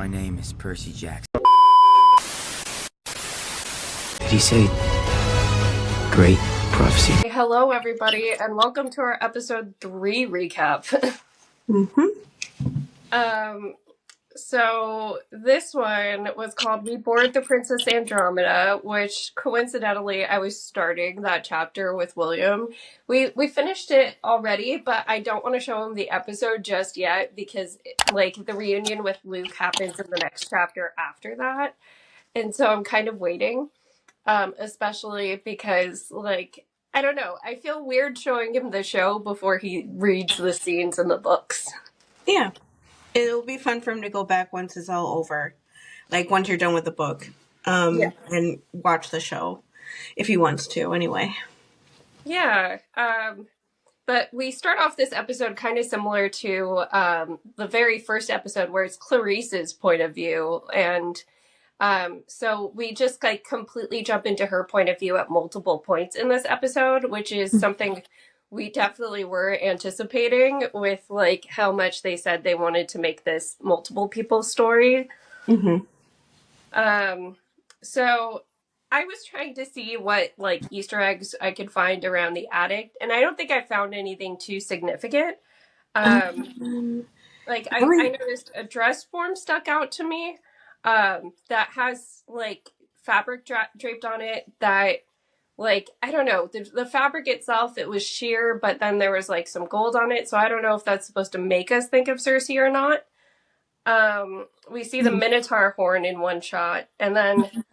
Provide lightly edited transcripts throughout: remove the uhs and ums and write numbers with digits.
My name is Percy Jackson. Did he say great prophecy? Hello, everybody, and welcome to our episode 3 recap. So this one was called We Board the Princess Andromeda, which coincidentally I was starting that chapter with William. We finished it already, but I don't want to show him the episode just yet because like the reunion with Luke happens in the next chapter after that. And so I'm kind of waiting. Especially because like I don't know, I feel weird showing him the show before he reads the scenes in the books. Yeah. It'll be fun for him to go back once it's all over. Like, once you're done with the book. And watch the show. If he wants to, anyway. Yeah. But we start off this episode kind of similar to the very first episode where it's Clarisse's point of view. And so we just like completely jump into her point of view at multiple points in this episode, which is something we definitely were anticipating with like how much they said they wanted to make this multiple people's story. So I was trying to see what like Easter eggs I could find around the attic, and I don't think I found anything too significant. Like I noticed a dress form stuck out to me that has like fabric draped on it that like I don't know, the fabric itself, it was sheer, but then there was like some gold on it, so I don't know if that's supposed to make us think of Cersei or not. We see the Minotaur horn in one shot, and then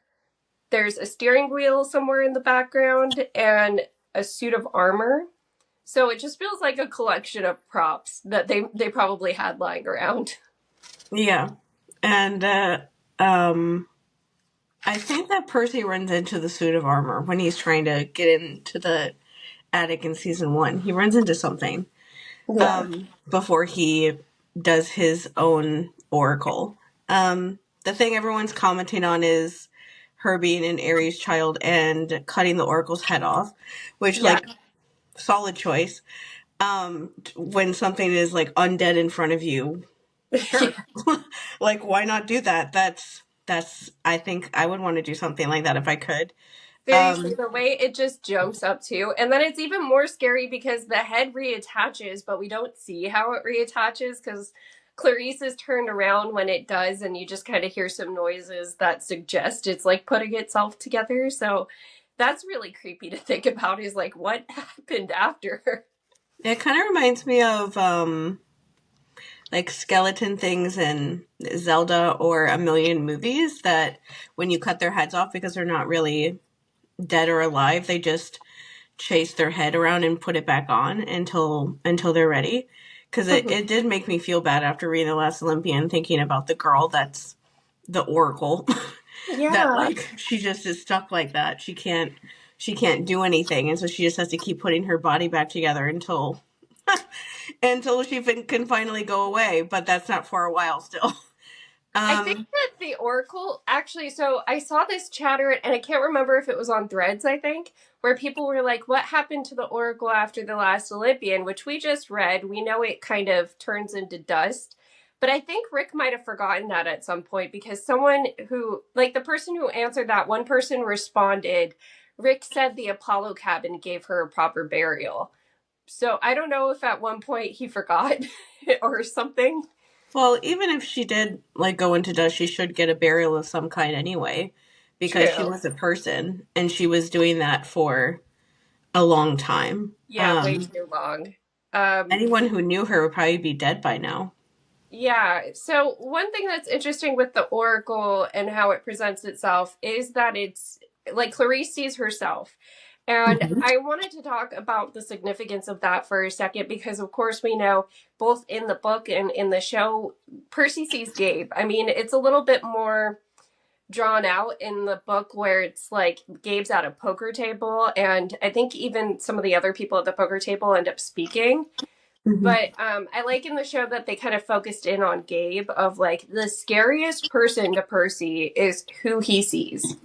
there's a steering wheel somewhere in the background and a suit of armor. So it just feels like a collection of props that they probably had lying around. Yeah. And I think that Percy runs into the suit of armor when he's trying to get into the attic in season 1. He runs into something before he does his own oracle. The thing everyone's commenting on is her being an Ares child and cutting the oracle's head off, which like solid choice. When something is like undead in front of you, sure. Like, why not do that? That's I think I would want to do something like that if I could. Seriously, the way it just jumps up too. And then it's even more scary because the head reattaches, but we don't see how it reattaches because Clarisse is turned around when it does, and you just kind of hear some noises that suggest it's like putting itself together. So that's really creepy to think about, is like what happened after. It kind of reminds me of like skeleton things in Zelda or a million movies that when you cut their heads off because they're not really dead or alive, they just chase their head around and put it back on until they're ready. Because it did make me feel bad after reading The Last Olympian, thinking about the girl that's the Oracle. Yeah. That like she just is stuck like that. She can't do anything, and so she just has to keep putting her body back together until she can finally go away. But that's not for a while still. I think that the Oracle, actually, so I saw this chatter, and I can't remember if it was on Threads, I think, where people were like, what happened to the Oracle after The Last Olympian, which we just read. We know it kind of turns into dust. But I think Rick might have forgotten that at some point, because someone who, like the person who answered that, one person responded, Rick said the Apollo cabin gave her a proper burial. So I don't know if at one point he forgot or something. Well, even if she did like go into dust, she should get a burial of some kind anyway, because she was a person and she was doing that for a long time. Yeah, way too long. Anyone who knew her would probably be dead by now. Yeah. So one thing that's interesting with the Oracle and how it presents itself is that it's like Clarisse sees herself. And I wanted to talk about the significance of that for a second, because of course we know both in the book and in the show, Percy sees Gabe. I mean, it's a little bit more drawn out in the book where it's like Gabe's at a poker table, and I think even some of the other people at the poker table end up speaking. But I like in the show that they kind of focused in on Gabe, of like the scariest person to Percy is who he sees.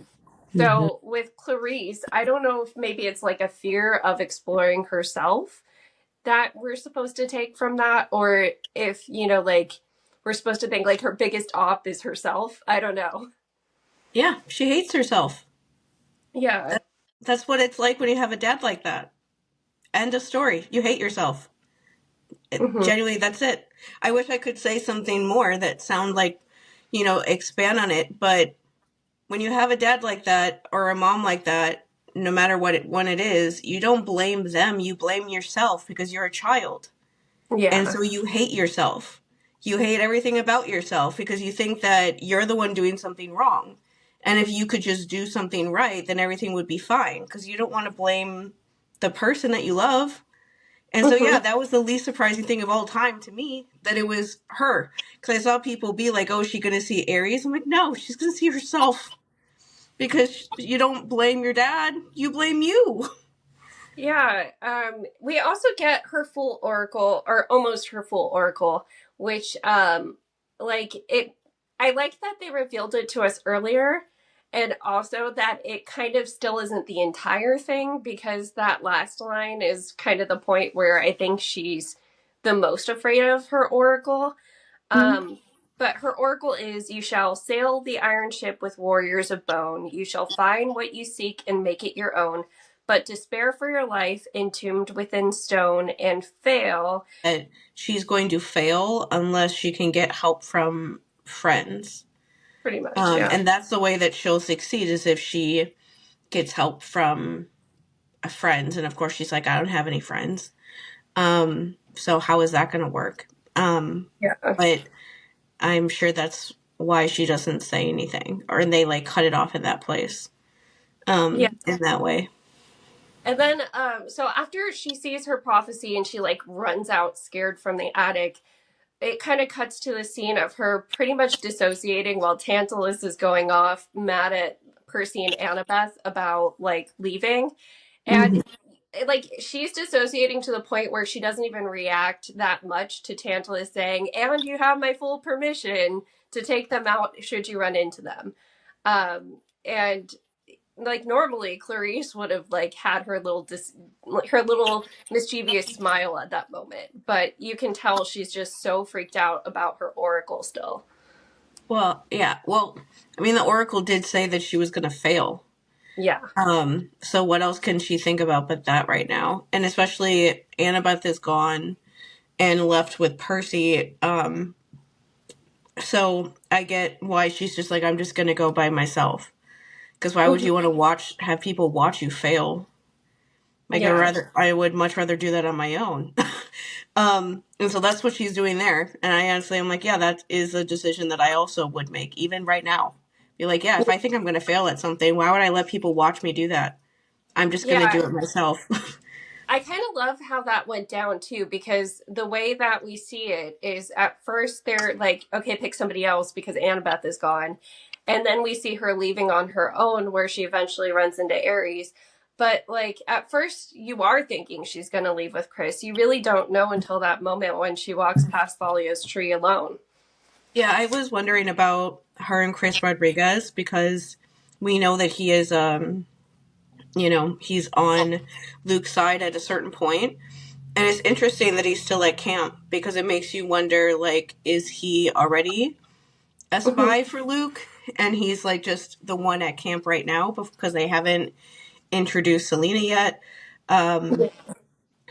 So with Clarisse, I don't know if maybe it's like a fear of exploring herself that we're supposed to take from that, or if, you know, like we're supposed to think like her biggest op is herself. I don't know. Yeah, she hates herself. Yeah. That's what it's like when you have a dad like that. End of story. You hate yourself. Hmm. Genuinely, that's it. I wish I could say something more that sound like, expand on it. But when you have a dad like that or a mom like that, no matter when it is, you don't blame them. You blame yourself because you're a child. And Yeah. so you hate yourself. You hate everything about yourself because you think that you're the one doing something wrong. And if you could just do something right, then everything would be fine because you don't want to blame the person that you love. And so, Hmm. yeah, that was the least surprising thing of all time to me, that it was her. Because I saw people be like, oh, is she going to see Ares? I'm like, no, she's going to see herself. Because you don't blame your dad, you blame you. Yeah. We also get her full oracle, or almost her full oracle, which like it I like that they revealed it to us earlier, and also that it kind of still isn't the entire thing, because that last line is kind of the point where I think she's the most afraid of her oracle. Um, but her oracle is, you shall sail the iron ship with warriors of bone. You shall find what you seek and make it your own. But despair for your life, entombed within stone, and fail. That she's going to fail unless she can get help from friends. Pretty much, yeah. And that's the way that she'll succeed, is if she gets help from friends. And of course, she's like, I don't have any friends. So how is that going to work? Yeah. But I'm sure that's why she doesn't say anything, or they like cut it off in that place. Yeah. In that way. And then, so after she sees her prophecy and she like runs out scared from the attic, it kind of cuts to the scene of her pretty much dissociating while Tantalus is going off mad at Percy and Annabeth about like leaving. And like she's dissociating to the point where she doesn't even react that much to Tantalus saying, and you have my full permission to take them out should you run into them. And like normally Clarisse would have like had her her little mischievous smile at that moment, but you can tell she's just so freaked out about her oracle still. Well, yeah. Well, I mean, the Oracle did say that she was going to fail. Yeah. So what else can she think about but that right now? And especially Annabeth is gone and left with Percy. So I get why she's just like, I'm just going to go by myself. Because why would you want to have people watch you fail? Like, Yeah. I would much rather do that on my own. And so that's what she's doing there. And I honestly, I'm like, yeah, that is a decision that I also would make, even right now. Be like, yeah, if I think I'm going to fail at something, why would I let people watch me do that? I'm just going to Yeah. do it myself. I kind of love how that went down too, because the way that we see it is at first they're like, okay, pick somebody else because Annabeth is gone. And then we see her leaving on her own where she eventually runs into Ares. But like at first you are thinking she's going to leave with Chris. You really don't know until that moment when she walks past Thalia's tree alone. Yeah, I was wondering about her and Chris Rodriguez because we know that he is, he's on Luke's side at a certain point. And it's interesting that he's still at camp because it makes you wonder, like, is he already a spy for Luke? And he's like just the one at camp right now because they haven't introduced Selena yet.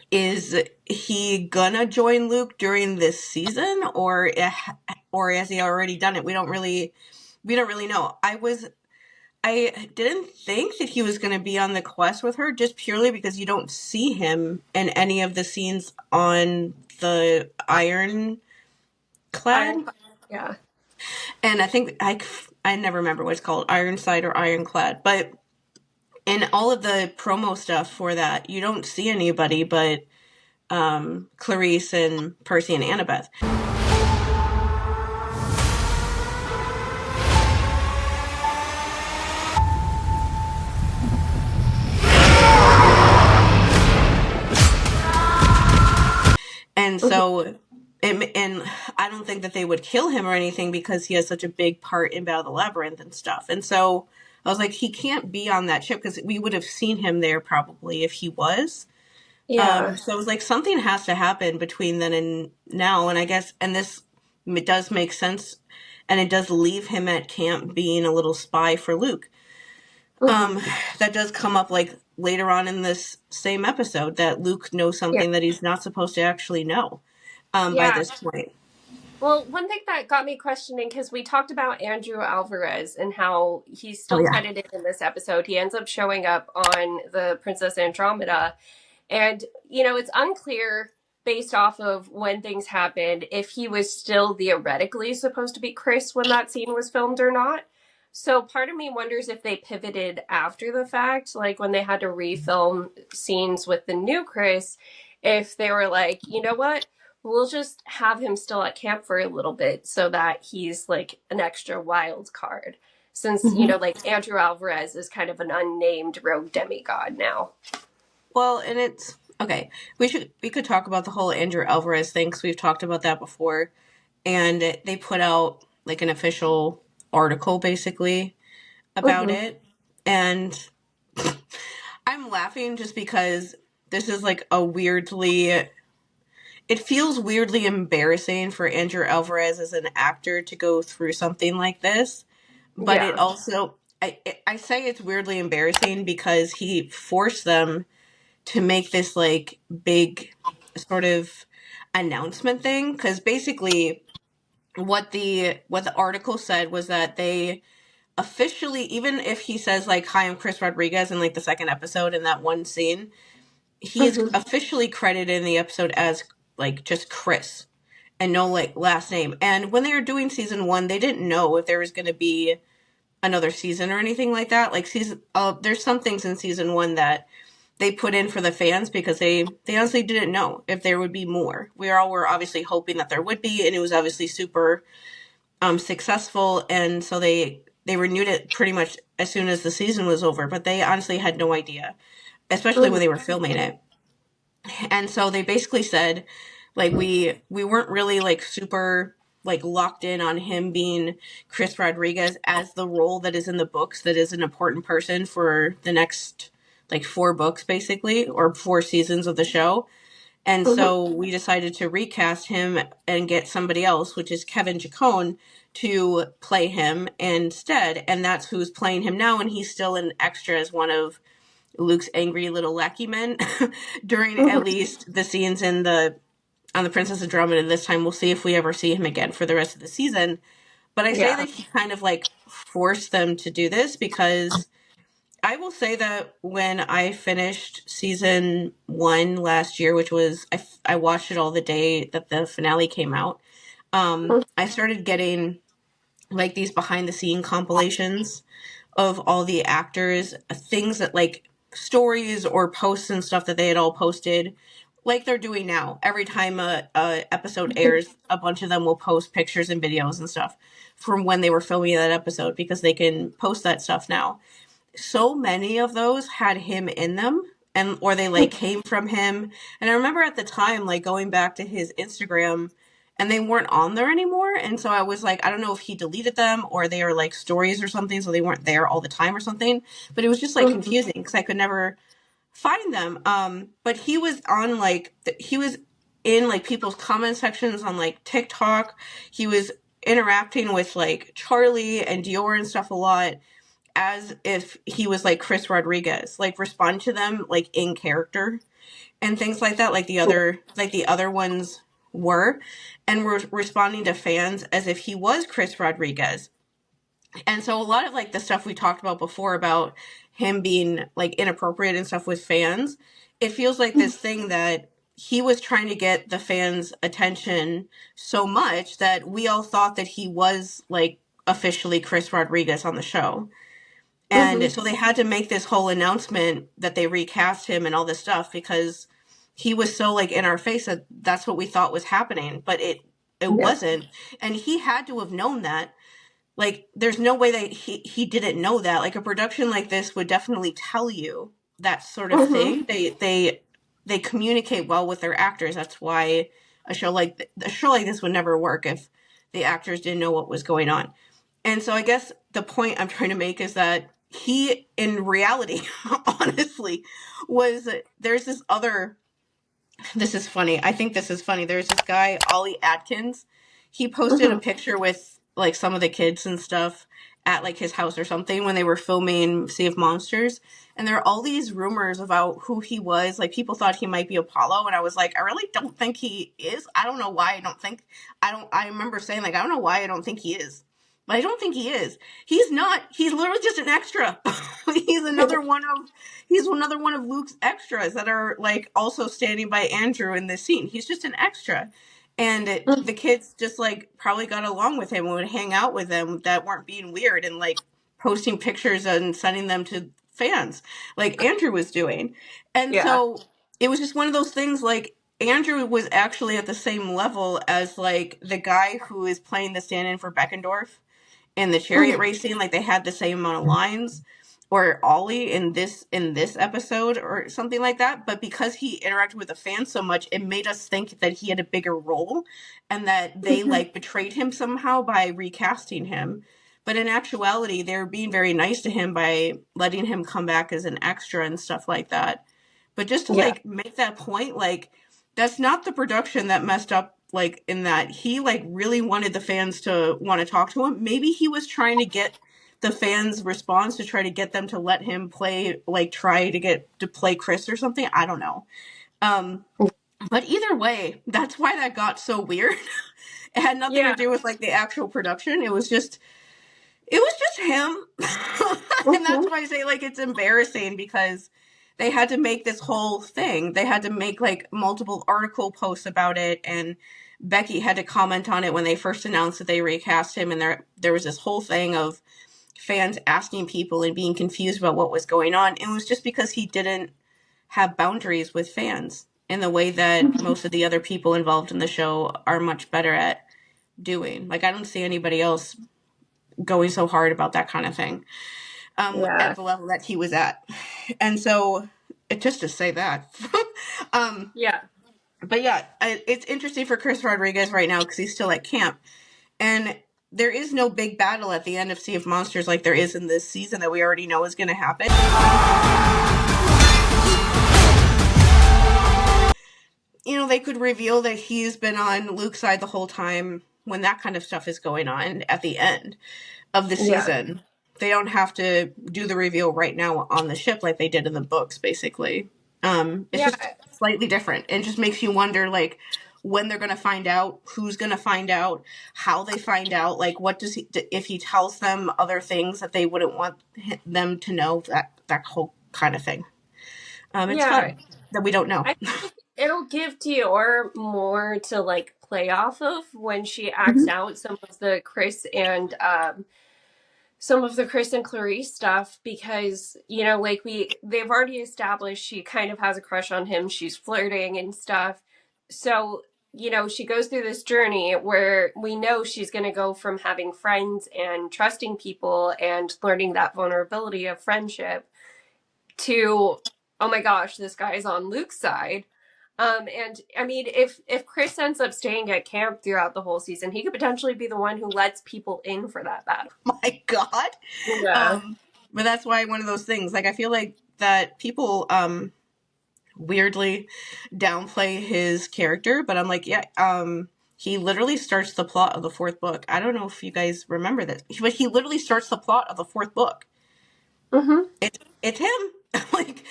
Is he gonna join Luke during this season, or has he already done it? We don't really know. I didn't think that he was going to be on the quest with her, just purely because you don't see him in any of the scenes on the Ironclad. Yeah. And I think I never remember what it's called, Ironside or Ironclad. But in all of the promo stuff for that, you don't see anybody but Clarisse and Percy and Annabeth. And so, and I don't think that they would kill him or anything because he has such a big part in Battle of the Labyrinth and stuff. And so I was like, he can't be on that ship because we would have seen him there probably if he was. Yeah. So I was like, something has to happen between then and now. And I guess, and this it does make sense, and it does leave him at camp being a little spy for Luke. That does come up like later on in this same episode, that Luke knows Yeah. something that he's not supposed to actually know by Yeah. this point. Well, one thing that got me questioning, because we talked about Andrew Alvarez and how he's still credited in this episode. He ends up showing up on the Princess Andromeda. And, you know, it's unclear based off of when things happened if he was still theoretically supposed to be Chris when that scene was filmed or not. So part of me wonders if they pivoted after the fact, like when they had to refilm scenes with the new Chris, if they were like, you know what? We'll just have him still at camp for a little bit so that he's like an extra wild card. Since, you know, like Andrew Alvarez is kind of an unnamed rogue demigod now. Well, and it's okay. We could talk about the whole Andrew Alvarez thing, because we've talked about that before, and they put out like an official article basically about it, and I'm laughing just because this is like it feels weirdly embarrassing for Andrew Alvarez as an actor to go through something like this, but it also I say it's weirdly embarrassing because he forced them to make this like big sort of announcement thing, because basically what the article said was that they officially, even if he says like, "Hi, I'm Chris Rodriguez" in like the second episode in that one scene, he is officially credited in the episode as like just Chris and no like last name. And when they were doing season 1, they didn't know if there was going to be another season or anything like that. Like there's some things in season 1 that they put in for the fans because they honestly didn't know if there would be more. We all were obviously hoping that there would be, and it was obviously super successful, and so they renewed it pretty much as soon as the season was over, but they honestly had no idea, especially when they were filming it. And so they basically said, like, we weren't really like super like locked in on him being Chris Rodriguez as the role that is in the books, that is an important person for the next like 4 books basically, or 4 seasons of the show. And so we decided to recast him and get somebody else, which is Kevin Chacon, to play him instead. And that's who's playing him now. And he's still an extra as one of Luke's angry little lackey men during at least the scenes on the Princess Andromeda. This time we'll see if we ever see him again for the rest of the season. But I say that he kind of like forced them to do this, because I will say that when I finished season 1 last year, which was, I watched it all the day that the finale came out, I started getting like these behind the scene compilations of all the actors, things that like stories or posts and stuff that they had all posted, like they're doing now. Every time a episode airs, a bunch of them will post pictures and videos and stuff from when they were filming that episode, because they can post that stuff now. So many of those had him in them, or they like came from him. And I remember at the time like going back to his Instagram, and they weren't on there anymore. And so I was like, I don't know if he deleted them or they are like stories or something, so they weren't there all the time or something. But it was just like confusing because I could never find them. But he was on like he was in like people's comment sections on like TikTok. He was interacting with like Charlie and Dior and stuff a lot, as if he was like Chris Rodriguez, like respond to them like in character and things like that, like the other ones were, and were responding to fans as if he was Chris Rodriguez. And so a lot of like the stuff we talked about before about him being like inappropriate and stuff with fans, it feels like this thing that he was trying to get the fans' attention so much that we all thought that he was like officially Chris Rodriguez on the show. And so they had to make this whole announcement that they recast him and all this stuff, because he was so like in our face that that's what we thought was happening, but it wasn't. And he had to have known that. Like, there's no way that he didn't know that. Like, a production like this would definitely tell you that sort of thing. They communicate well with their actors. That's why a show like this would never work if the actors didn't know what was going on. And so I guess the point I'm trying to make is that he, in reality, honestly, there's this other, this is funny. I think this is funny. There's this guy, Ollie Atkins. he posted a picture with like some of the kids and stuff at like his house or something when they were filming Sea of Monsters. And there are all these rumors about who he was. Like people thought he might be Apollo, and I was like, I really don't think he is. I don't know why I remember saying like, I don't know why I don't think he is. But I don't think he is. He's not. He's literally just an extra. he's another one of he's another one of Luke's extras that are like also standing by Andrew in this scene. He's just an extra. And the kids just like probably got along with him and would hang out with them that weren't being weird and like posting pictures and sending them to fans like Andrew was doing. And so it was just one of those things like Andrew was actually at the same level as like the guy who is playing the stand-in for Beckendorf in the chariot racing. Like they had the same amount of lines, or Ollie in this episode or something like that. But because he interacted with the fans so much, it made us think that he had a bigger role and that they like betrayed him somehow by recasting him. But in actuality, they were being very nice to him by letting him come back as an extra and stuff like that. But just to like make that point, like that's not the production that messed up, like in that he like really wanted the fans to want to talk to him. Maybe he was trying to get the fans' response to try to get them to let him play, like try to get to play Chris or something. I don't know. But either way, that's why that got so weird. It had nothing to do with like the actual production. It was just him. And that's why I say like it's embarrassing because they had to make this whole thing. They had to make like multiple article posts about it, and Becky had to comment on it when they first announced that they recast him, and there was this whole thing of fans asking people and being confused about what was going on. It was just because he didn't have boundaries with fans in the way that most of the other people involved in the show are much better at doing. Like I don't see anybody else going so hard about that kind of thing at the level that he was at. And so just to say that but yeah, it's interesting for Chris Rodriguez right now because he's still at camp, and there is no big battle at the end of Sea of Monsters like there is in this season that we already know is going to happen. You know, they could reveal that he's been on Luke's side the whole time when that kind of stuff is going on at the end of the season. They don't have to do the reveal right now on the ship like they did in the books, basically. It's just slightly different. It just makes you wonder, like, when they're going to find out, who's going to find out, how they find out, like, what does he, if he tells them other things that they wouldn't want them to know, that whole kind of thing. It's fun that we don't know. I think it'll give Dior more to like play off of when she acts out some of the Chris and Clarisse stuff, because you know, like they've already established she kind of has a crush on him, she's flirting and stuff. So you know, she goes through this journey where we know she's going to go from having friends and trusting people and learning that vulnerability of friendship to, oh my gosh, this guy's on Luke's side. And I mean, if Chris ends up staying at camp throughout the whole season, he could potentially be the one who lets people in for that battle. My God. Yeah. But that's why one of those things, like I feel like that people weirdly downplay his character, but I'm like, he literally starts the plot of the fourth book. I don't know if you guys remember this, but he literally starts the plot of the fourth book. It's him. Like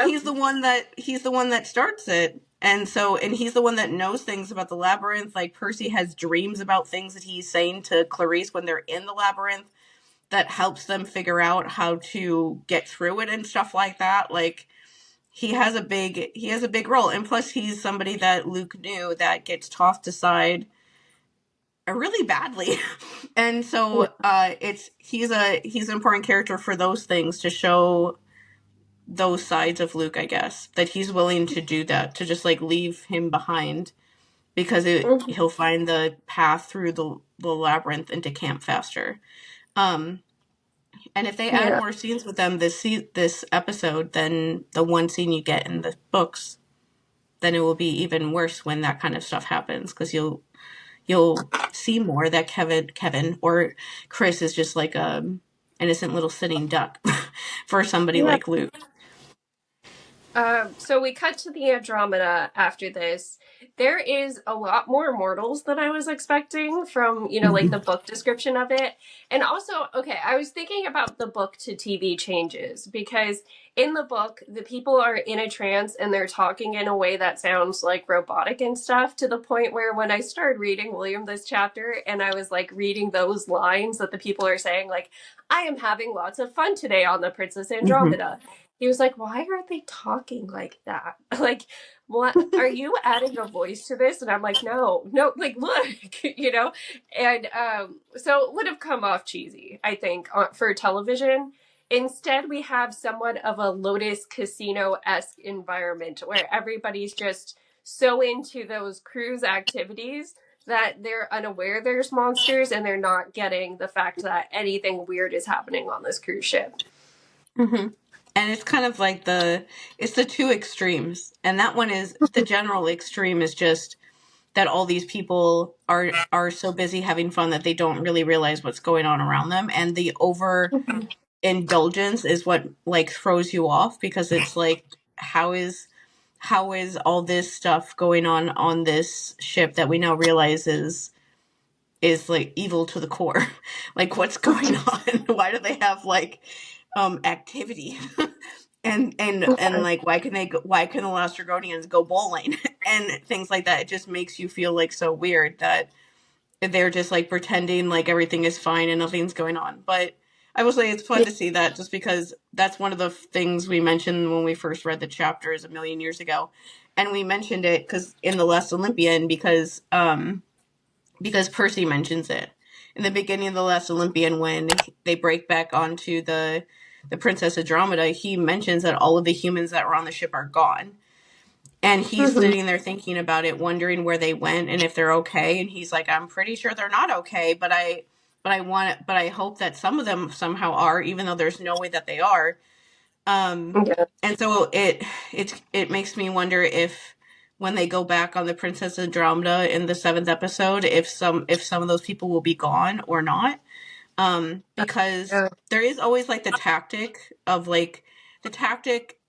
he's the one that starts it. And he's the one that knows things about the labyrinth. Like Percy has dreams about things that he's saying to Clarisse when they're in the labyrinth that helps them figure out how to get through it and stuff like that. Like he has a big role. And plus he's somebody that Luke knew that gets tossed aside really badly. And so he's an important character for those things, to show those sides of Luke, I guess, that he's willing to do that, to just like leave him behind because he'll find the path through the labyrinth into camp faster. And if they add more scenes with them this episode than the one scene you get in the books, then it will be even worse when that kind of stuff happens, because you'll see more that Kevin or Chris is just like a innocent little sitting duck for somebody like Luke. So we cut to the Andromeda after this. There is a lot more mortals than I was expecting from, like the book description of it. And also, okay, I was thinking about the book to TV changes because in the book, the people are in a trance and they're talking in a way that sounds like robotic and stuff, to the point where when I started reading William this chapter and I was like reading those lines that the people are saying, like, I am having lots of fun today on the Princess Andromeda. He was like, why are they talking like that? Like, what are you adding a voice to this? And I'm like, no, like, look, And so it would have come off cheesy, I think, for television. Instead, we have somewhat of a Lotus Casino-esque environment where everybody's just so into those cruise activities that they're unaware there's monsters and they're not getting the fact that anything weird is happening on this cruise ship. Mm-hmm. And it's kind of like it's the two extremes. And that one is, the general extreme is just that all these people are so busy having fun that they don't really realize what's going on around them. And the overindulgence is what like throws you off, because it's like, how is all this stuff going on this ship that we now realize is like evil to the core? Like, what's going on? Why do they have like activity? and like, why can the Lastrygonians go bowling and things like that? It just makes you feel like so weird that they're just like pretending like everything is fine and nothing's going on. But I will say it's fun to see that, just because that's one of the things we mentioned when we first read the chapters a million years ago. And we mentioned it because in the Last Olympian, because Percy mentions it in the beginning of the Last Olympian, when they break back onto the Princess Andromeda. He mentions that all of the humans that were on the ship are gone. And he's sitting there thinking about it, wondering where they went and if they're okay. And he's like, I'm pretty sure they're not okay, but I hope that some of them somehow are, even though there's no way that they are. And so it makes me wonder if, when they go back on the Princess Andromeda in the 7th episode, if some of those people will be gone or not. Because there is always like the tactic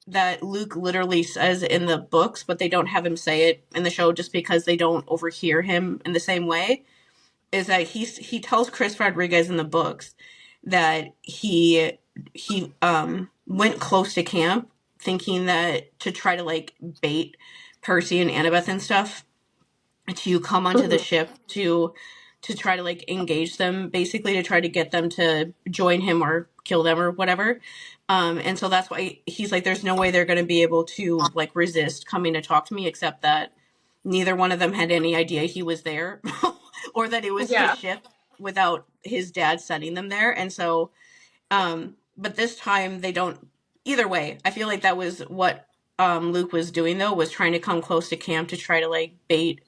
that Luke literally says in the books, but they don't have him say it in the show just because they don't overhear him in the same way, is that he tells Chris Rodriguez in the books that he went close to camp thinking that to try to like bait Percy and Annabeth and stuff to come onto the ship to try to like engage them, basically to try to get them to join him or kill them or whatever. And so that's why he's like, there's no way they're going to be able to like resist coming to talk to me, except that neither one of them had any idea he was there or that it was his ship without his dad sending them there. And so, but this time they don't. Either way, I feel like that was what Luke was doing, though, was trying to come close to camp to try to like bait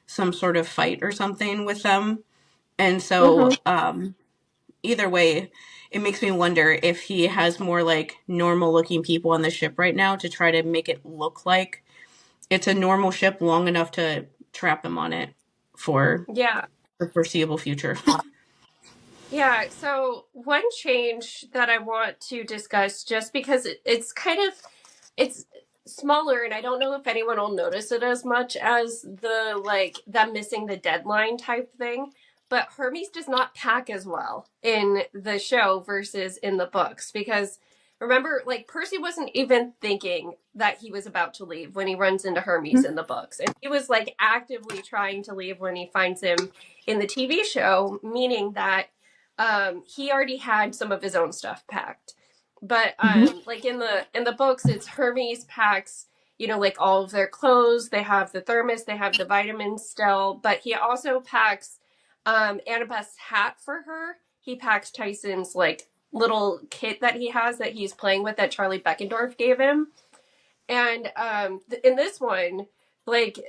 some sort of fight or something with them. And so either way, it makes me wonder if he has more like normal looking people on the ship right now to try to make it look like it's a normal ship long enough to trap them on it for the foreseeable future. Yeah, so one change that I want to discuss, just because it's smaller, and I don't know if anyone will notice it as much as the like them missing the deadline type thing, but Hermes does not pack as well in the show versus in the books, because remember, like, Percy wasn't even thinking that he was about to leave when he runs into Hermes in the books, and he was like actively trying to leave when he finds him in the TV show, meaning that he already had some of his own stuff packed. But like in the books, it's Hermes packs, like all of their clothes. They have the thermos, they have the vitamins still, but he also packs Annabeth's hat for her. He packs Tyson's like little kit that he has that he's playing with that Charlie Beckendorf gave him. And in this one, like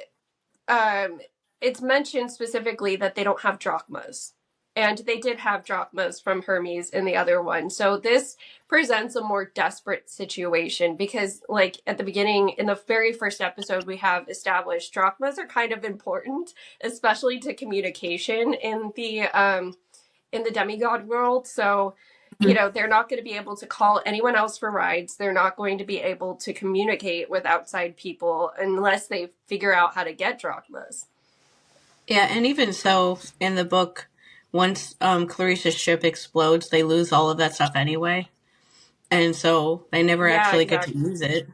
it's mentioned specifically that they don't have drachmas. And they did have drachmas from Hermes in the other one. So this presents a more desperate situation because, like, at the beginning, in the very first episode, we have established drachmas are kind of important, especially to communication in the demigod world. So you know, they're not going to be able to call anyone else for rides. They're not going to be able to communicate with outside people unless they figure out how to get drachmas. Yeah, and even so, in the book, once Clarisse's ship explodes, they lose all of that stuff anyway. And so they never actually get to use it.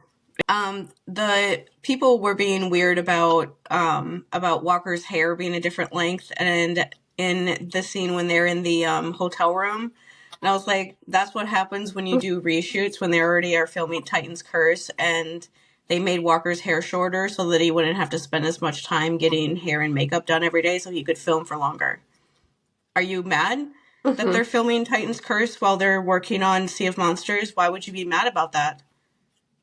The people were being weird about Walker's hair being a different length, and in the scene when they're in the hotel room, and I was like, that's what happens when you do reshoots when they already are filming Titan's Curse, and they made Walker's hair shorter so that he wouldn't have to spend as much time getting hair and makeup done every day, so he could film for longer. Are you mad that they're filming Titan's Curse while they're working on Sea of Monsters? Why would you be mad about that?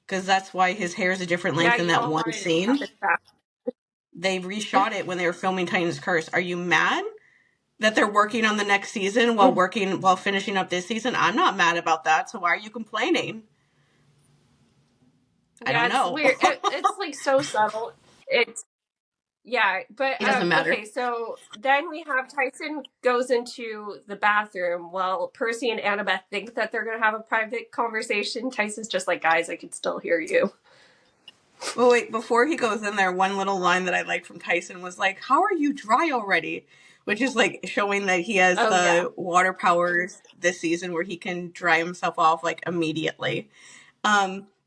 Because that's why his hair is a different length in that one scene. They reshot it when they were filming Titan's Curse. Are you mad that they're working on the next season while finishing up this season? I'm not mad about that, so why are you complaining? I don't know. It's weird. It's like so subtle. But it doesn't matter. Okay, so then we have Tyson goes into the bathroom while Percy and Annabeth think that they're going to have a private conversation. Tyson's just like, guys, I can still hear you. Well, wait, before he goes in there, one little line that I liked from Tyson was like, how are you dry already? Which is like showing that he has water powers this season where he can dry himself off like immediately.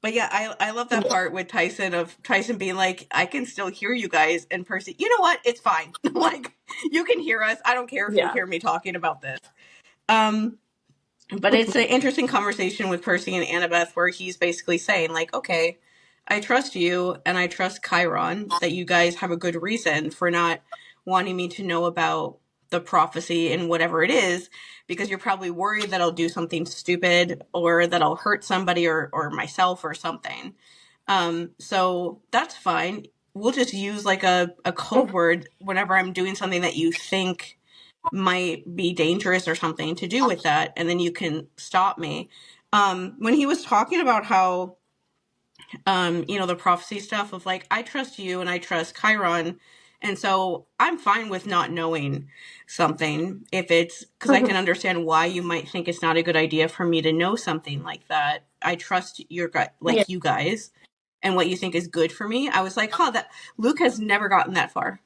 But yeah, I love that part with Tyson being like, I can still hear you guys, and Percy, you know what? It's fine. Like, you can hear us. I don't care if you hear me talking about this. But it's an interesting conversation with Percy and Annabeth where he's basically saying like, okay, I trust you and I trust Chiron that you guys have a good reason for not wanting me to know about the prophecy and whatever it is, because you're probably worried that I'll do something stupid or that I'll hurt somebody or myself or something. So that's fine. We'll just use like a code word whenever I'm doing something that you think might be dangerous or something to do with that, and then you can stop me. When he was talking about how the prophecy stuff of like, I trust you and I trust Chiron, and so I'm fine with not knowing something if it's because I can understand why you might think it's not a good idea for me to know something like that. I trust your gut, like you guys, and what you think is good for me. I was like, that Luke has never gotten that far.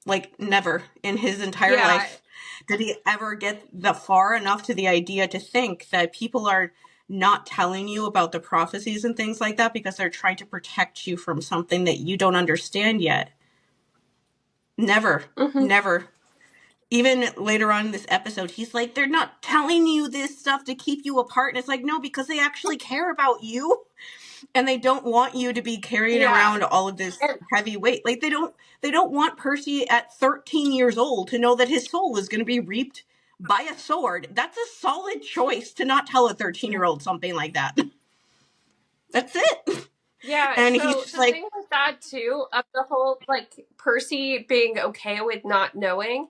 Like, never in his entire life did he ever get far enough to the idea to think that people are not telling you about the prophecies and things like that because they're trying to protect you from something that you don't understand yet. Never. Even later on in this episode, he's like, they're not telling you this stuff to keep you apart. And it's like, no, because they actually care about you. And they don't want you to be carrying around all of this heavy weight. Like, they don't want Percy at 13 years old to know that his soul is going to be reaped by a sword. That's a solid choice to not tell a 13-year-old something like that. That's it. Yeah, and so he's just the like, thing with that too, of the whole like Percy being okay with not knowing,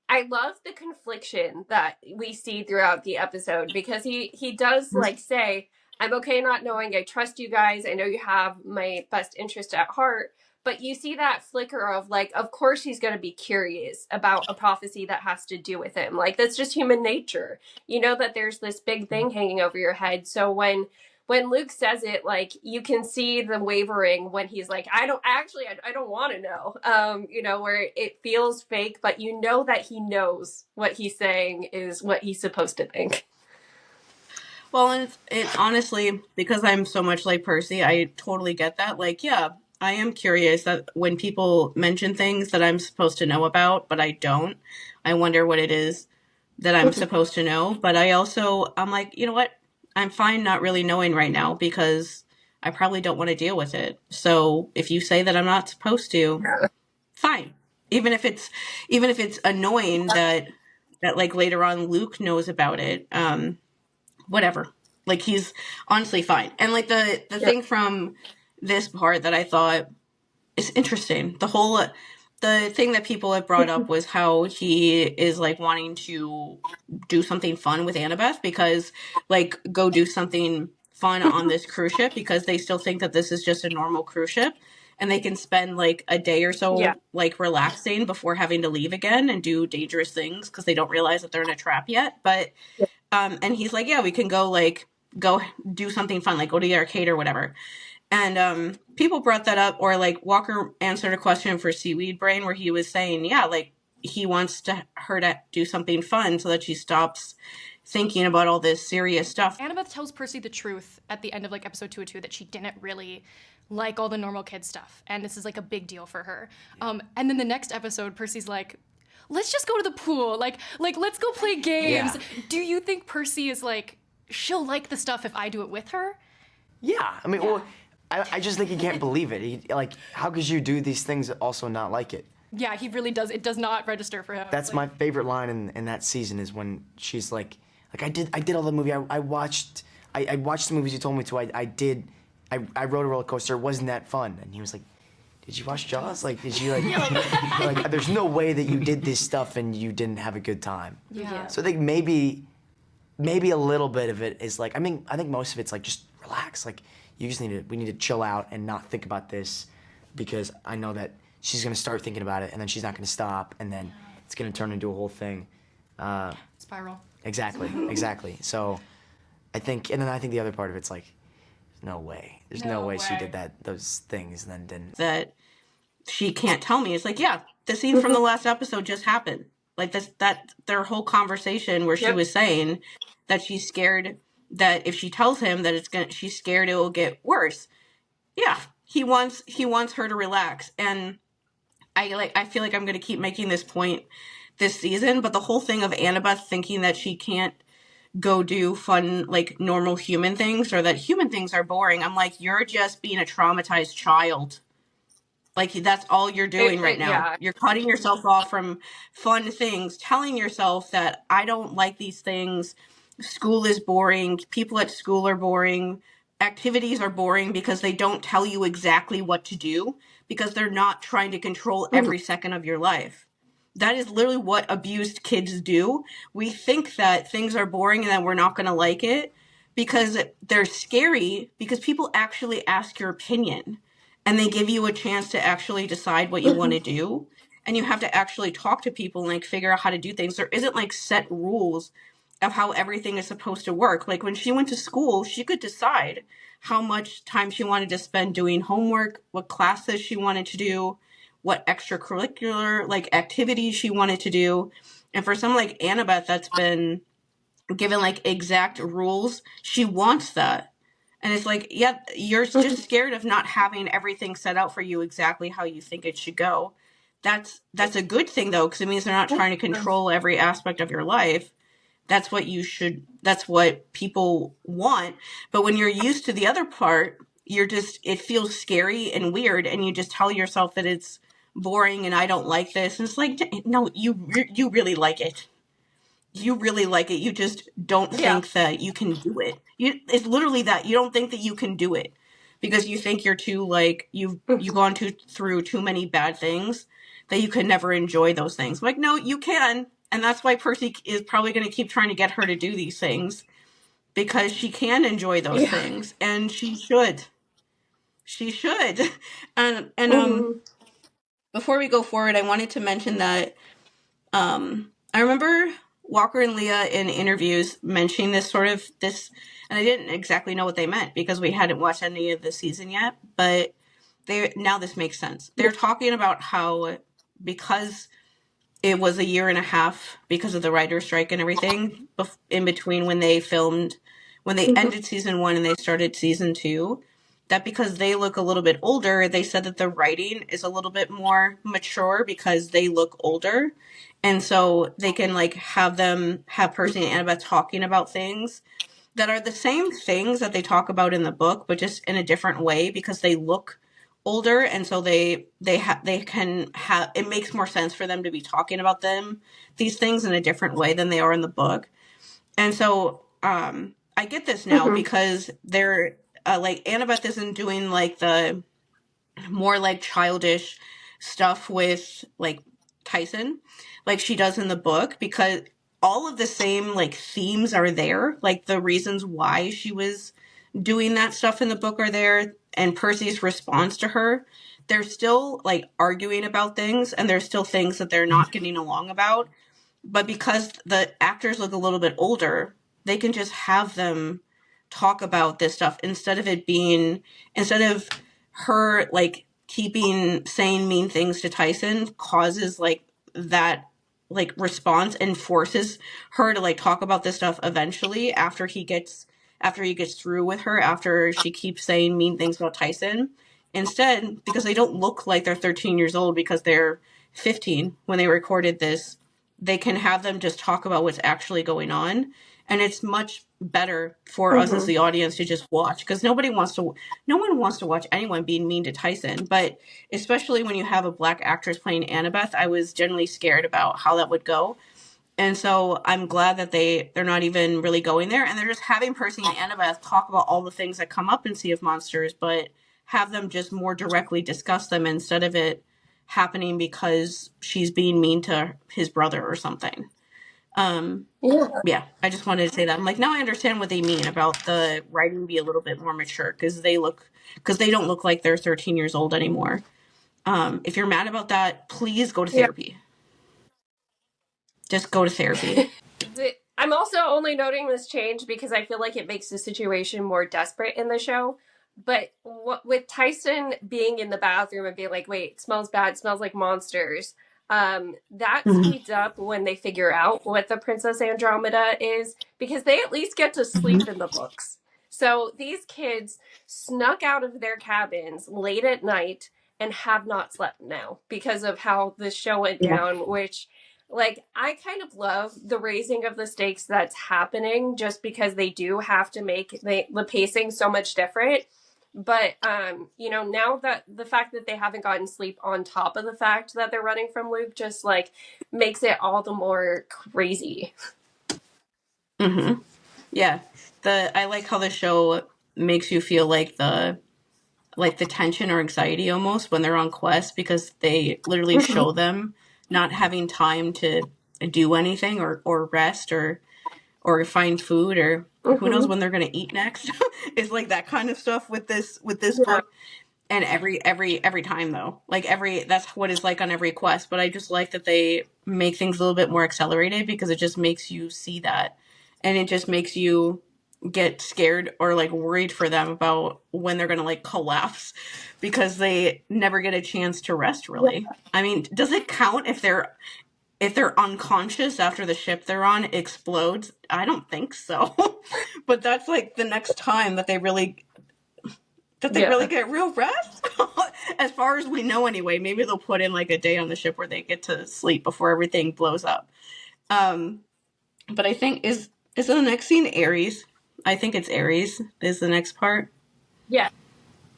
I love the confliction that we see throughout the episode because he does like say, I'm okay not knowing, I trust you guys, I know you have my best interest at heart, but you see that flicker of like, of course he's going to be curious about a prophecy that has to do with him. Like, that's just human nature. You know that there's this big thing hanging over your head. So when Luke says it, like, you can see the wavering when he's like, I don't want to know, where it feels fake, but you know that he knows what he's saying is what he's supposed to think. Well, and it honestly, because I'm so much like Percy, I totally get that. Like, yeah, I am curious that when people mention things that I'm supposed to know about, but I don't, I wonder what it is that I'm supposed to know. But I'm like, you know what? I'm fine not really knowing right now because I probably don't want to deal with it. So if you say that I'm not supposed to, fine. Even if it's annoying that like later on Luke knows about it, whatever. Like, he's honestly fine. And like the thing from this part that I thought is interesting, the thing that people have brought up was how he is like wanting to do something fun with Annabeth because like go do something fun on this cruise ship because they still think that this is just a normal cruise ship and they can spend like a day or so like relaxing before having to leave again and do dangerous things because they don't realize that they're in a trap yet. But And he's like, yeah, we can go do something fun, like go to the arcade or whatever. And people brought that up, or like Walker answered a question for Seaweed Brain where he was saying, yeah, like he wants her to do something fun so that she stops thinking about all this serious stuff. Annabeth tells Percy the truth at the end of like episode 202 that she didn't really like all the normal kid stuff, and this is like a big deal for her. And then the next episode, Percy's like, let's just go to the pool, like let's go play games. Yeah. Do you think Percy is like, she'll like the stuff if I do it with her? Yeah, I mean, well, I just think he can't believe it. He, like, how could you do these things and also not like it? Yeah, he really does. It does not register for him. That's my favorite line in that season is when she's like I did all the movie. I watched the movies you told me to. I rode a roller coaster. Wasn't that fun? And he was like, did you watch Jaws? Like, did you like there's no way that you did this stuff and you didn't have a good time. Yeah. So I think maybe a little bit of it is like, I mean, I think most of it's like, just relax. Like, we need to chill out and not think about this, because I know that she's gonna start thinking about it and then she's not gonna stop, and then it's gonna turn into a whole thing. Spiral. Exactly. So I think the other part of it's like, there's no way she did those things and then didn't. That she can't tell me. It's like, yeah, the scene from the last episode just happened. Like their whole conversation where she was saying that she's scared that if she tells him that she's scared it will get worse. Yeah, he wants her to relax, and I feel like I'm going to keep making this point this season, but the whole thing of Annabeth thinking that she can't go do fun, like, normal human things, or that human things are boring, I'm like, you're just being a traumatized child. Like, that's all you're doing right now. Yeah. You're cutting yourself off from fun things, telling yourself that I don't like these things, school is boring, people at school are boring, activities are boring because they don't tell you exactly what to do, because they're not trying to control every second of your life. That is literally what abused kids do. We think that things are boring and that we're not going to like it because they're scary, because people actually ask your opinion and they give you a chance to actually decide what you want to do. And you have to actually talk to people and like figure out how to do things. There isn't like set rules of how everything is supposed to work. Like when she went to school, she could decide how much time she wanted to spend doing homework, what classes she wanted to do, what extracurricular like activities she wanted to do. And for someone like Annabeth that's been given like exact rules, she wants that. And it's like, yeah, you're just scared of not having everything set out for you exactly how you think it should go. That's a good thing though, because it means they're not trying to control every aspect of your life. That's what people want. But when you're used to the other part, it feels scary and weird, and you just tell yourself that it's boring and I don't like this. And it's like, no, you really like it. You really like it. You just don't think that you can do it. It's literally that. You don't think that you can do it because you think you're too, like, you've gone through too many bad things that you could never enjoy those things. Like, no, you can. And that's why Percy is probably going to keep trying to get her to do these things, because she can enjoy those things, and she should. She should. And before we go forward, I wanted to mention that I remember Walker and Leah in interviews mentioning this, and I didn't exactly know what they meant because we hadn't watched any of the season yet, but now this makes sense. They're talking about how, because it was a year and a half because of the writer's strike and everything in between when they ended season 1 and they started season 2, that because they look a little bit older, they said that the writing is a little bit more mature because they look older. And so they can like have Percy and Annabeth talking about things that are the same things that they talk about in the book, but just in a different way because they look older. And so they can have, it makes more sense for them to be talking about these things in a different way than they are in the book. And so I get this now because they're like, Annabeth isn't doing like the more like childish stuff with like Tyson like she does in the book, because all of the same like themes are there. Like the reasons why she was doing that stuff in the book are there, and Percy's response to her. They're still like arguing about things, and there's still things that they're not getting along about. But because the actors look a little bit older, they can just have them talk about this stuff instead of her like keeping saying mean things to Tyson causes like that like response and forces her to like talk about this stuff eventually after he gets through with her, after she keeps saying mean things about Tyson. Instead, because they don't look like they're 13 years old because they're 15 when they recorded this, they can have them just talk about what's actually going on. And it's much better for us as the audience to just watch, because no one wants to watch anyone being mean to Tyson. But especially when you have a black actress playing Annabeth, I was generally scared about how that would go. And so I'm glad that they're not even really going there, and they're just having Percy and Annabeth talk about all the things that come up in Sea of Monsters, but have them just more directly discuss them instead of it happening because she's being mean to his brother or something. Yeah, I just wanted to say that. I'm like, now I understand what they mean about the writing be a little bit more mature, because they don't look like they're 13 years old anymore. If you're mad about that, please go to therapy. Just go to therapy. I'm also only noting this change because I feel like it makes the situation more desperate in the show. But with Tyson being in the bathroom and being like, wait, it smells bad, it smells like monsters, that speeds up when they figure out what the Princess Andromeda is, because they at least get to sleep in the books. So these kids snuck out of their cabins late at night and have not slept now because of how the show went down, which... like, I kind of love the raising of the stakes that's happening just because they do have to make the pacing so much different. But, now that the fact that they haven't gotten sleep on top of the fact that they're running from Luke just, like, makes it all the more crazy. Yeah. I like how the show makes you feel like the tension or anxiety almost when they're on quest, because they literally show them not having time to do anything or rest or find food, or who knows when they're going to eat next. It's like that kind of stuff with this book. And every time though, like that's what it's like on every quest. But I just like that they make things a little bit more accelerated, because it just makes you see that, and it just makes you get scared or like worried for them about when they're gonna like collapse, because they never get a chance to rest really. I mean, does it count if they're unconscious after the ship they're on explodes? I don't think so. But that's like the next time that they really get real rest. As far as we know anyway. Maybe they'll put in like a day on the ship where they get to sleep before everything blows up. But I think is the next scene Ares? I think it's Ares is the next part.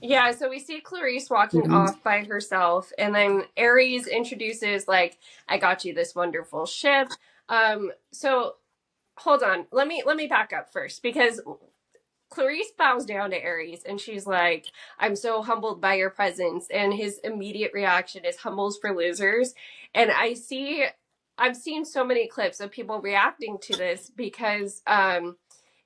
Yeah, so we see Clarisse walking off by herself, and then Ares introduces, like, I got you this wonderful ship. So hold on, let me back up first, because Clarisse bows down to Ares and she's like, I'm so humbled by your presence. And his immediate reaction is humbles for losers. And I've seen so many clips of people reacting to this because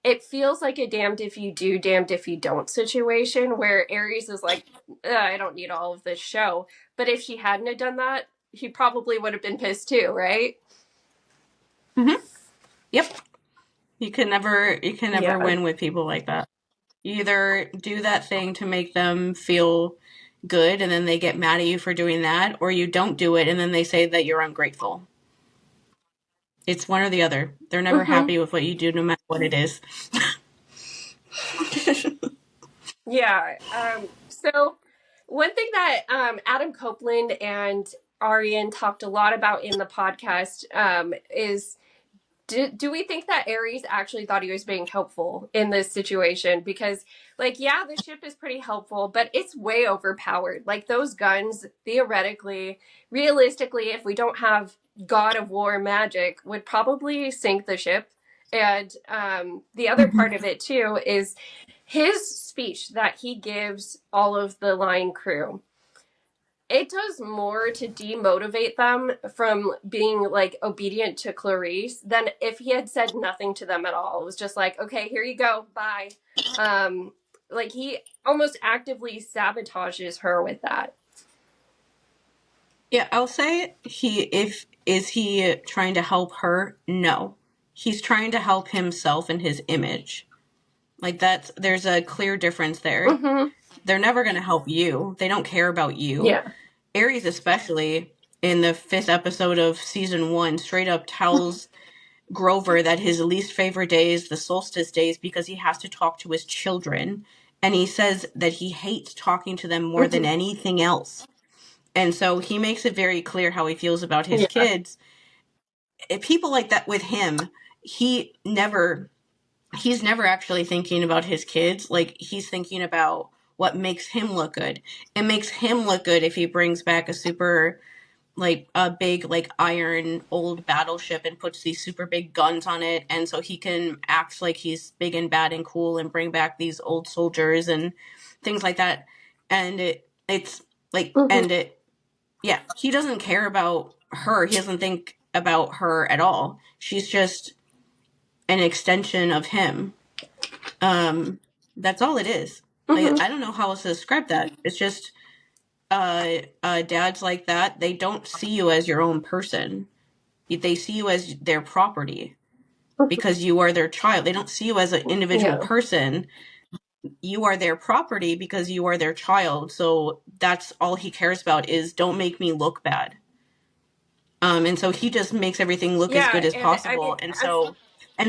it feels like a damned if you do, damned if you don't situation where Ares is like, I don't need all of this show. But if she hadn't have done that, he probably would have been pissed too, right? Yep. You can never win with people like that. You either do that thing to make them feel good and then they get mad at you for doing that, or you don't do it and then they say that you're ungrateful. It's one or the other. They're never happy with what you do, no matter what it is. Yeah. So one thing that Adam Copeland and Arian talked a lot about in the podcast is, do we think that Ares actually thought he was being helpful in this situation? Because, like, yeah, the ship is pretty helpful, but it's way overpowered. Like, those guns, theoretically, realistically, if we don't have God of War magic, would probably sink the ship. And the other part of it, too, is his speech that he gives all of the line crew. It does more to demotivate them from being like obedient to Clarisse than if he had said nothing to them at all. It was just like, okay, here you go, bye. Like he almost actively sabotages her with that. Yeah, I'll say is he trying to help her? No. he's trying to help himself and his image. Like there's a clear difference there. Mm-hmm. They're never going to help you. They don't care about you. Yeah. Ares, especially in the 5th episode of season 1, straight up tells Grover that his least favorite day is the solstice days because he has to talk to his children. And he says that he hates talking to them more than anything else. And so he makes it very clear how he feels about his kids. People like that with him, he's never actually thinking about his kids. Like, he's thinking about what makes him look good. It makes him look good if he brings back a super, like, a big, like, iron old battleship and puts these super big guns on it. And so he can act like he's big and bad and cool and bring back these old soldiers and things like that. And it's like, yeah, he doesn't care about her. He doesn't think about her at all. She's just an extension of him. That's all it is. Like, I don't know how else to describe that. It's just dads like that, they don't see you as your own person. They see you as their property because you are their child. They don't see you as an individual person. You are their property because you are their child. So that's all he cares about is don't make me look bad. And so he just makes everything look as good as possible. And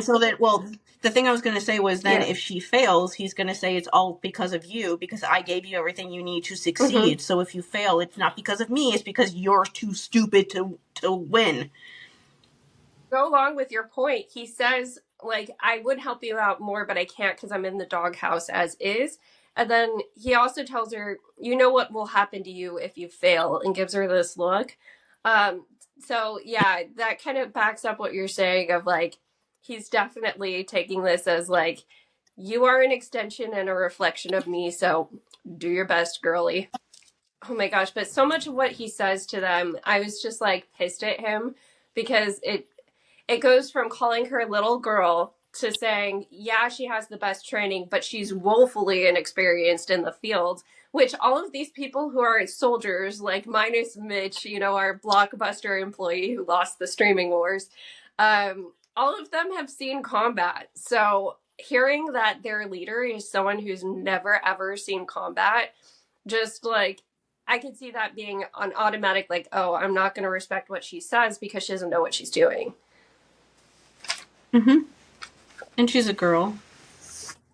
so that, well, the thing I was going to say was then if she fails, he's going to say it's all because of you, because I gave you everything you need to succeed. So if you fail, it's not because of me, it's because you're too stupid to win. Go along with your point. He says, like, I would help you out more, but I can't because I'm in the doghouse as is. And then he also tells her, you know what will happen to you if you fail, and gives her this look. So, yeah, that kind of backs up what you're saying of, like, he's definitely taking this as, like, you are an extension and a reflection of me, so do your best, girly. Oh my gosh, but so much of what he says to them, I was just, like, pissed at him because it goes from calling her a little girl to saying, yeah, she has the best training, but she's woefully inexperienced in the field, which all of these people who are soldiers, like minus Mitch, you know, our Blockbuster employee who lost the streaming wars, all of them have seen combat. So hearing that their leader is someone who's never, ever seen combat, just like, I could see that being an automatic, like, oh, I'm not going to respect what she says because she doesn't know what she's doing. And she's a girl.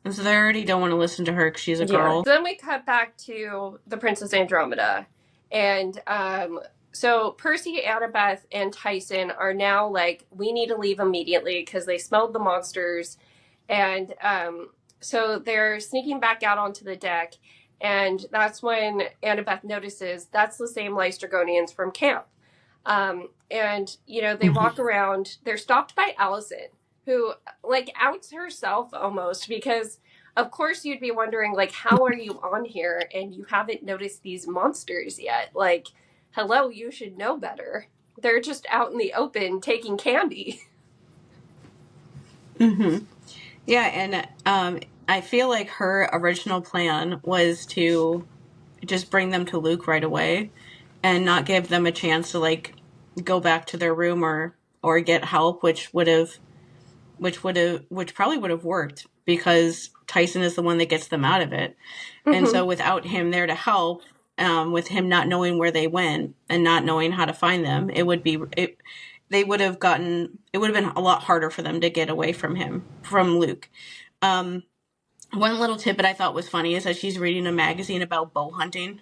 And so they already don't want to listen to her because she's a girl. Then we cut back to the Princess Andromeda. And so Percy, Annabeth, and Tyson are now like, we need to leave immediately because they smelled the monsters. And so they're sneaking back out onto the deck. And that's when Annabeth notices that's the same Lastrygonians from camp. And, you know, they walk around. They're stopped by Allison, who, like, outs herself almost because, of course, you'd be wondering, like, how are you on here and you haven't noticed these monsters yet? Like, hello, you should know better. They're just out in the open taking candy. Yeah, and I feel like her original plan was to just bring them to Luke right away and not give them a chance to, like, go back to their room or get help, which probably would have worked because Tyson is the one that gets them out of it. And so without him there to help, with him not knowing where they went and not knowing how to find them, it would have been a lot harder for them to get away from Luke. One little tidbit I thought was funny is that she's reading a magazine about bow hunting.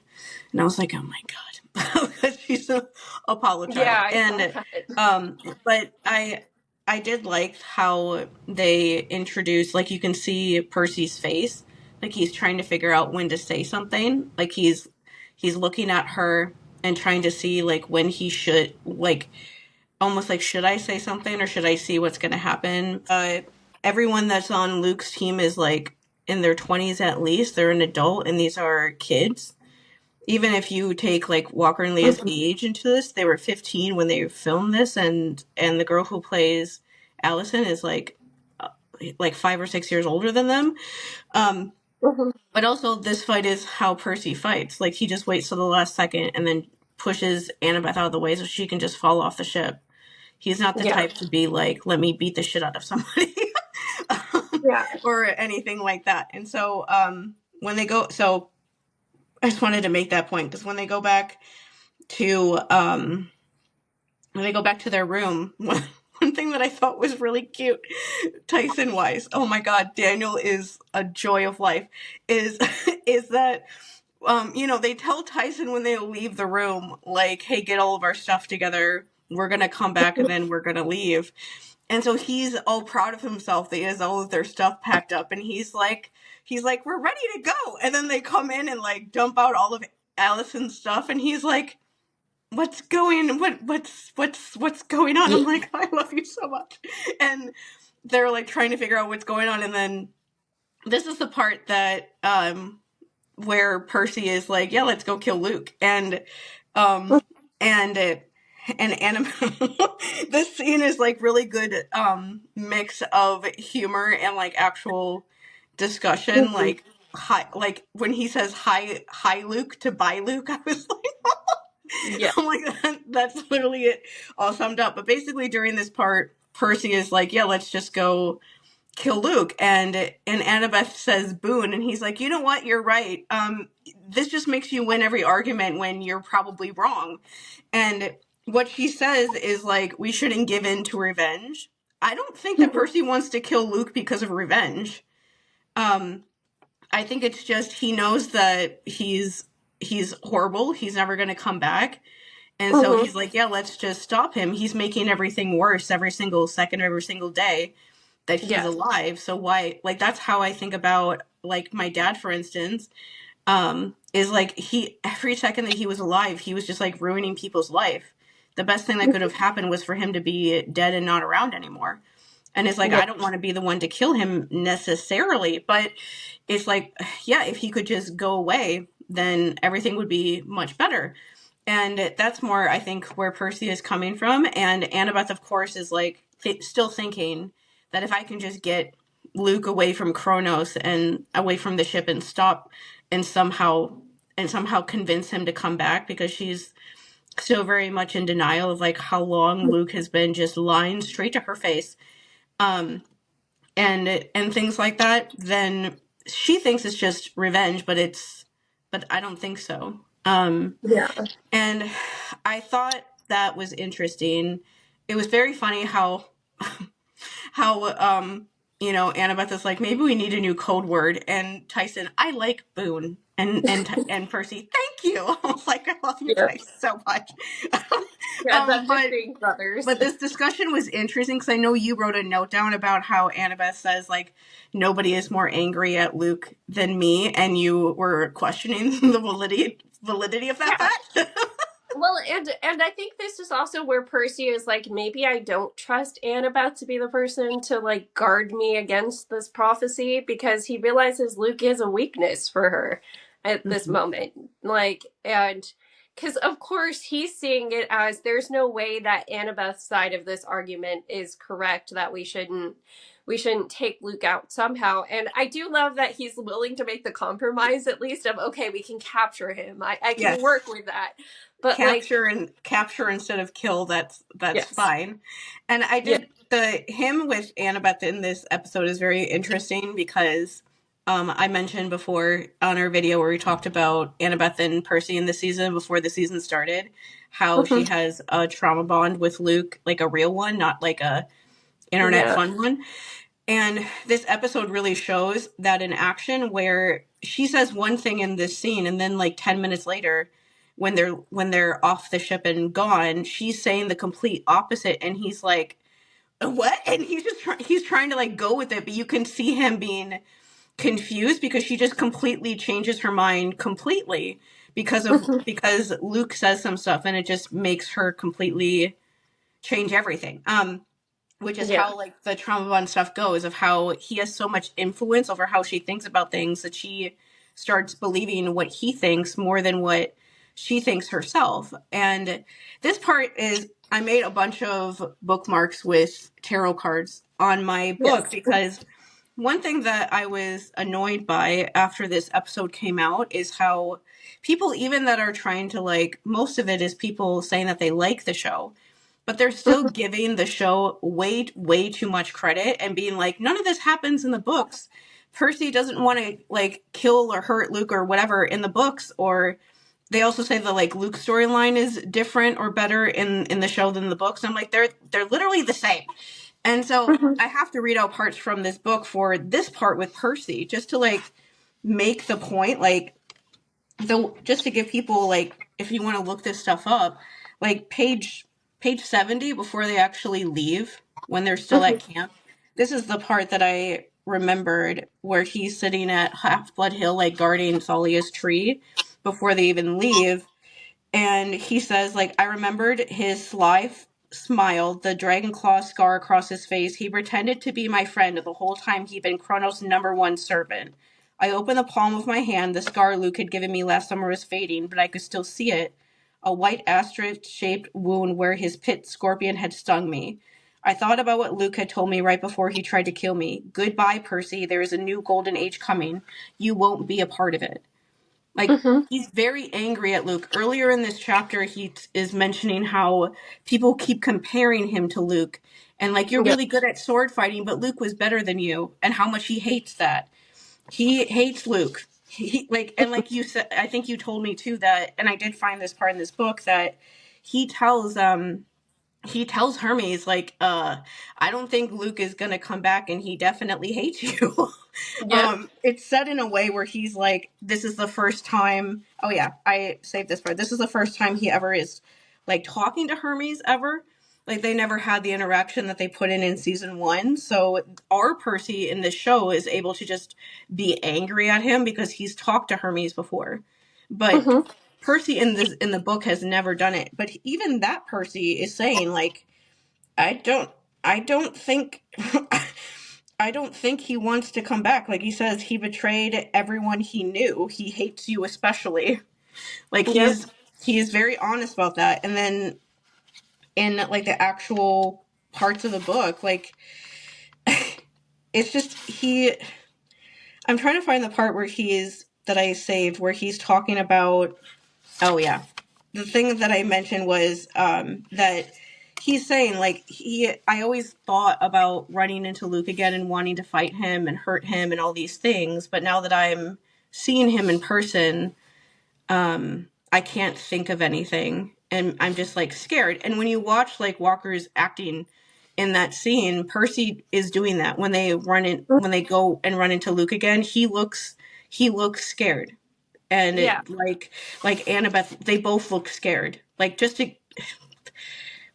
And I was like, oh my God, because she's a Apollo child. Yeah, but I did like how they introduced, like, you can see Percy's face, like he's trying to figure out when to say something, like he's looking at her and trying to see, like, when he should, like, almost like, should I say something or should I see what's going to happen? Everyone that's on Luke's team is, like, in their 20s at least. They're an adult, and these are kids. Even if you take, like, Walker and Leah's age into this, they were 15 when they filmed this, and the girl who plays Allison is, like 5 or 6 years older than them. But also, this fight is how Percy fights. Like, he just waits till the last second and then pushes Annabeth out of the way so she can just fall off the ship. He's not the type to be like, let me beat the shit out of somebody. Or anything like that. And so when they go, so I just wanted to make that point, because when they go back to their room, one thing that I thought was really cute, Tyson wise, oh my god, Daniel is a joy of life, is that they tell Tyson when they leave the room, like, hey, get all of our stuff together, we're gonna come back and then we're gonna leave. And so he's all proud of himself that he has all of their stuff packed up, and he's like, we're ready to go. And then they come in and like dump out all of Allison's stuff, and he's like, what's going on? I'm like, I love you so much. And they're like trying to figure out what's going on, and then this is the part that where Percy is like, yeah, let's go kill Luke. And this scene is like really good mix of humor and like actual discussion. Like when he says hi Luke to bye Luke, I was like, I'm like, that's literally it all summed up. But basically during this part, Percy is like, yeah, let's just go kill Luke. And Annabeth says boon, and he's like, you know what, you're right. This just makes you win every argument when you're probably wrong. And what she says is like, we shouldn't give in to revenge. I don't think that Percy wants to kill Luke because of revenge. I think it's just he knows that he's horrible. He's never going to come back. And so he's like, yeah, let's just stop him. He's making everything worse every single second, every single day that he's alive. So why, like, that's how I think about, like, my dad, for instance, is like, every second that he was alive, he was just like ruining people's life. The best thing that could have happened was for him to be dead and not around anymore. And it's like, I don't want to be the one to kill him necessarily, but it's like, yeah, if he could just go away, then everything would be much better. And that's more, I think, where Percy is coming from. And Annabeth, of course, is like still thinking that if I can just get Luke away from Kronos and away from the ship and stop and somehow convince him to come back, because she's still very much in denial of like how long Luke has been just lying straight to her face, and things like that, then she thinks it's just revenge, but I don't think so. And I thought that was interesting. It was very funny how Annabeth is like, maybe we need a new code word, and Tyson, I like boon, and Percy, thank you. I was like, I love you guys so much. Brothers. But this discussion was interesting because I know you wrote a note down about how Annabeth says like nobody is more angry at Luke than me, and you were questioning the validity of that fact. Well, and I think this is also where Percy is like, maybe I don't trust Annabeth to be the person to like guard me against this prophecy, because he realizes Luke is a weakness for her at this moment. Like, and because of course he's seeing it as there's no way that Annabeth's side of this argument is correct, that we shouldn't take Luke out somehow. And I do love that he's willing to make the compromise, at least, of, okay, we can capture him. I can work with that. But capture instead of kill, that's fine. And I did him with Annabeth in this episode is very interesting because I mentioned before on our video where we talked about Annabeth and Percy in the season before the season started, how she has a trauma bond with Luke, like a real one, not like a internet fun one. And this episode really shows that in action, where she says one thing in this scene, and then like 10 minutes later, when they're off the ship and gone, she's saying the complete opposite, and he's like, what? And he's trying to like go with it, but you can see him being confused because she just completely changes her mind completely because Luke says some stuff, and it just makes her completely change everything. Which is how like the trauma bond stuff goes, of how he has so much influence over how she thinks about things that she starts believing what he thinks more than what she thinks herself. And this part is, I made a bunch of bookmarks with tarot cards on my book because one thing that I was annoyed by after this episode came out is how people, even that are trying to like, most of it is people saying that they like the show, but they're still giving the show way, way too much credit and being like, none of this happens in the books. Percy doesn't want to like kill or hurt Luke or whatever in the books. Or they also say that like Luke's storyline is different or better in the show than the books. I'm like, they're literally the same. And so I have to read out parts from this book for this part with Percy, just to like make the point, like, just to give people, like, if you want to look this stuff up, like page 70, before they actually leave, when they're still at camp, this is the part that I remembered, where he's sitting at Half-Blood Hill, like guarding Thalia's tree before they even leave. And he says, like, I remembered his sly smile, the dragon claw scar across his face. He pretended to be my friend the whole time he'd been Kronos' #1 servant. I opened the palm of my hand. The scar Luke had given me last summer was fading, but I could still see it. A white asterisk-shaped wound where his pit scorpion had stung me. I thought about what Luke had told me right before he tried to kill me. Goodbye, Percy. There is a new golden age coming. You won't be a part of it. Like, he's very angry at Luke. Earlier in this chapter, he is mentioning how people keep comparing him to Luke. And, like, you're really good at sword fighting, but Luke was better than you. And how much he hates that. He hates Luke. Like you said, I think you told me, too, that, and I did find this part in this book, that he tells Hermes, like, I don't think Luke is going to come back, and he definitely hates you. It's said in a way where he's like, this is the first time, oh yeah, I saved this part. This is the first time he ever is, like, talking to Hermes ever. Like, they never had the interaction that they put in season 1. So our Percy in this show is able to just be angry at him because he's talked to Hermes before. But Percy in the book has never done it. But even that Percy is saying, like, I don't think I don't think he wants to come back. Like, he says, he betrayed everyone he knew. He hates you especially. Like, he is very honest about that. And then in, like, the actual parts of the book, like, it's just, I'm trying to find the part where that I saved, where he's talking about, oh yeah, the thing that I mentioned was that he's saying, like, I always thought about running into Luke again and wanting to fight him and hurt him and all these things, but now that I'm seeing him in person, I can't think of anything, and I'm just, like, scared. And when you watch, like, Walker's acting in that scene, Percy is doing that. When they go and run into Luke again, he looks scared. And like Annabeth, they both look scared. Like,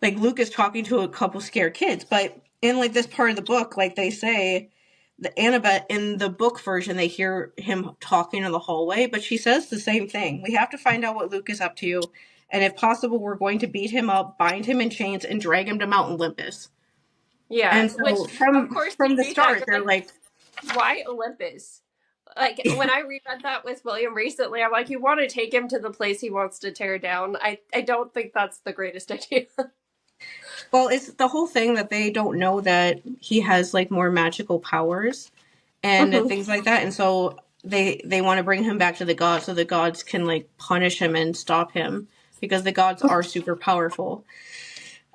like, Luke is talking to a couple scared kids, but in, like, this part of the book, like, they say the Annabeth, in the book version, they hear him talking in the hallway, but she says the same thing. We have to find out what Luke is up to, and if possible, we're going to beat him up, bind him in chains, and drag him to Mount Olympus. Yeah, and so which, from of course, the start, they're like, why Olympus? Like, when I reread that with William recently, I'm like, you want to take him to the place he wants to tear down. I don't think that's the greatest idea. Well, it's the whole thing that they don't know that he has, like, more magical powers and things like that. And so they want to bring him back to the gods so the gods can, like, punish him and stop him, because the gods are super powerful.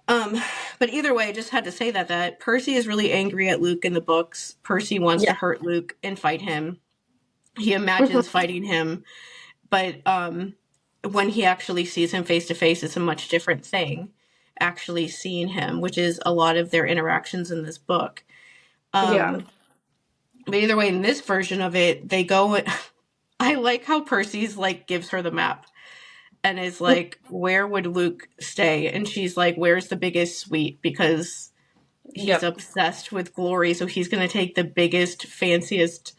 But either way, I just had to say that Percy is really angry at Luke in the books. Percy wants to hurt Luke and fight him. He imagines fighting him, but when he actually sees him face to face, it's a much different thing. Actually seeing him, which is a lot of their interactions in this book. But either way, in this version of it, they go. I like how Percy's, like, gives her the map and is like, where would Luke stay? And she's like, where's the biggest suite? Because he's obsessed with glory, so he's going to take the biggest, fanciest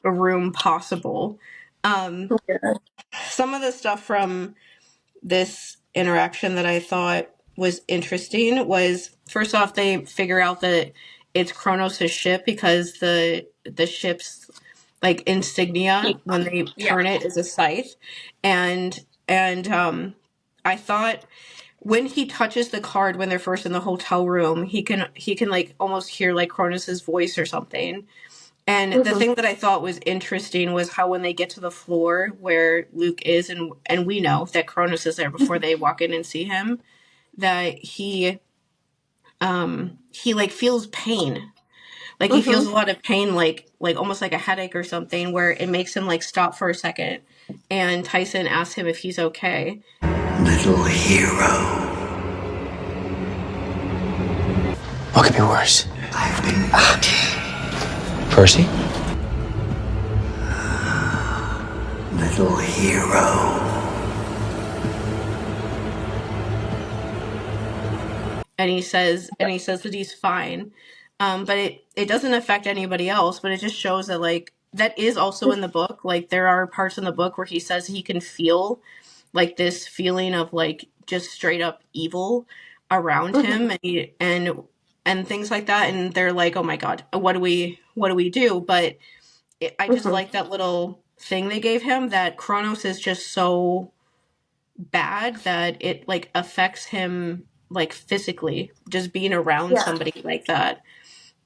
room possible. Some of the stuff from this interaction that I thought was interesting was, first off, they figure out that it's Kronos' ship because the ship's, like, insignia when they turn it is a scythe. And I thought when he touches the card when they're first in the hotel room, he can like almost hear, like, Kronos' voice or something. And the thing that I thought was interesting was how when they get to the floor where Luke is, and we know that Kronos is there before they walk in and see him, that he he like feels pain. Like he feels a lot of pain, like almost like a headache or something, where it makes him like stop for a second. And Tyson asks him if he's okay. Little hero. What could be worse? I've been Percy? Little hero. And he says that he's fine. But it doesn't affect anybody else, but it just shows that like that is also in the book. Like there are parts in the book where he says he can feel like this feeling of like just straight up evil around him, and things like that. And they're like, oh my god, what do we do? But I just like that little thing they gave him, that Kronos is just so bad that it like affects him like physically, just being around somebody like that.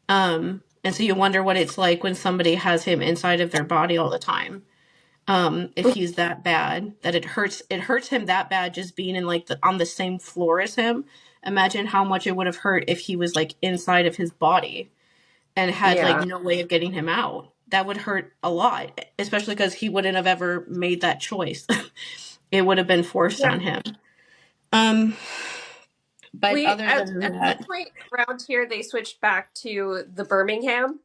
And so you wonder what it's like when somebody has him inside of their body all the time. If he's that bad, that it hurts him that bad just being in like on the same floor as him. Imagine how much it would have hurt if he was like inside of his body and had like no way of getting him out. That would hurt a lot, especially because he wouldn't have ever made that choice. It would have been forced on him. But other than at that, one point around here, they switched back to the Birmingham,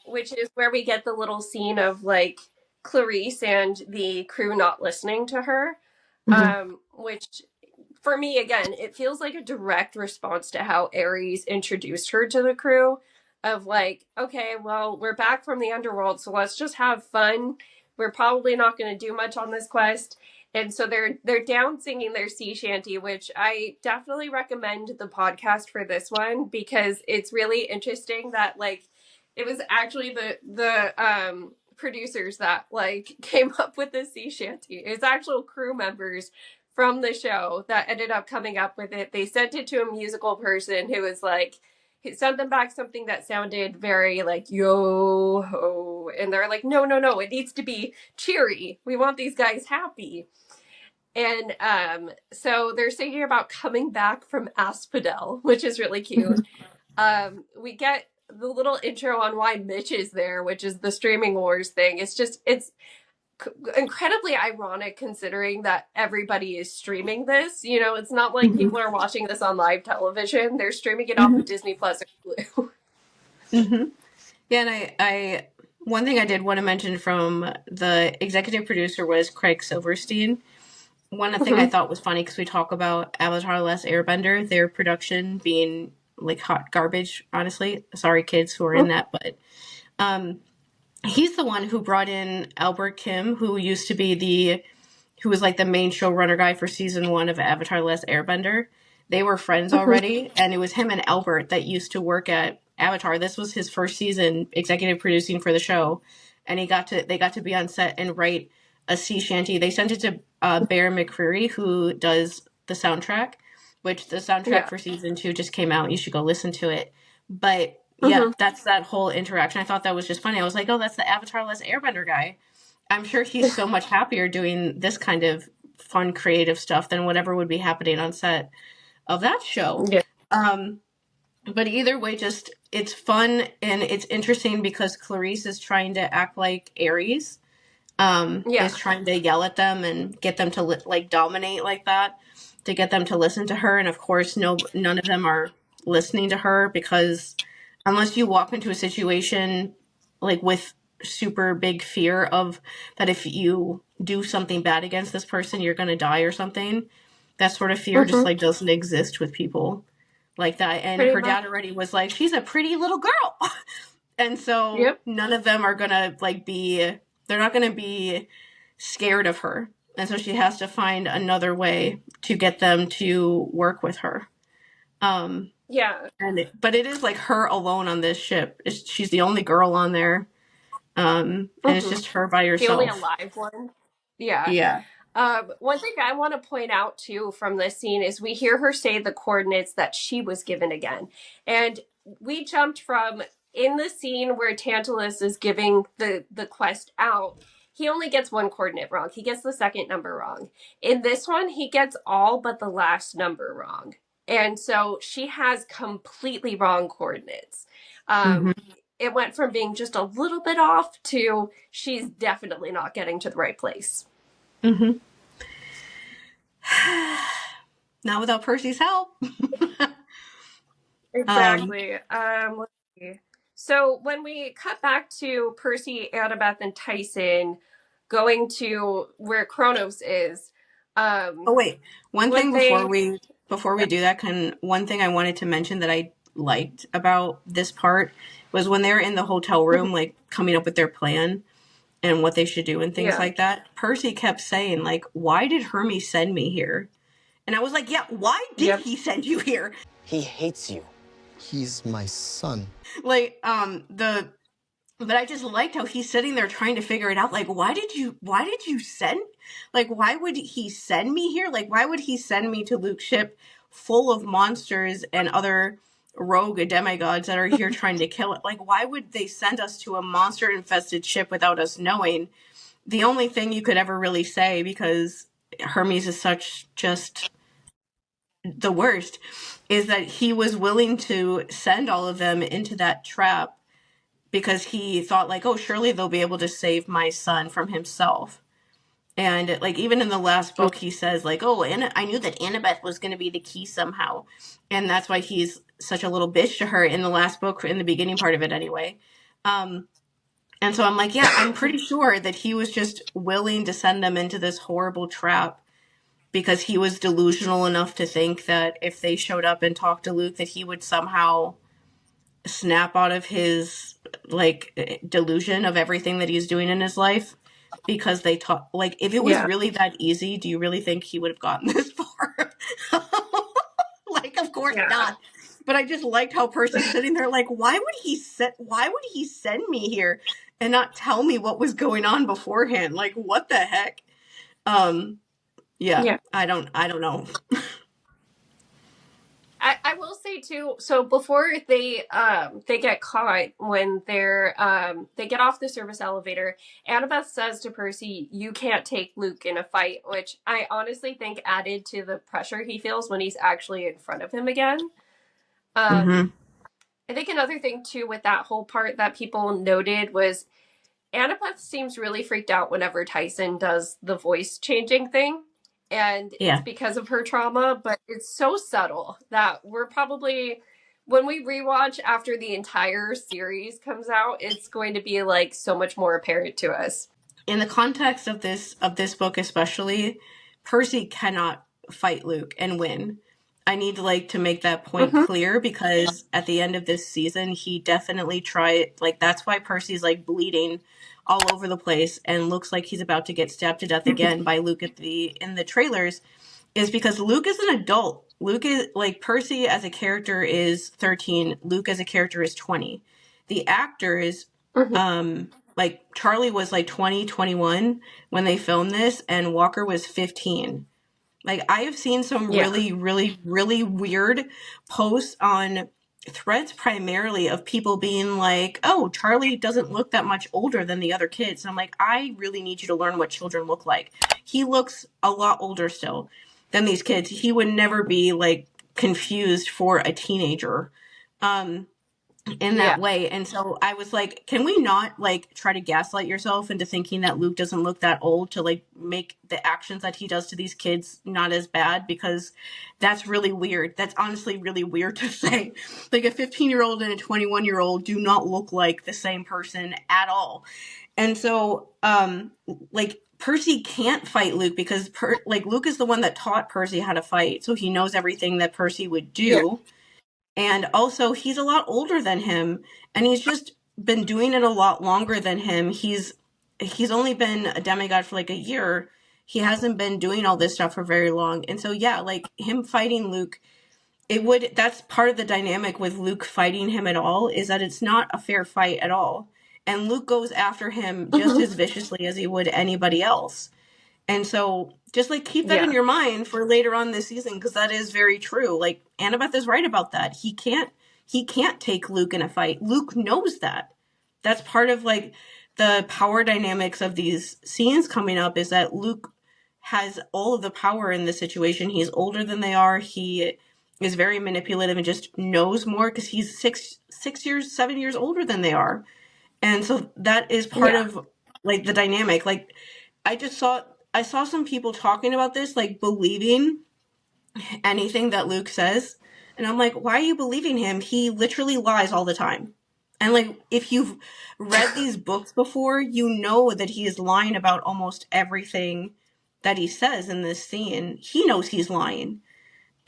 which is where we get the little scene of like Clarisse and the crew not listening to her, which for me, again, it feels like a direct response to how Ares introduced her to the crew of like, okay, well, we're back from the underworld, so let's just have fun. We're probably not going to do much on this quest. And so they're down singing their sea shanty, which I definitely recommend the podcast for this one, because it's really interesting that like it was actually the producers that like came up with the sea shanty. It's actual crew members from the show that ended up coming up with it. They sent it to a musical person who was like, he sent them back something that sounded very like yo ho, and they're like, no, it needs to be cheery. We want these guys happy. And so they're singing about coming back from Asphodel, which is really cute. We get the little intro on why Mitch is there, which is the streaming wars thing. It's incredibly ironic considering that everybody is streaming this. You know, it's not like people are watching this on live television. They're streaming it off of Disney Plus or Hulu. Yeah, and I one thing I did want to mention from the executive producer was Craig Silverstein. One thing I thought was funny, because we talk about Avatar: The Last Airbender, their production being like hot garbage, honestly. Sorry, kids who are in that, but he's the one who brought in Albert Kim, who was like the main showrunner guy for season 1 of Avatar: The Last Airbender. They were friends already, and it was him and Albert that used to work at Avatar. This was his first season executive producing for the show, and they got to be on set and write a sea shanty. They sent it to Bear McCreary, who does the soundtrack, which the soundtrack for season 2 just came out. You should go listen to it. But yeah, that's that whole interaction. I thought that was just funny. I was like, oh, that's the Avatar: The Last Airbender guy. I'm sure he's so much happier doing this kind of fun, creative stuff than whatever would be happening on set of that show. Yeah. But either way, just it's fun and it's interesting because Clarisse is trying to act like Ares. Is trying to yell at them and get them to like dominate like that, to get them to listen to her. And of course, none of them are listening to her, because unless you walk into a situation like with super big fear of that if you do something bad against this person, you're going to die or something, that sort of fear just like doesn't exist with people like that. And her dad already was like, she's a pretty little girl. And so none of them are going to like they're not going to be scared of her. And so she has to find another way to get them to work with her. But it is like her alone on this ship. She's the only girl on there. And it's just her by herself. The only alive one. Yeah. Yeah. One thing I want to point out too from this scene is we hear her say the coordinates that she was given again. And we jumped from in the scene where Tantalus is giving the quest out, he only gets one coordinate wrong. He gets the second number wrong. In this one, he gets all but the last number wrong. And so she has completely wrong coordinates. Mm-hmm. It went from being just a little bit off to she's definitely not getting to the right place. Mm-hmm. Not without Percy's help. Exactly. Let's see. So when we cut back to Percy, Annabeth, and Tyson going to where Kronos is, Oh wait, one when thing before they we do that, one thing I wanted to mention that I liked about this part was when they're in the hotel room, like coming up with their plan and what they should do and things yeah. like that. Percy kept saying like, "Why did Hermes send me here?" And I was like, "Yeah, why did Yep. he send you here?" He hates you. He's my son. Like but I just liked how he's sitting there trying to figure it out. Like, why did you send, like, why would he send me here? Like, why would he send me to Luke's ship full of monsters and other rogue demigods that are here trying to kill it? Like, why would they send us to a monster infested ship without us knowing? The only thing you could ever really say, because Hermes is such just the worst, is that he was willing to send all of them into that trap because he thought like, oh, surely they'll be able to save my son from himself. And like, even in the last book, he says like, oh, I knew that Annabeth was going to be the key somehow. And that's why he's such a little bitch to her in the last book, in the beginning part of it anyway. And so I'm like, yeah, I'm pretty sure that he was just willing to send them into this horrible trap because he was delusional enough to think that if they showed up and talked to Luke, that he would somehow snap out of his like delusion of everything that he's doing in his life because they talk. Like, if it was really that easy, do you really think he would have gotten this far? Like, of course not. But I just liked how Percy's sitting there like, why would he send me here and not tell me what was going on beforehand? Like, what the heck? Yeah. I don't know. I will say too, so before they get caught, when they get off the service elevator, Annabeth says to Percy, "You can't take Luke in a fight," which I honestly think added to the pressure he feels when he's actually in front of him again. I think another thing too with that whole part that people noted was Annabeth seems really freaked out whenever Tyson does the voice changing thing. And it's because of her trauma, but it's so subtle that we're probably, when we rewatch after the entire series comes out, it's going to be like so much more apparent to us. In the context of this book especially, Percy cannot fight Luke and win. I need to make that point clear, because at the end of this season, he definitely tried. Like, that's why Percy's like bleeding all over the place and looks like he's about to get stabbed to death again by Luke in the trailers, is because Luke is an adult. Luke is like, Percy as a character is 13. Luke as a character is 20. The actors, like Charlie was like 20, 21 when they filmed this, and Walker was 15. Like, I have seen some really, really, really weird posts on Threads, primarily, of people being like, oh, Charlie doesn't look that much older than the other kids. And I'm like, I really need you to learn what children look like. He looks a lot older still than these kids. He would never be like confused for a teenager in that way. And so I was like, can we not like try to gaslight yourself into thinking that Luke doesn't look that old to like make the actions that he does to these kids not as bad? Because that's really weird. That's honestly really weird to say. Like, a 15-year-old and a 21-year-old do not look like the same person at all. And so like, Percy can't fight Luke because Luke is the one that taught Percy how to fight, so he knows everything that Percy would do. And also, he's a lot older than him, and he's just been doing it a lot longer than him. He's only been a demigod for like a year. He hasn't been doing all this stuff for very long. And so, yeah, like, him fighting Luke, that's part of the dynamic with Luke fighting him at all, is that it's not a fair fight at all. And Luke goes after him just as viciously as he would anybody else. And so just like keep that in your mind for later on this season, because that is very true. Like, Annabeth is right about that. He can't take Luke in a fight. Luke knows that. That's part of like the power dynamics of these scenes coming up, is that Luke has all of the power in this situation. He's older than they are. He is very manipulative and just knows more because he's 7 years older than they are. And so that is part Yeah. of like the dynamic. Like I saw some people talking about this, like believing anything that Luke says. And I'm like, why are you believing him? He literally lies all the time. And like, if you've read these books before, you know that he is lying about almost everything that he says in this scene. He knows he's lying.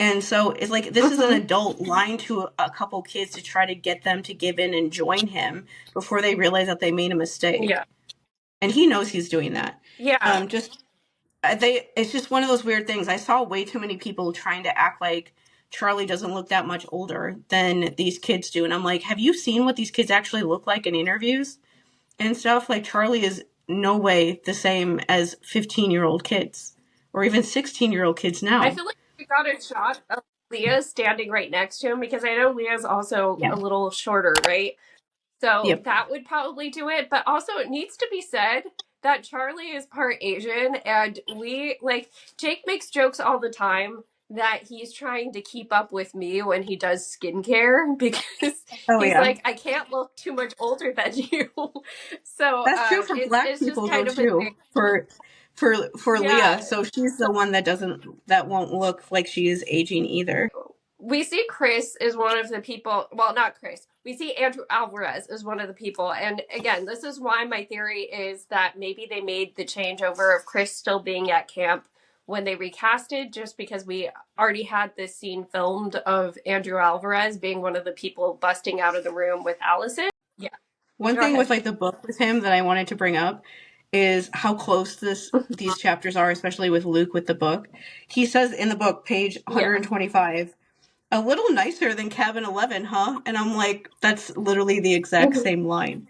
And so it's like, this is an adult lying to a couple kids to try to get them to give in and join him before they realize that they made a mistake. Yeah. And he knows he's doing that. Yeah. It's just one of those weird things. I saw way too many people trying to act like Charlie doesn't look that much older than these kids do. And I'm like, have you seen what these kids actually look like in interviews and stuff? Like, Charlie is no way the same as 15-year-old kids or even 16-year-old kids now. I feel like we got a shot of Leah standing right next to him because I know Leah's also a little shorter, right? So that would probably do it. But also, it needs to be said that Charlie is part Asian, and Jake makes jokes all the time that he's trying to keep up with me when he does skincare because he's like, I can't look too much older than you. So that's true for black it's people just kind though of too. For yeah. Leah, so she's the one that won't look like she is aging either. We see Chris is one of the people, well, not Chris. We see Andrew Alvarez as one of the people. And again, this is why my theory is that maybe they made the changeover of Chris still being at camp when they recasted, just because we already had this scene filmed of Andrew Alvarez being one of the people busting out of the room with Allison. Yeah. One thing with like the book with him that I wanted to bring up is how close these chapters are, especially with Luke with the book. He says in the book, page 125, a little nicer than cabin 11, huh? And I'm like, that's literally the exact same line.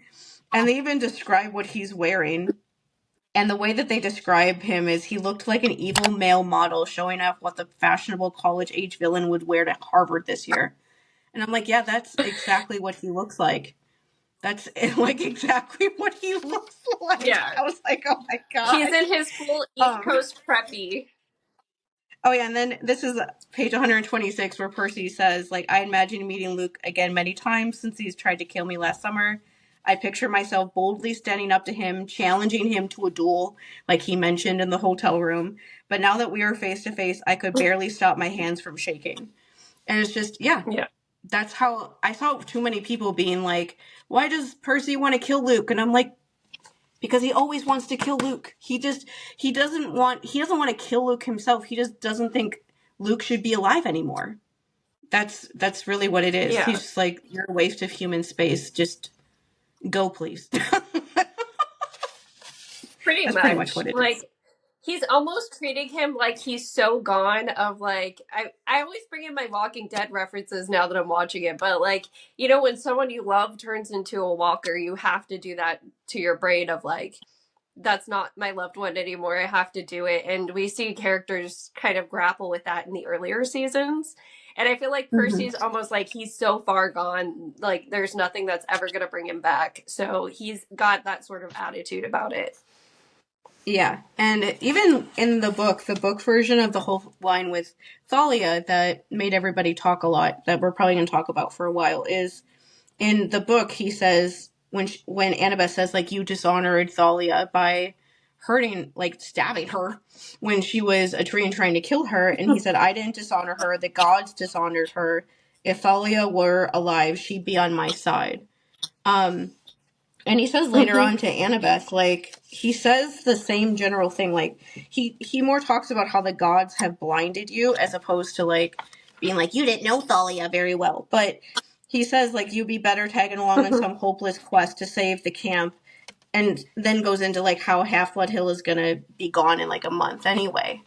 And they even describe what he's wearing. And the way that they describe him is he looked like an evil male model showing off what the fashionable college-age villain would wear to Harvard this year. And I'm like, yeah, that's exactly what he looks like. That's like exactly what he looks like. Yeah. I was like, oh my god. He's in his full East Coast preppy. Oh yeah, and then this is page 126 where Percy says, like, I imagine meeting Luke again many times since he's tried to kill me last summer. I picture myself boldly standing up to him, challenging him to a duel, like he mentioned in the hotel room. But now that we are face to face, I could barely stop my hands from shaking. And it's just, yeah. That's how I saw too many people being like, why does Percy want to kill Luke? And I'm like, because he always wants to kill Luke. He doesn't want to kill Luke himself. He just doesn't think Luke should be alive anymore. That's really what it is. Yeah. He's just like, you're a waste of human space. Just go, please. Pretty much what it is. He's almost treating him like he's so gone of like, I always bring in my Walking Dead references now that I'm watching it, but like, you know, when someone you love turns into a walker, you have to do that to your brain of like, that's not my loved one anymore. I have to do it. And we see characters kind of grapple with that in the earlier seasons. And I feel like Percy's almost like he's so far gone, like there's nothing that's ever going to bring him back. So he's got that sort of attitude about it. Yeah, and even in the book version of the whole line with Thalia that made everybody talk a lot, that we're probably going to talk about for a while, is in the book he says, when Annabeth says, like, you dishonored Thalia by stabbing her when she was a tree and trying to kill her, and he said, I didn't dishonor her, the gods dishonored her. If Thalia were alive, she'd be on my side. And he says later on to Annabeth, like, he says the same general thing. Like, he more talks about how the gods have blinded you as opposed to, like, being like, you didn't know Thalia very well. But he says, like, you'd be better tagging along on some hopeless quest to save the camp. And then goes into, like, how Half-Blood Hill is going to be gone in, like, a month anyway.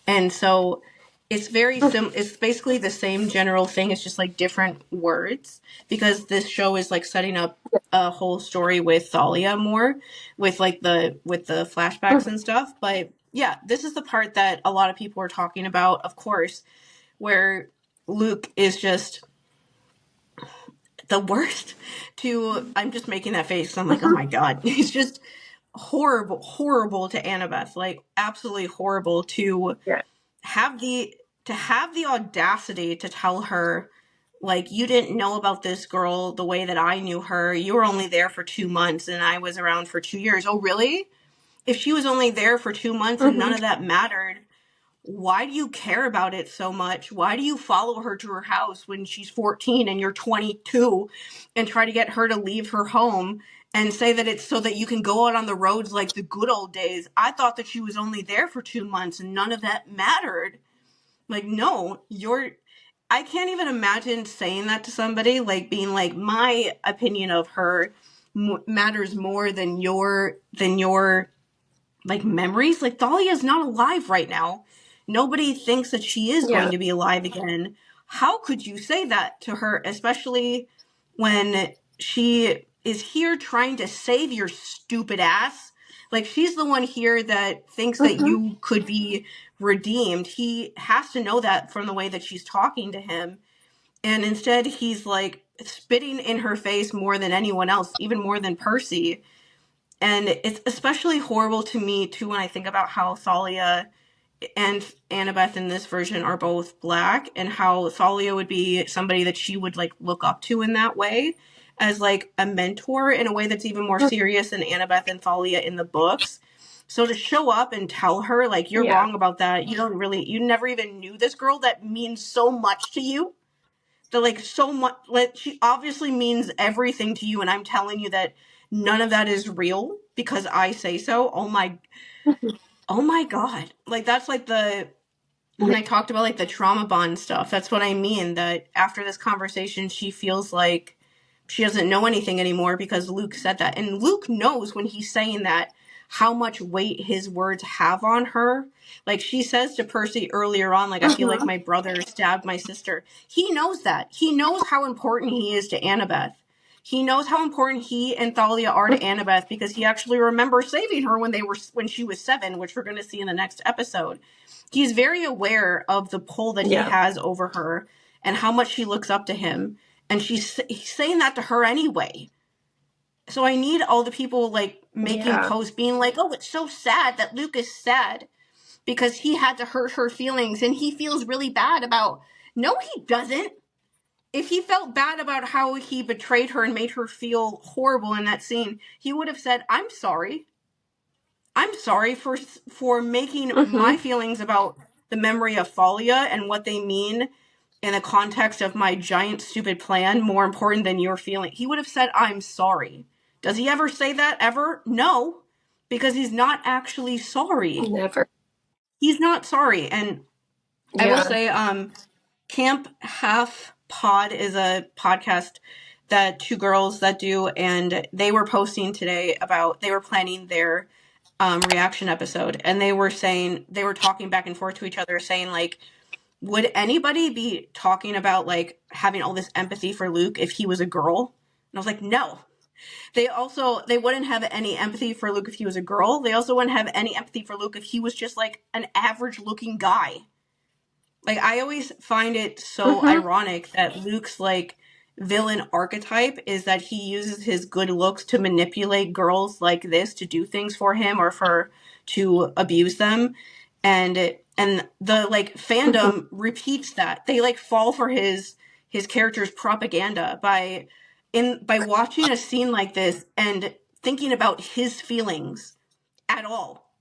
And so it's very it's basically the same general thing. It's just like different words because this show is like setting up a whole story with Thalia more with the flashbacks and stuff. But yeah, this is the part that a lot of people are talking about, of course, where Luke is just the worst I'm just making that face. I'm like, oh my God, he's just horrible to Annabeth, like absolutely horrible to have to have the audacity to tell her, like, you didn't know about this girl the way that I knew her. You were only there for 2 months and I was around for 2 years. Oh, really? If she was only there for 2 months and none of that mattered, why do you care about it so much? Why do you follow her to her house when she's 14 and you're 22 and try to get her to leave her home and say that it's so that you can go out on the roads like the good old days? I thought that she was only there for 2 months and none of that mattered. Like, no, I can't even imagine saying that to somebody, like being like, my opinion of her matters more than your like memories. Like, Thalia's not alive right now. Nobody thinks that she is going to be alive again. How could you say that to her, especially when she is here trying to save your stupid ass? Like, she's the one here that thinks that you could be redeemed. He has to know that from the way that she's talking to him. And instead, he's like spitting in her face more than anyone else, even more than Percy. And it's especially horrible to me, too, when I think about how Thalia and Annabeth in this version are both black, and how Thalia would be somebody that she would, like, look up to in that way as, like, a mentor in a way that's even more serious than Annabeth and Thalia in the books. So to show up and tell her, like, you're wrong about that, you never even knew this girl that means so much to you. That, like, so much, like, she obviously means everything to you, and I'm telling you that none of that is real because I say so. Oh my God. Like, that's like when I talked about, like, the trauma bond stuff, that's what I mean, that after this conversation, she feels like she doesn't know anything anymore because Luke said that. And Luke knows when he's saying that how much weight his words have on her. Like, she says to Percy earlier on, like, I feel like my brother stabbed my sister. He knows that. He knows how important he is to Annabeth. He knows how important he and Thalia are to Annabeth because he actually remembers saving her when she was 7, which we're going to see in the next episode. He's very aware of the pull that he has over her and how much she looks up to him. And he's saying that to her anyway. So I need all the people, like, making posts being like, oh, it's so sad that Luke is sad because he had to hurt her feelings and he feels really bad about... No, he doesn't. If he felt bad about how he betrayed her and made her feel horrible in that scene, he would have said, I'm sorry. I'm sorry for making my feelings about the memory of Thalia and what they mean in the context of my giant stupid plan more important than your feeling. He would have said, I'm sorry. Does he ever say that ever? No, because he's not actually sorry. Never. He's not sorry. And I will say, Camp Half Pod is a podcast that 2 girls that do, and they were posting today about, they were planning their reaction episode, and they were talking back and forth to each other saying, like, would anybody be talking about, like, having all this empathy for Luke if he was a girl? And I was like, no. They wouldn't have any empathy for Luke if he was a girl. They also wouldn't have any empathy for Luke if he was just, like, an average looking guy. Like, I always find it so ironic that Luke's, like, villain archetype is that he uses his good looks to manipulate girls like this to do things for him or to abuse them. And the, like, fandom repeats that. They, like, fall for his character's propaganda by watching a scene like this and thinking about his feelings at all.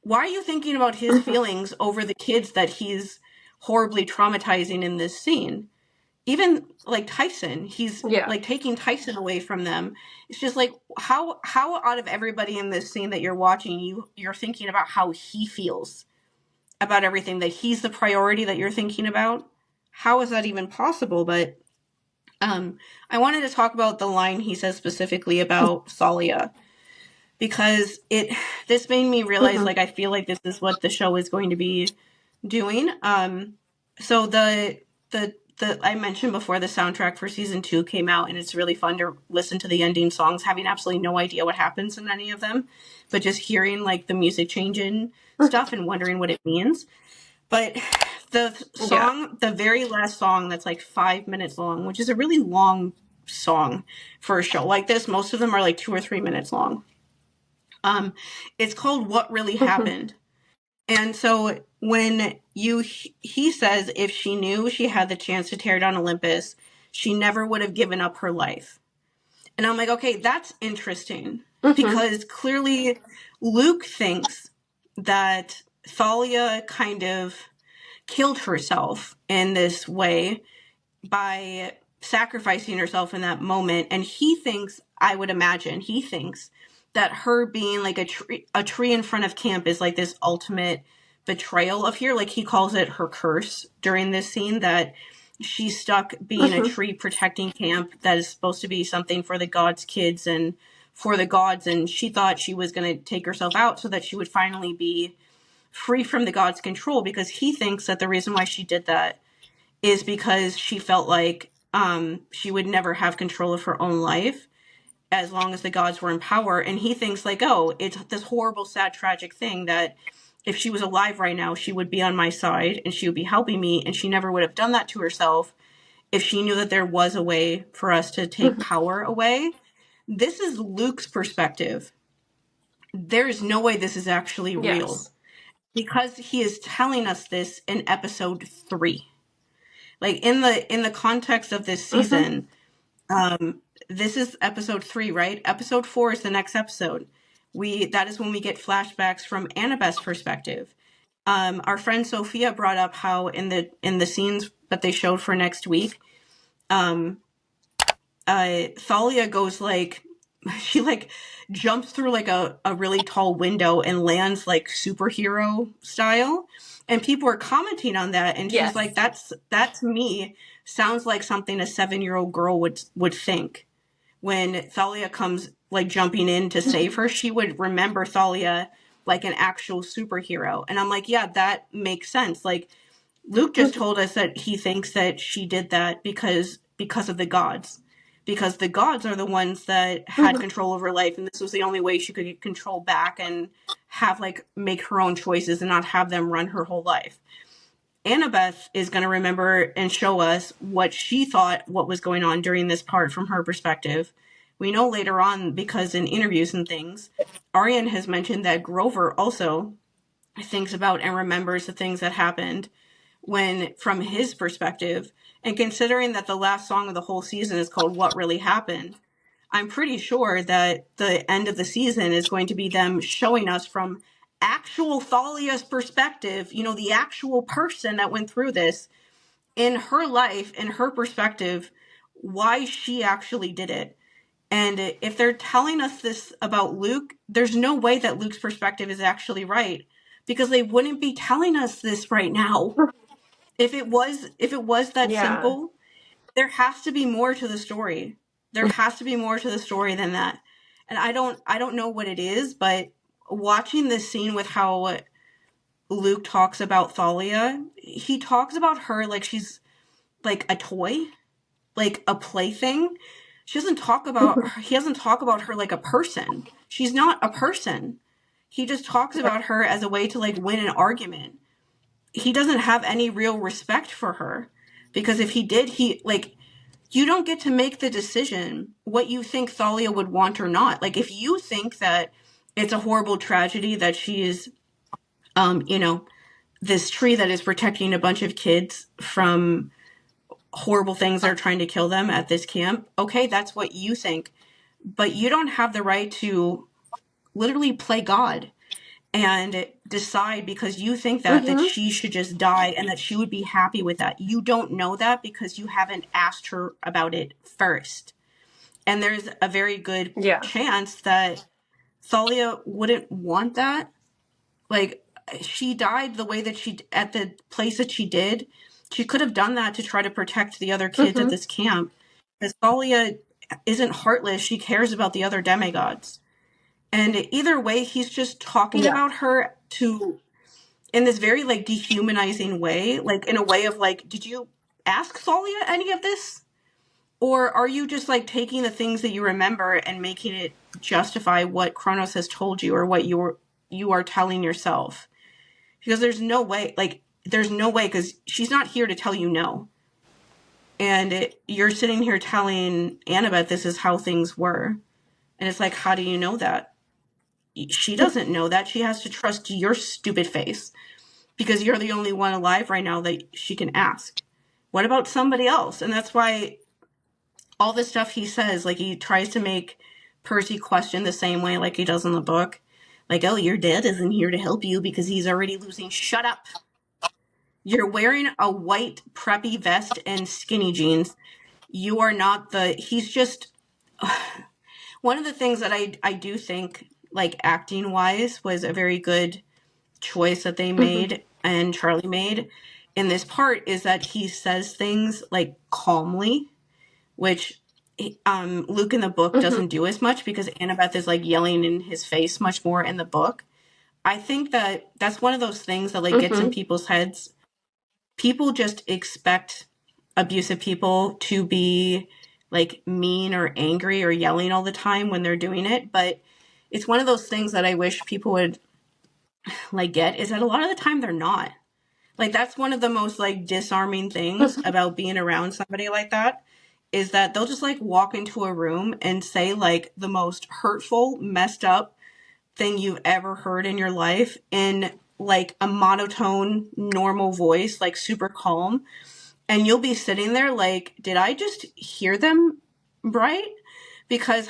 Why are you thinking about his feelings over the kids that he's horribly traumatizing in this scene? Even, like, Tyson, he's like taking Tyson away from them. It's just like, how out of everybody in this scene that you're watching, you're thinking about how he feels about everything, that he's the priority that you're thinking about? How is that even possible? But I wanted to talk about the line he says specifically about Thalia, because this made me realize, like, I feel like this is what the show is going to be doing. So I mentioned before, the soundtrack for season 2 came out, and it's really fun to listen to the ending songs, having absolutely no idea what happens in any of them, but just hearing, like, the music change and stuff and wondering what it means. But the song, the very last song, that's like 5 minutes long, which is a really long song for a show like this. Most of them are like 2 or 3 minutes long. It's called What Really Happened. And so when he says if she knew she had the chance to tear down Olympus, she never would have given up her life. And I'm like, okay, that's interesting. Because clearly Luke thinks that Thalia kind of killed herself in this way by sacrificing herself in that moment. And he thinks, I would imagine, he thinks that her being like a tree in front of camp is like this ultimate betrayal of here. Like he calls it her curse during this scene, that she's stuck being a tree protecting camp that is supposed to be something for the gods' kids and for the gods. And she thought she was going to take herself out so that she would finally be free from the gods' control, because he thinks that the reason why she did that is because she felt like she would never have control of her own life as long as the gods were in power. And he thinks like, oh, it's this horrible, sad, tragic thing that if she was alive right now, she would be on my side and she would be helping me. And she never would have done that to herself if she knew that there was a way for us to take power away. This is Luke's perspective. There is no way this is actually real. Yes. Because he is telling us this in episode 3. Like in the context of this season, this is episode 3, right? Episode 4 is the next episode. That is when we get flashbacks from Annabeth's perspective. Our friend Sophia brought up how in the scenes that they showed for next week, Thalia goes like, she like jumps through like a really tall window and lands like superhero style. And people are commenting on that. And she's like, that to me sounds like something a 7-year-old girl would think. When Thalia comes like jumping in to save her, she would remember Thalia like an actual superhero. And I'm like, yeah, that makes sense. Like Luke just told us that he thinks that she did that because of the gods. Because the gods are the ones that had control over life, and this was the only way she could get control back and have like make her own choices and not have them run her whole life. Annabeth is going to remember and show us what she thought what was going on during this part from her perspective. We know later on, because in interviews and things, Arian has mentioned that Grover also thinks about and remembers the things that happened when from his perspective. And considering that the last song of the whole season is called What Really Happened, I'm pretty sure that the end of the season is going to be them showing us from actual Thalia's perspective, you know, the actual person that went through this in her life, in her perspective, why she actually did it. And if they're telling us this about Luke, there's no way that Luke's perspective is actually right, because they wouldn't be telling us this right now. If it was that simple, there has to be more to the story. There has to be more to the story than that. And I don't know what it is, but watching this scene with how Luke talks about Thalia, he talks about her like she's like a toy, like a plaything. He doesn't talk about her like a person. She's not a person. He just talks about her as a way to like win an argument. He doesn't have any real respect for her, because if he did, you don't get to make the decision what you think Thalia would want or not. Like if you think that it's a horrible tragedy that she is, this tree that is protecting a bunch of kids from horrible things that are trying to kill them at this camp, okay, that's what you think. But you don't have the right to literally play God and decide because you think that she should just die and that she would be happy with that. You don't know that because you haven't asked her about it first. And there's a very good chance that Thalia wouldn't want that. Like, she died the way that she, at the place that she did. She could have done that to try to protect the other kids at this camp. Because Thalia isn't heartless. She cares about the other demigods. And either way, he's just talking about her in this very like dehumanizing way, like in a way of like, did you ask Thalia any of this? Or are you just like taking the things that you remember and making it justify what Kronos has told you or what you are telling yourself? Because there's no way, because she's not here to tell you no. And you're sitting here telling Annabeth this is how things were. And it's like, how do you know that? she doesn't know that. She has to trust your stupid face because you're the only one alive right now that she can ask. What about somebody else? And that's why all the stuff he says, like he tries to make Percy question the same way like he does in the book. Like, oh, your dad isn't here to help you because he's already losing. Shut up. You're wearing a white preppy vest and skinny jeans. You are not the... He's just... One of the things that I do think, like acting-wise, was a very good choice that they made and Charlie made in this part is that he says things like calmly, which Luke in the book doesn't do as much because Annabeth is like yelling in his face much more in the book. I think that that's one of those things that like gets in people's heads. People just expect abusive people to be like mean or angry or yelling all the time when they're doing it, but it's one of those things that I wish people would like get is that a lot of the time they're not. Like that's one of the most like disarming things about being around somebody like that is that they'll just like walk into a room and say like the most hurtful, messed up thing you've ever heard in your life in like a monotone, normal voice, like super calm. And you'll be sitting there like, did I just hear them right? Because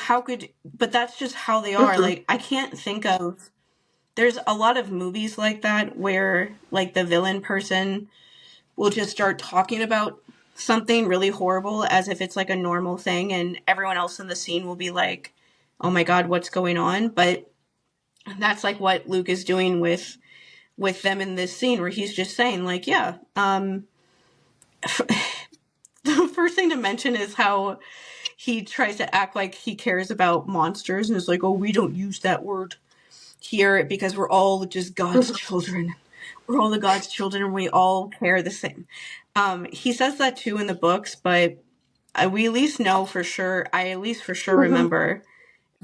but that's just how they are. Like, I can't think of, there's a lot of movies like that where like the villain person will just start talking about something really horrible as if it's like a normal thing and everyone else in the scene will be like, oh my God, what's going on? But that's like what Luke is doing with them in this scene where he's just saying like, yeah, the first thing to mention is how he tries to act like he cares about monsters and is like, oh, we don't use that word here because we're all just God's children. We're all the God's children and we all care the same. He says that too in the books, but we at least know for sure, I at least for sure remember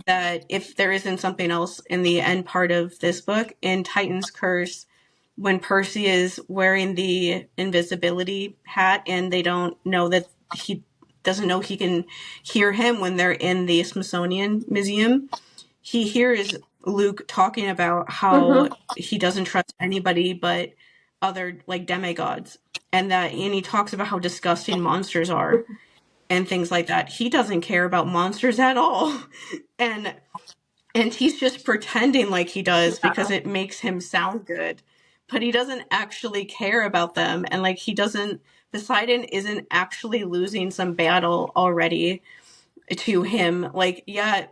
that if there isn't something else in the end part of this book, in Titan's Curse, when Percy is wearing the invisibility hat and they don't know that he doesn't know he can hear him when they're in the Smithsonian Museum, he hears Luke talking about how he doesn't trust anybody but other like demigods, and he talks about how disgusting monsters are and things like that. He doesn't care about monsters at all. And he's just pretending like he does because it makes him sound good. But he doesn't actually care about them. And like Poseidon isn't actually losing some battle already to him. Like, yeah,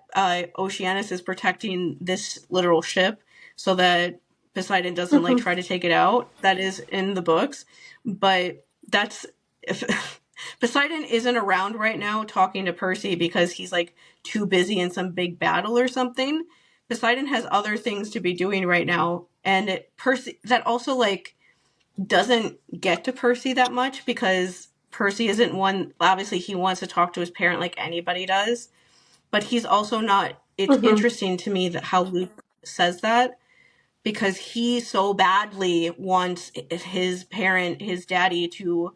Oceanus is protecting this literal ship so that Poseidon doesn't like try to take it out. That is in the books. But if Poseidon isn't around right now talking to Percy because he's like too busy in some big battle or something. Poseidon has other things to be doing right now. And Percy, that also like doesn't get to Percy that much because Percy isn't one, obviously he wants to talk to his parent like anybody does, but he's also not, it's interesting to me that how Luke says that because he so badly wants his parent, his daddy to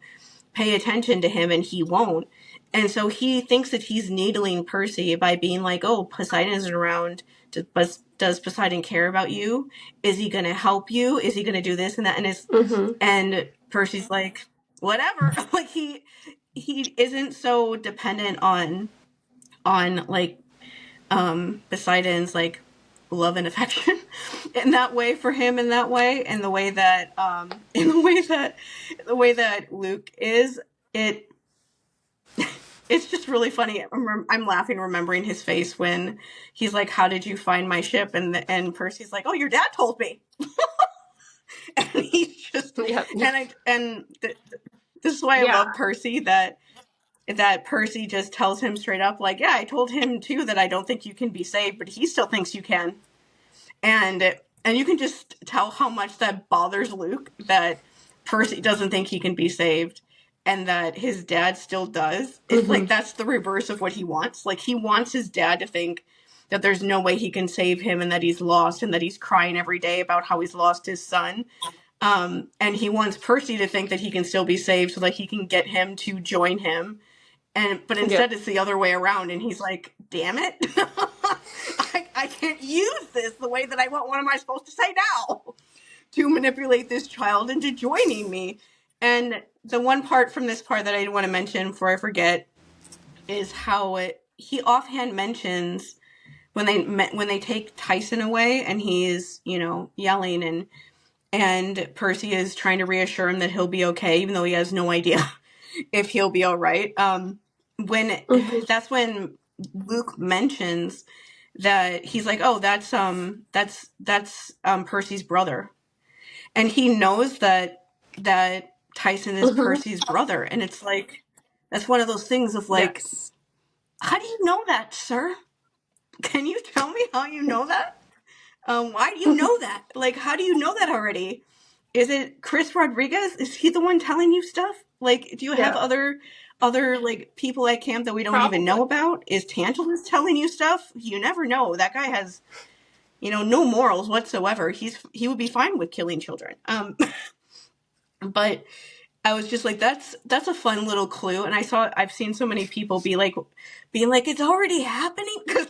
pay attention to him and he won't. And so he thinks that he's needling Percy by being like, oh, Poseidon isn't around. Does Poseidon care about you? Is he going to help you? Is he going to do this and that? And and Percy's like, whatever. Like he isn't so dependent on like Poseidon's like love and affection in that way for him in that way, and the way that Luke is. It's just really funny. I'm laughing remembering his face when he's like, how did you find my ship? And Percy's like, oh, your dad told me. And he's just, and this is why I love Percy, that Percy just tells him straight up, like, yeah, I told him too that I don't think you can be saved, but he still thinks you can. And you can just tell how much that bothers Luke, that Percy doesn't think he can be saved. And that his dad still does. It's like, that's the reverse of what he wants. Like, he wants his dad to think that there's no way he can save him and that he's lost and that he's crying every day about how he's lost his son. And he wants Percy to think that he can still be saved so that he can get him to join him But instead it's the other way around, and he's like, damn it. I can't use this the way that I want. What am I supposed to say now? To manipulate this child into joining me. And the one part from this part that I want to mention before I forget is how he offhand mentions when they take Tyson away, and he's, yelling, and Percy is trying to reassure him that he'll be okay, even though he has no idea if he'll be all right. That's when Luke mentions that he's like, oh, that's Percy's brother, and he knows that Tyson is Percy's brother, and it's like, that's one of those things of like, Yes. how do you know that, sir? Can you tell me how you know that? Why do you know that? Like, how do you know that already? Is it Chris Rodriguez? Is he the one telling you stuff? Like, do you have other like people at camp that we don't even know about? Is Tantalus telling you stuff? You never know. That guy has, no morals whatsoever. He would be fine with killing children. But I was just like, that's a fun little clue. And I've seen so many people being like, it's already happening, because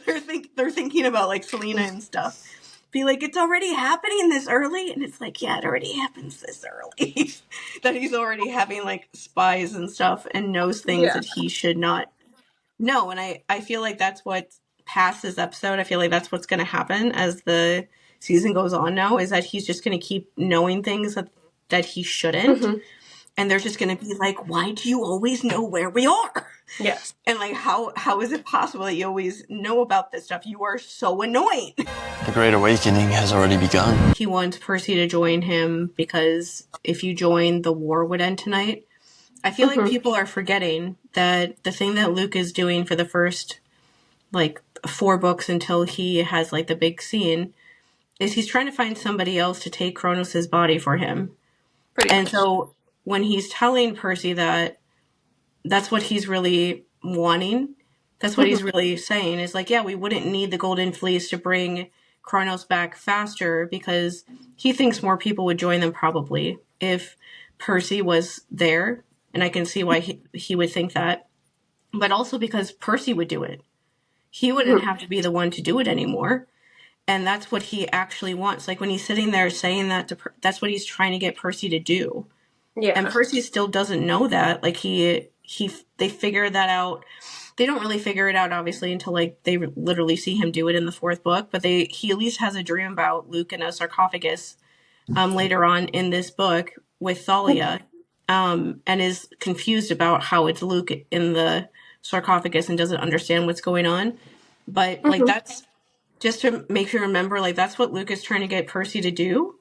they're thinking about like Selena and stuff. Be like, it's already happening this early, and it's like, yeah, it already happens this early. That he's already having like spies and stuff, and knows things that he should not know. And I feel like that's what past this episode. I feel like that's what's going to happen as the season goes on now, is that he's just going to keep knowing things that he shouldn't. And they're just going to be like, why do you always know where we are? Yes. And like, how is it possible that you always know about this stuff? You are so annoying. The Great Awakening has already begun. He wants Percy to join him because if you join, the war would end tonight. I feel like people are forgetting that the thing that Luke is doing for the first, like, 4 books until he has, like, the big scene, is he's trying to find somebody else to take Kronos' body for him. So when he's telling Percy that that's what he's really wanting, that's what he's really saying, is like, yeah, we wouldn't need the Golden Fleece to bring Kronos back faster, because he thinks more people would join them probably if Percy was there. And I can see why he would think that. But also because Percy would do it. He wouldn't have to be the one to do it anymore. And that's what he actually wants. Like, when he's sitting there saying that that's what he's trying to get Percy to do. Yeah. And Percy still doesn't know that. Like, they figure that out. They don't really figure it out, obviously, until, like, they literally see him do it in the 4th book. But he at least has a dream about Luke in a sarcophagus later on in this book with Thalia, and is confused about how it's Luke in the sarcophagus and doesn't understand what's going on. But, like, that's just to make you remember, like, that's what Luke is trying to get Percy to do.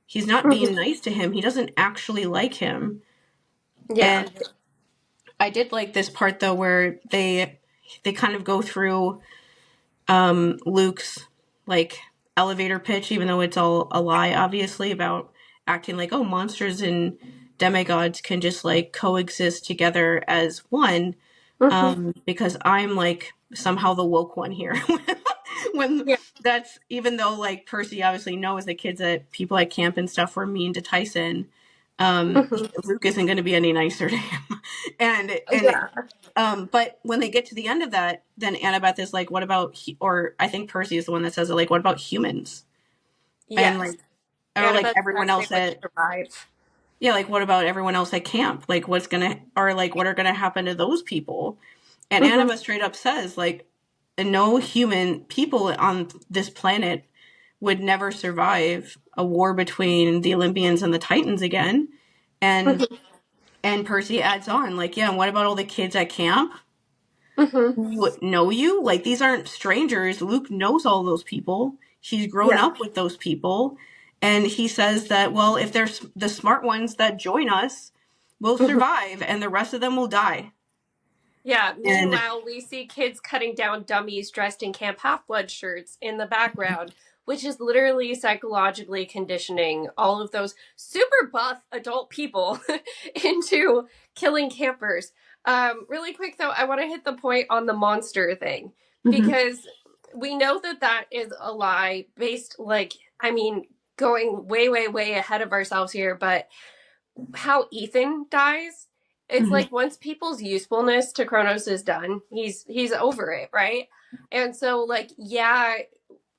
He's not being nice to him. He doesn't actually like him. Yeah. And I did like this part, though, where they kind of go through Luke's, like, elevator pitch, even though it's all a lie, obviously, about acting like, oh, monsters and demigods can just, like, coexist together as one, because I'm, like, somehow the woke one here. That's, even though, like, Percy obviously knows the kids at people at camp and stuff were mean to Tyson, Luke isn't going to be any nicer to him. But when they get to the end of that, then Annabeth is like, what about, or I think Percy is the one that says it, like, what about humans? Yes. And, like, or, like, everyone else at, yeah, like, what about everyone else at camp? Like, what are going to happen to those people? And Annabeth straight up says, like, no human people on this planet would never survive a war between the Olympians and the Titans again. And Percy adds on, like, yeah, and what about all the kids at camp who know you? Like, these aren't strangers. Luke knows all those people. He's grown up with those people. And he says that, well, if there's the smart ones that join us will survive, and the rest of them will die. Yeah, meanwhile, we see kids cutting down dummies dressed in Camp Half-Blood shirts in the background, which is literally psychologically conditioning all of those super buff adult people into killing campers. Really quick, though, I want to hit the point on the monster thing, because we know that is a lie based, like, I mean, going way, way, way ahead of ourselves here, but how Ethan dies It's like once people's usefulness to Kronos is done, he's over it, right? And so like, yeah,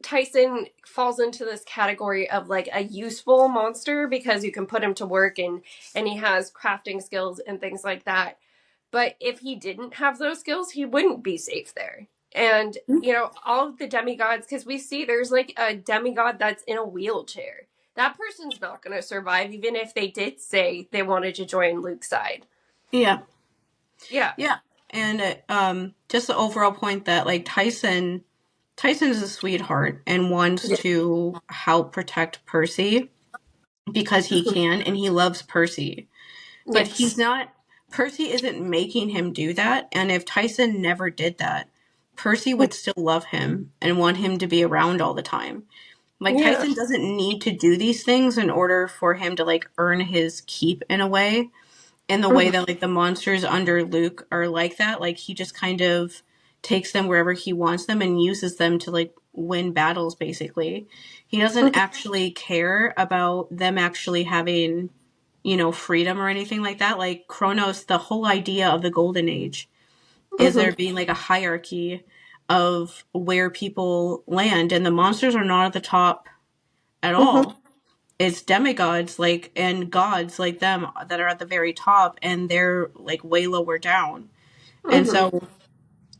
Tyson falls into this category of like a useful monster because you can put him to work and he has crafting skills and things like that. But if he didn't have those skills, he wouldn't be safe there. And you know, all of the demigods, because we see there's like a demigod that's in a wheelchair. That person's not going to survive, even if they did say they wanted to join Luke's side. Yeah. Yeah. Yeah. And just the overall point that like Tyson's a sweetheart and wants to help protect Percy because he can, and he loves Percy. But he's not, Percy isn't making him do that. And if Tyson never did that, Percy would still love him and want him to be around all the time. Like, Tyson doesn't need to do these things in order for him to, like, earn his keep in a way. In the way that, like, the monsters under Luke are like that. Like, he just kind of takes them wherever he wants them and uses them to, like, win battles, basically. He doesn't actually care about them actually having, you know, freedom or anything like that. Like, Kronos, the whole idea of the Golden Age is there being, like, a hierarchy of where people land, and the monsters are not at the top at all. It's demigods, like, and gods like them that are at the very top, and they're, like, way lower down. And so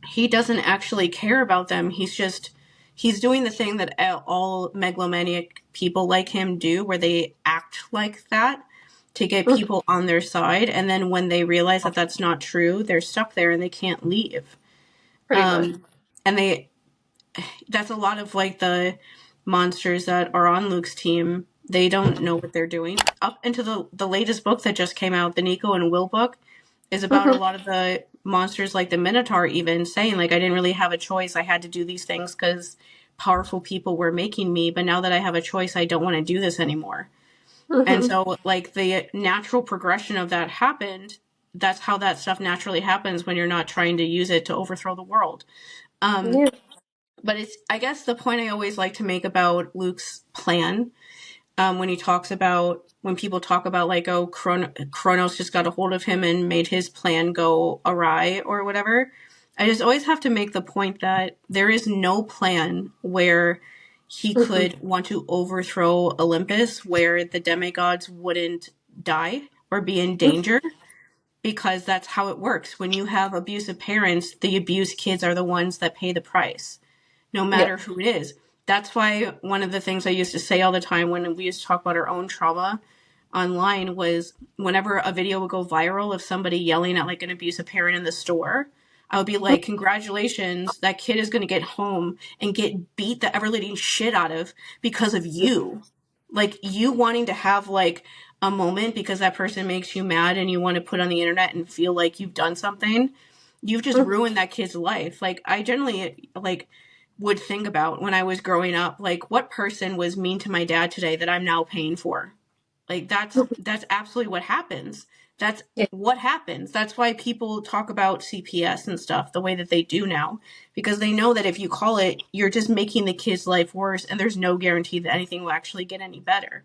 he doesn't actually care about them. He's doing the thing that all megalomaniac people like him do, where they act like that to get people on their side. And then when they realize that that's not true, they're stuck there and they can't leave. And that's a lot of like the monsters that are on Luke's team. They don't know what they're doing. Up into the latest book that just came out, the Nico and Will book, is about a lot of the monsters, like the Minotaur, even saying, like, I didn't really have a choice. I had to do these things because powerful people were making me. But now that I have a choice, I don't want to do this anymore. And so, like, the natural progression of that happened. That's how that stuff naturally happens when you're not trying to use it to overthrow the world. But it's, I guess, the point I always like to make about Luke's plan, when people talk about, like, oh, Kronos just got a hold of him and made his plan go awry or whatever. I just always have to make the point that there is no plan where he could want to overthrow Olympus where the demigods wouldn't die or be in danger, because that's how it works. When you have abusive parents, the abused kids are the ones that pay the price, no matter who it is. That's why one of the things I used to say all the time when we used to talk about our own trauma online was whenever a video would go viral of somebody yelling at like an abusive parent in the store, I would be like, congratulations, that kid is going to get home and get beat the ever-living shit out of because of you. Like, you wanting to have like a moment because that person makes you mad and you want to put on the internet and feel like you've done something, you've just ruined that kid's life. Like, I generally like would think about when I was growing up, like, what person was mean to my dad today that I'm now paying for? Like, that's absolutely what happens. That's what happens. That's why people talk about CPS and stuff the way that they do now, because they know that if you call it, you're just making the kid's life worse, and there's no guarantee that anything will actually get any better.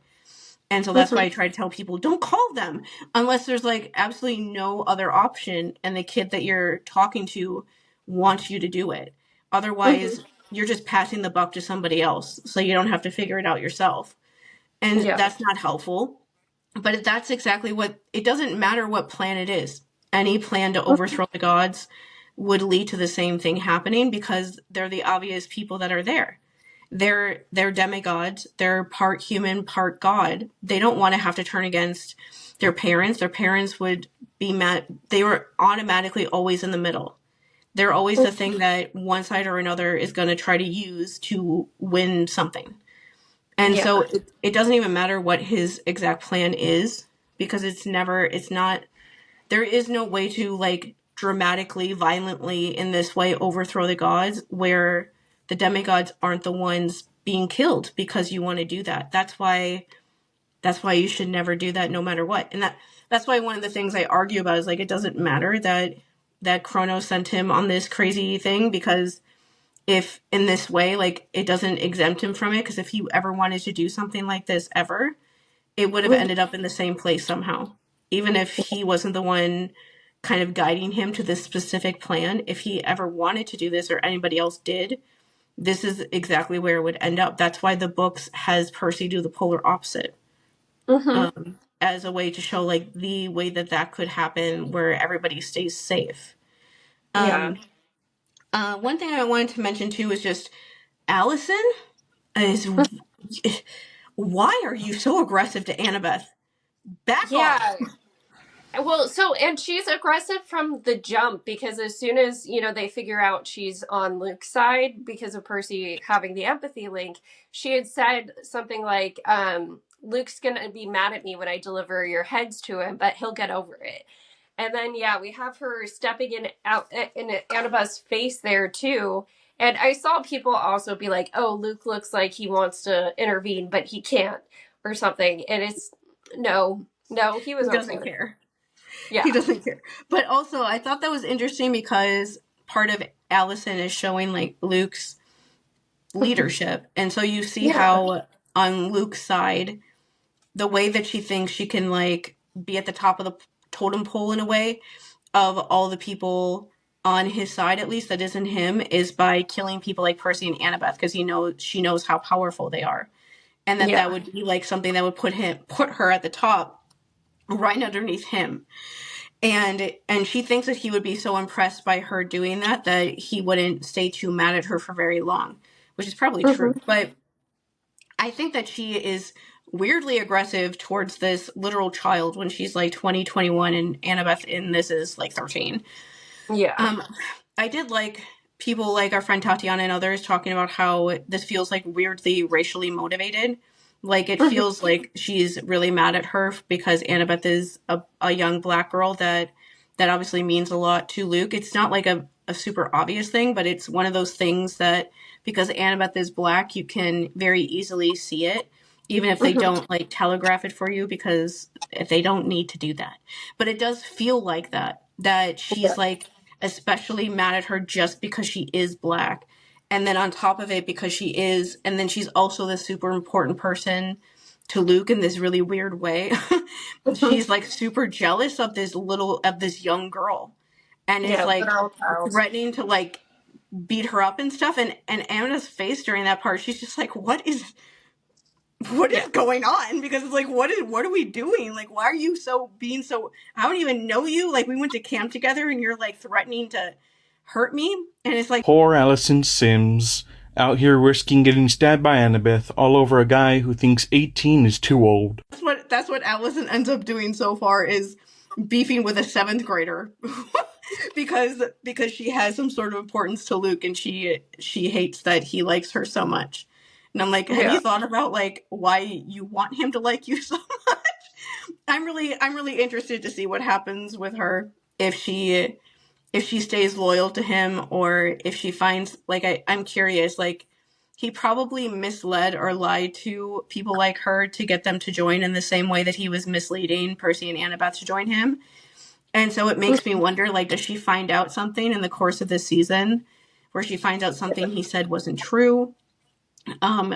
And so that's why I try to tell people, don't call them unless there's like absolutely no other option and the kid that you're talking to wants you to do it. Otherwise, you're just passing the buck to somebody else so you don't have to figure it out yourself. And that's not helpful. But that's exactly what, it doesn't matter what plan it is. Any plan to overthrow the gods would lead to the same thing happening because they're the obvious people that are there. They're demigods. They're part human, part god. They don't want to have to turn against their parents. Their parents would be mad. They were automatically always in the middle. They're always the thing that one side or another is going to try to use to win something. And so it doesn't even matter what his exact plan is, because there is no way to like dramatically, violently in this way overthrow the gods where the demigods aren't the ones being killed because you want to do that. That's why you should never do that no matter what. And that's why one of the things I argue about is like, it doesn't matter that Kronos sent him on this crazy thing, because if in this way, like, it doesn't exempt him from it, because if he ever wanted to do something like this ever, it would have ended up in the same place somehow. Even if he wasn't the one kind of guiding him to this specific plan. If he ever wanted to do this or anybody else did, this is exactly where it would end up. That's why the books has Percy do the polar opposite. As a way to show like the way that could happen where everybody stays safe. One thing I wanted to mention too is just Allison is why are you so aggressive to Annabeth? Back off. Well, and she's aggressive from the jump, because as soon as, they figure out she's on Luke's side because of Percy having the empathy link, she had said something like, Luke's going to be mad at me when I deliver your heads to him, but he'll get over it. And then, we have her stepping in Annabeth's face there too. And I saw people also be like, oh, Luke looks like he wants to intervene, but he can't, or something. And it's, no, he doesn't care. Yeah. He doesn't care. But also, I thought that was interesting because part of Allison is showing, like, Luke's leadership. And so you see how on Luke's side, the way that she thinks she can, like, be at the top of the totem pole in a way of all the people on his side, at least, that isn't him, is by killing people like Percy and Annabeth, because she knows how powerful they are. And that would be, like, something that would put her at the top, right underneath him. And she thinks that he would be so impressed by her doing that he wouldn't stay too mad at her for very long, which is probably true. But I think that she is weirdly aggressive towards this literal child when she's like 20, 21, and Annabeth in this is like 13. Yeah. I did like people like our friend Tatiana and others talking about how this feels like weirdly racially motivated. Like, it feels like she's really mad at her because Annabeth is a young black girl that obviously means a lot to Luke. It's not like a super obvious thing, but it's one of those things that because Annabeth is black, you can very easily see it, even if they don't like telegraph it for you, because they don't need to do that. But it does feel like that she's like especially mad at her just because she is black. And then on top of it, because she is, and then she's also the super important person to Luke in this really weird way. She's like super jealous of this young girl, and is like threatening to like beat her up and stuff. And Anna's face during that part, she's just like, what is going on? Because it's like, what are we doing? Like, why are you being so, I don't even know you. Like, we went to camp together and you're like threatening to hurt me. And it's like, poor Allison Simms, out here risking getting stabbed by Annabeth all over a guy who thinks 18 is too old. That's what Allison ends up doing so far, is beefing with a 7th grader because she has some sort of importance to Luke, and she hates that he likes her so much. And I'm like, have you thought about like why you want him to like you so much? I'm really interested to see what happens with her if she stays loyal to him, or if she finds, like, I'm curious, like, he probably misled or lied to people like her to get them to join in the same way that he was misleading Percy and Annabeth to join him. And so it makes me wonder, like, does she find out something in the course of this season where she finds out something he said wasn't true,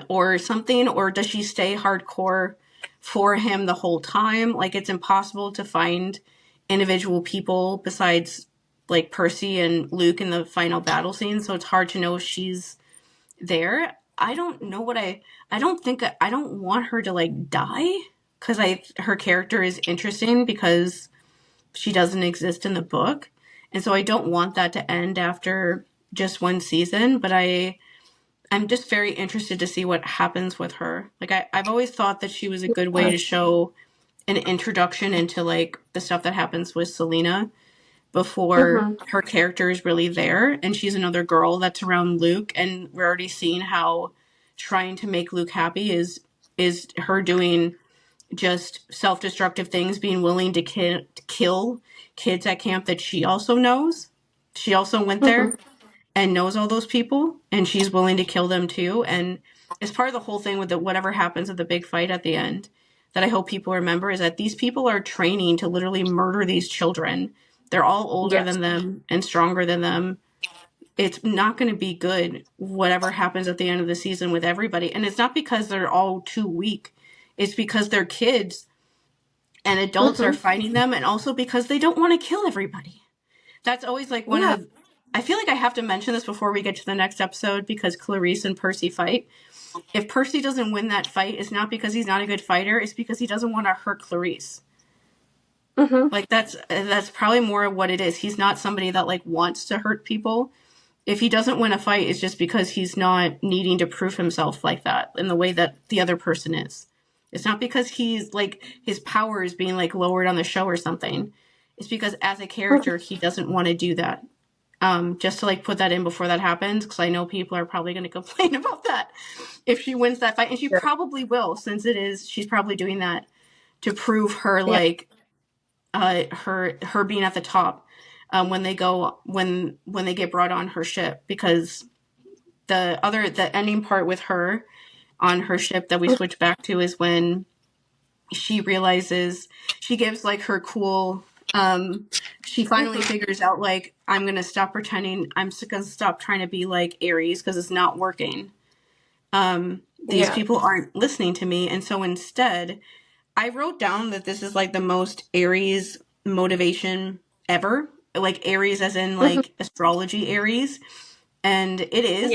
or something, or does she stay hardcore for him the whole time? Like, it's impossible to find individual people besides like Percy and Luke in the final battle scene, so it's hard to know if she's there. I don't know I don't want her to like die, because her character is interesting because she doesn't exist in the book, and so I don't want that to end after just one season. But I'm just very interested to see what happens with her. Like, I've always thought that she was a good way to show an introduction into like the stuff that happens with Selena before her character is really there, and she's another girl that's around Luke, and we're already seeing how trying to make Luke happy is her doing just self-destructive things, being willing to kill kids at camp that she also knows. She also went there and knows all those people, and she's willing to kill them too. And it's part of the whole thing with whatever happens at the big fight at the end that I hope people remember, is that these people are training to literally murder these children. They're all older than them and stronger than them. It's not going to be good, whatever happens at the end of the season with everybody. And it's not because they're all too weak. It's because they're kids and adults are fighting them, and also because they don't want to kill everybody. That's always like one of the, I feel like I have to mention this before we get to the next episode, because Clarisse and Percy fight. If Percy doesn't win that fight, it's not because he's not a good fighter, it's because he doesn't want to hurt Clarisse. Like, that's probably more of what it is. He's not somebody that, like, wants to hurt people. If he doesn't win a fight, it's just because he's not needing to prove himself like that in the way that the other person is. It's not because he's, like, his power is being, like, lowered on the show or something. It's because as a character, he doesn't want to do that. Just to, like, put that in before that happens, because I know people are probably going to complain about that if she wins that fight. And she probably will, since she's probably doing that to prove her, like, her being at the top when they get brought on her ship, because the ending part with her on her ship that we switch back to is when she realizes, she gives like her cool she finally figures out, like, I'm gonna stop pretending, I'm gonna stop trying to be like Ares because it's not working. These people aren't listening to me, and so instead I wrote down that this is like the most Ares motivation ever. Like Ares as in like astrology Ares. And it is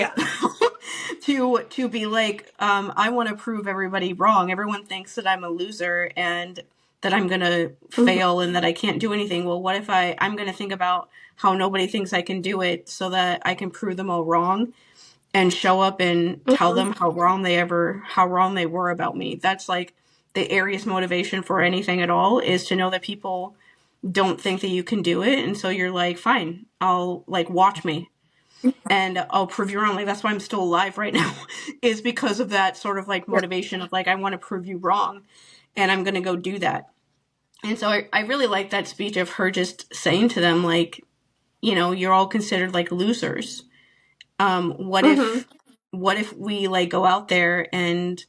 to be like, I want to prove everybody wrong. Everyone thinks that I'm a loser and that I'm going to fail and that I can't do anything. Well, what if I'm going to think about how nobody thinks I can do it so that I can prove them all wrong and show up and tell them how wrong they were about me. That's like the Aries motivation for anything at all, is to know that people don't think that you can do it. And so you're like, fine, I'll like watch me and I'll prove you wrong. Like, that's why I'm still alive right now, is because of that sort of like motivation of like, I want to prove you wrong and I'm going to go do that. And so I really like that speech of her just saying to them, like, you know, you're all considered like losers. What if we like go out there and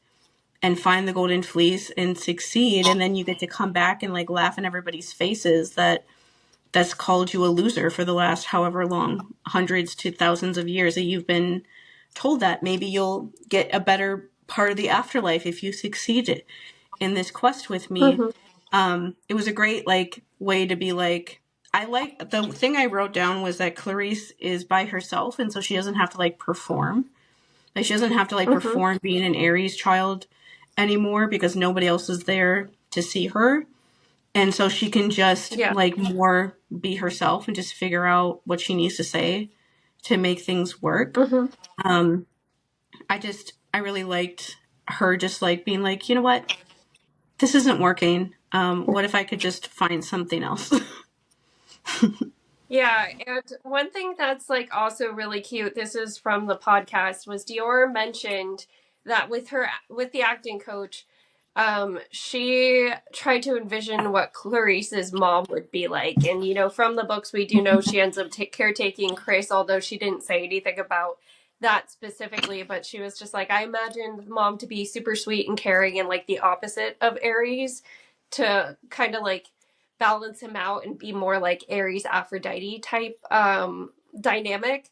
find the golden fleece and succeed, and then you get to come back and like laugh in everybody's faces that's called you a loser for the last however long, hundreds to thousands of years that you've been told that. Maybe you'll get a better part of the afterlife if you succeeded in this quest with me. It was a great like way to be like, I like, the thing I wrote down was that Clarisse is by herself, and so she doesn't have to like perform. Like, she doesn't have to like perform being an Aries child anymore because nobody else is there to see her. And so she can just like more be herself and just figure out what she needs to say to make things work. I really liked her just like being like, you know what? This isn't working. What if I could just find something else? Yeah, and one thing that's like also really cute, this is from the podcast, was Dior mentioned that with the acting coach, she tried to envision what Clarisse's mom would be like. And, you know, from the books, we do know she ends up caretaking Chris, although she didn't say anything about that specifically. But she was just like, I imagined mom to be super sweet and caring and like the opposite of Aries, to kind of like balance him out and be more like Aries Aphrodite type dynamic.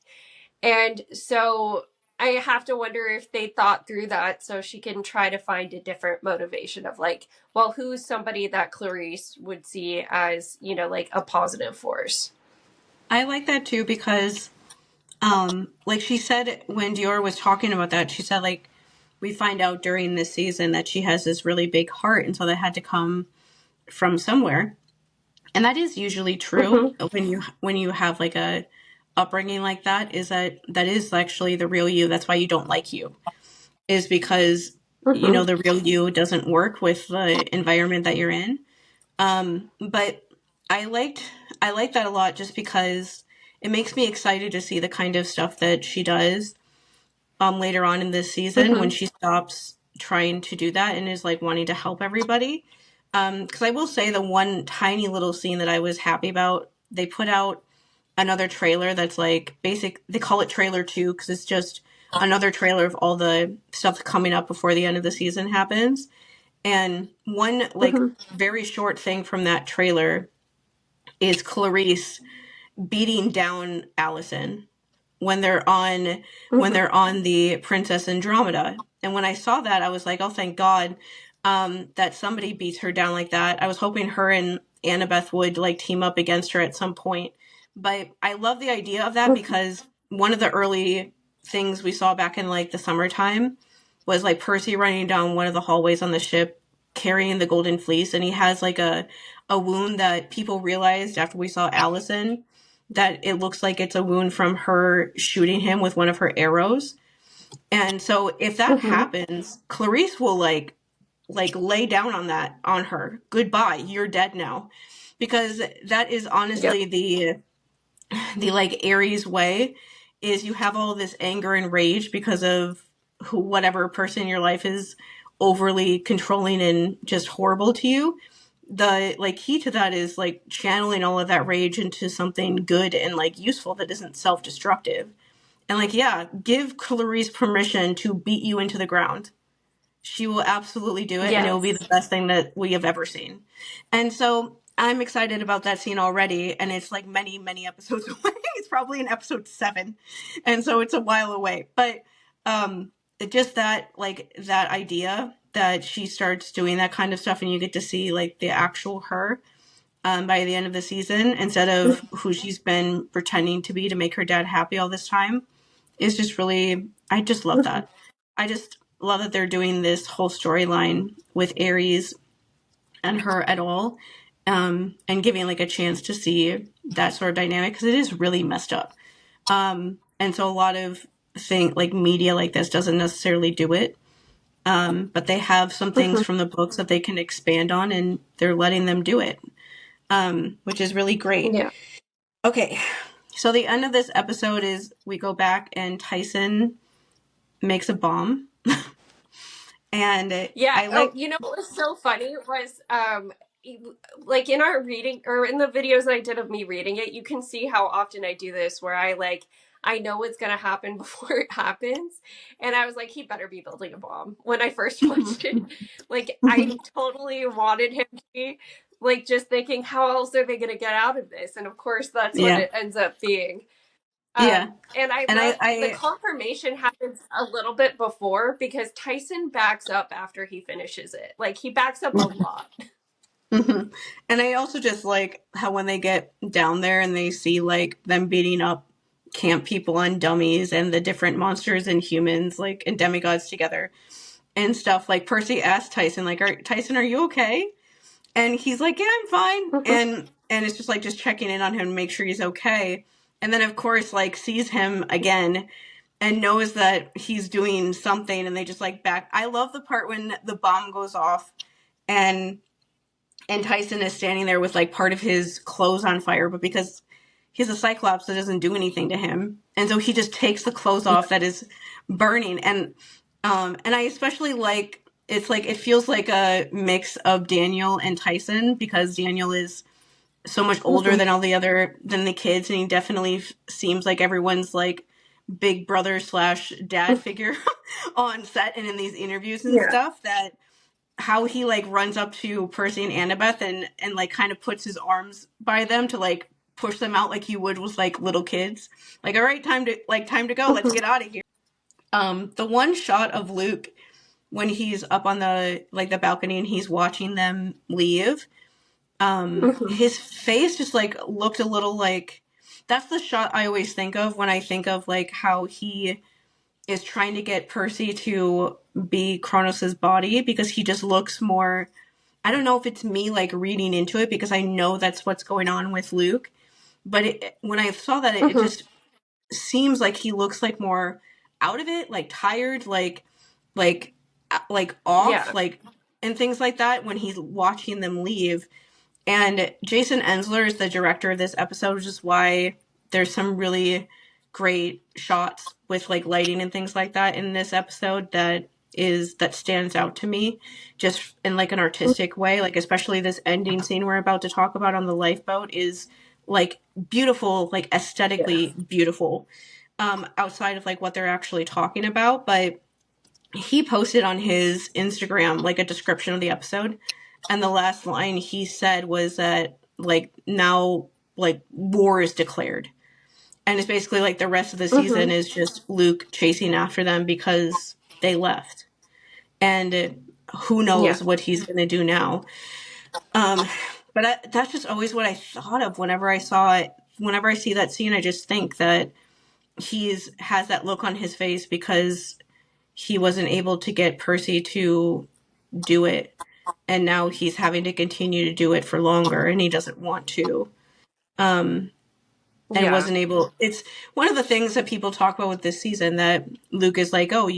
And so I have to wonder if they thought through that so she can try to find a different motivation of like, well, who's somebody that Clarisse would see as, you know, like a positive force. I like that too, because like she said when Dior was talking about that, she said like, we find out during this season that she has this really big heart, and so that had to come from somewhere. And that is usually true when you have like a upbringing like that, is that is actually the real you. That's why you don't like you, is because you know the real you doesn't work with the environment that you're in. But I like that a lot, just because it makes me excited to see the kind of stuff that she does later on in this season, when she stops trying to do that and is like wanting to help everybody. Because I will say, the one tiny little scene that I was happy about, they put out another trailer that's like they call it trailer 2 because it's just another trailer of all the stuff coming up before the end of the season happens. And one like very short thing from that trailer is Clarisse beating down Allison when they're on the Princess Andromeda. And when I saw that, I was like, oh, thank God. that somebody beats her down like that. I was hoping her and Annabeth would like team up against her at some point. But I love the idea of that because one of the early things we saw back in like the summertime was like Percy running down one of the hallways on the ship carrying the golden fleece, and he has like a wound that people realized after we saw Allison that it looks like it's a wound from her shooting him with one of her arrows. And so if that happens, Clarisse will like lay down on her. Goodbye, you're dead now. Because that is honestly the like Ares way, is you have all this anger and rage because of whatever person in your life is overly controlling and just horrible to you. The like key to that is like channeling all of that rage into something good and like useful that isn't self-destructive. And like, yeah, give Clarisse permission to beat you into the ground. She will absolutely do it, and it will be the best thing that we have ever seen. And so I'm excited about that scene already, and it's like many, many episodes away. It's probably in episode 7, and so it's a while away. But just that, like, that idea that she starts doing that kind of stuff, and you get to see, like, the actual her by the end of the season, instead of who she's been pretending to be to make her dad happy all this time, is just really, I just love that. I just love that they're doing this whole storyline with Ares and her at all, and giving like a chance to see that sort of dynamic, because it is really messed up. And so a lot of like media like this doesn't necessarily do it, but they have some things from the books that they can expand on, and they're letting them do it, which is really great. Yeah. Okay, so the end of this episode is we go back and Tyson makes a bomb. And Yeah, you know what was so funny was like in our reading or in the videos that I did of me reading it, you can see how often I do this where I know what's gonna happen before it happens. And I was like, he better be building a bomb when I first watched it. Like I totally wanted him to be like just thinking, how else are they gonna get out of this? And of course that's what it ends up being. Yeah. And I love the confirmation happens a little bit before, because Tyson backs up after he finishes it. Like he backs up a lot. And I also just like how when they get down there and they see like them beating up camp people on dummies and the different monsters and humans like and demigods together and stuff, like Percy asks Tyson like, Tyson, are you okay? And he's like, yeah, I'm fine. And it's just like just checking in on him to make sure he's okay. And then, of course, like, sees him again and knows that he's doing something, and they just, like, back. I love the part when the bomb goes off and Tyson is standing there with, like, part of his clothes on fire, but because he's a Cyclops, it doesn't do anything to him. And so he just takes the clothes off that is burning. And I especially like, it's like, it feels like a mix of Daniel and Tyson, because Daniel is so much older than than the kids, and he definitely seems like everyone's like big brother / dad figure on set and in these interviews and stuff, that how he like runs up to Percy and Annabeth and like kind of puts his arms by them to like push them out like he would with like little kids, like, all right, time to go, let's get out of here. The one shot of Luke when he's up on the balcony and he's watching them leave, his face just like looked a little like, that's the shot I always think of when I think of like how he is trying to get Percy to be Kronos' body, because he just looks more, I don't know if it's me like reading into it because I know that's what's going on with Luke, but when I saw that, it just seems like he looks like more out of it, like tired, like off, like, and things like that when he's watching them leave. And Jason Ensler is the director of this episode, which is why there's some really great shots with like lighting and things like that in this episode that stands out to me just in like an artistic way. Like especially this ending scene we're about to talk about on the lifeboat is like beautiful, like aesthetically beautiful, outside of like what they're actually talking about. But he posted on his Instagram like a description of the episode, and the last line he said was that like now like war is declared, and it's basically like the rest of the season is just Luke chasing after them because they left. And who knows Yeah. what he's going to do now. But that's just always what I thought of whenever I saw it. Whenever I see that scene, I just think that has that look on his face because he wasn't able to get Percy to do it, and now he's having to continue to do it for longer, and he doesn't want to. And Yeah. wasn't able. It's one of the things that people talk about with this season, that Luke is like, oh,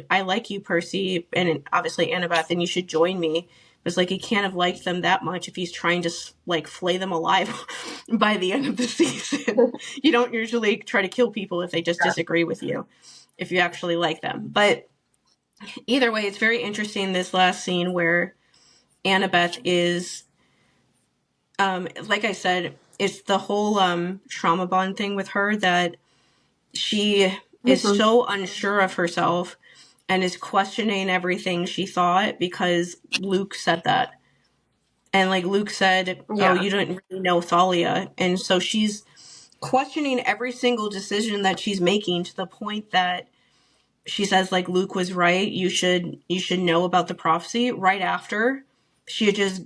I like you, Percy, and obviously Annabeth, and you should join me. It's like he can't have liked them that much if he's trying to like flay them alive by the end of the season. You don't usually try to kill people if they just disagree with you, if you actually like them. But either way, it's very interesting, this last scene where Annabeth is, like I said, it's the whole trauma bond thing with her, that she is so unsure of herself and is questioning everything she thought because Luke said that. And like Luke said, oh, you don't really know Thalia. And so she's questioning every single decision that she's making, to the point that she says, like, Luke was right. You should know about the prophecy, right after she had just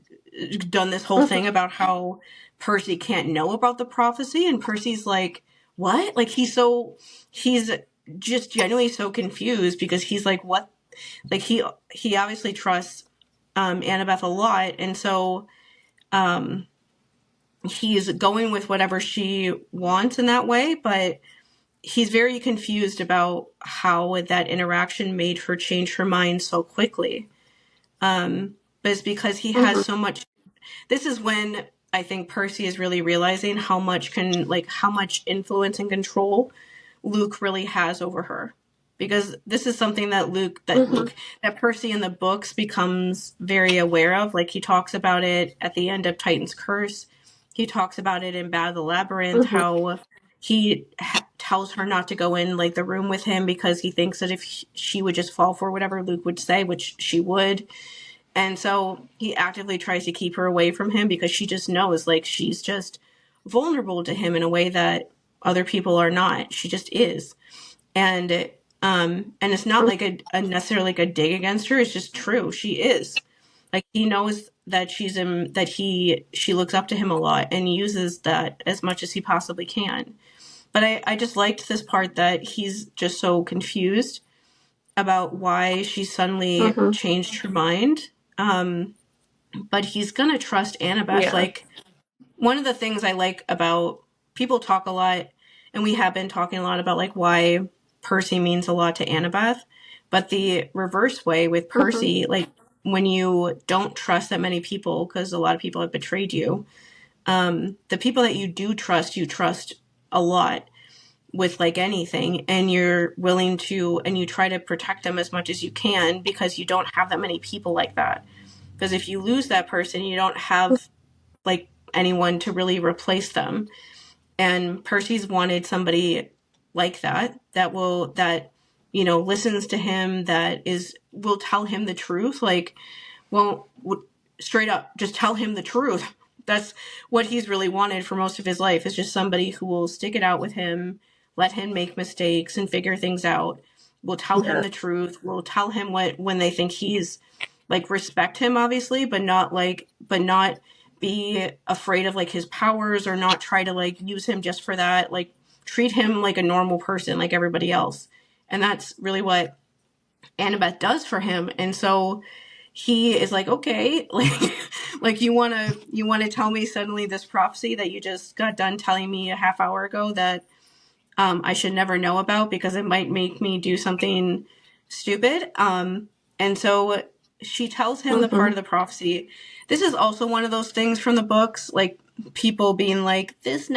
done this whole thing about how Percy can't know about the prophecy. And Percy's like, what? Like, he's just genuinely so confused, because he's like, what? Like, he obviously trusts Annabeth a lot. And so he's going with whatever she wants in that way. But he's very confused about how that interaction made her change her mind so quickly. But it's because he has so much. This is when I think Percy is really realizing how much influence and control Luke really has over her. Because this is something that that Percy in the books becomes very aware of. Like, he talks about it at the end of Titan's Curse. He talks about it in Battle of the Labyrinth, how he tells her not to go in like the room with him because he thinks that if she would just fall for whatever Luke would say, which she would. And so he actively tries to keep her away from him, because she just knows, like, she's just vulnerable to him in a way that other people are not. She just is. And it's not like a necessarily like a dig against her. It's just true. She is. Like, he knows that she looks up to him a lot, and uses that as much as he possibly can. But I just liked this part that he's just so confused about why she suddenly changed her mind. But he's gonna trust Annabeth. Yeah. Like, one of the things I like about, people talk a lot, and we have been talking a lot about, like, why Percy means a lot to Annabeth. But the reverse way with Percy, like, when you don't trust that many people, because a lot of people have betrayed you, the people that you do trust, you trust a lot with, like, anything, and you're willing to, and you try to protect them as much as you can, because you don't have that many people like that. Because if you lose that person, you don't have, like, anyone to really replace them. And Percy's wanted somebody like that listens to him, will tell him the truth, like, straight up just tell him the truth. That's what he's really wanted for most of his life, is just somebody who will stick it out with him, let him make mistakes and figure things out, will tell him the truth, will tell him when they think he's, like, respect him, obviously, but not be afraid of, like, his powers, or not try to, like, use him just for that. Like, treat him like a normal person, like everybody else. And that's really what Annabeth does for him. And so he is like, okay, like you want to tell me suddenly this prophecy that you just got done telling me a half hour ago that I should never know about, because it might make me do something stupid. And so she tells him the part of the prophecy. This is also one of those things from the books, like, people being like, this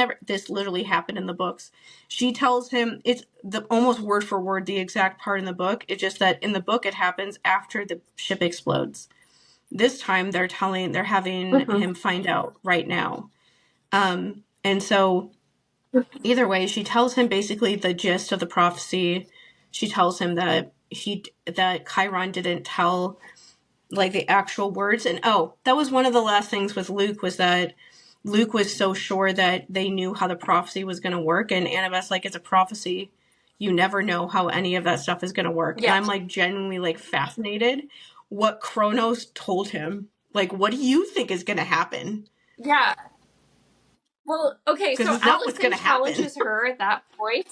literally happened in the books. She tells him, it's the almost word for word the exact part in the book. It's just that in the book it happens after the ship explodes. This time they're having him find out right now. And so either way, she tells him basically the gist of the prophecy. She tells him that Chiron didn't tell, like, the actual words. And that was one of the last things with Luke, was that Luke was so sure that they knew how the prophecy was going to work, and Annabeth's like, it's a prophecy. You never know how any of that stuff is going to work. Yeah. And I'm, like, genuinely, like, fascinated what Kronos told him. Like, what do you think is going to happen? Yeah. Well, okay, Because so it's not what's Allison going to happen. challenges her at that point.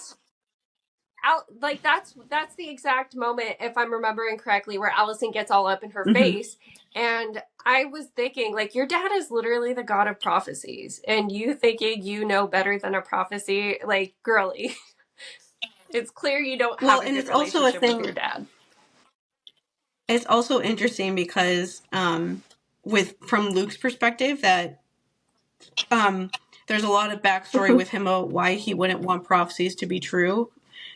Like that's the exact moment, if I'm remembering correctly, where Allison gets all up in her face. And I was thinking, like, your dad is literally the god of prophecies, and you thinking you know better than a prophecy, like, girly. It's clear you don't have a good it's also a relationship with thing. your dad. It's also interesting because, from Luke's perspective, that there's a lot of backstory with him about why he wouldn't want prophecies to be true,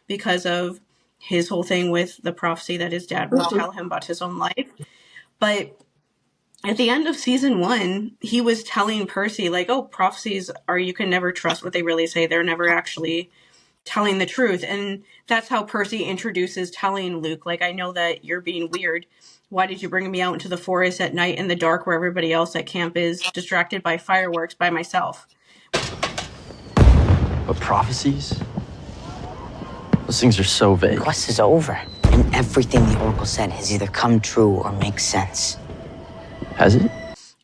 because of his whole thing with the prophecy that his dad would tell him about his own life. But at the end of season 1, he was telling Percy, like, oh, prophecies you can never trust what they really say. They're never actually telling the truth. And that's how Percy introduces telling Luke, like, I know that you're being weird. Why did you bring me out into the forest at night in the dark where everybody else at camp is distracted by fireworks by myself? But prophecies? Those things are so vague. The quest is over, and everything the Oracle said has either come true or makes sense. Has it?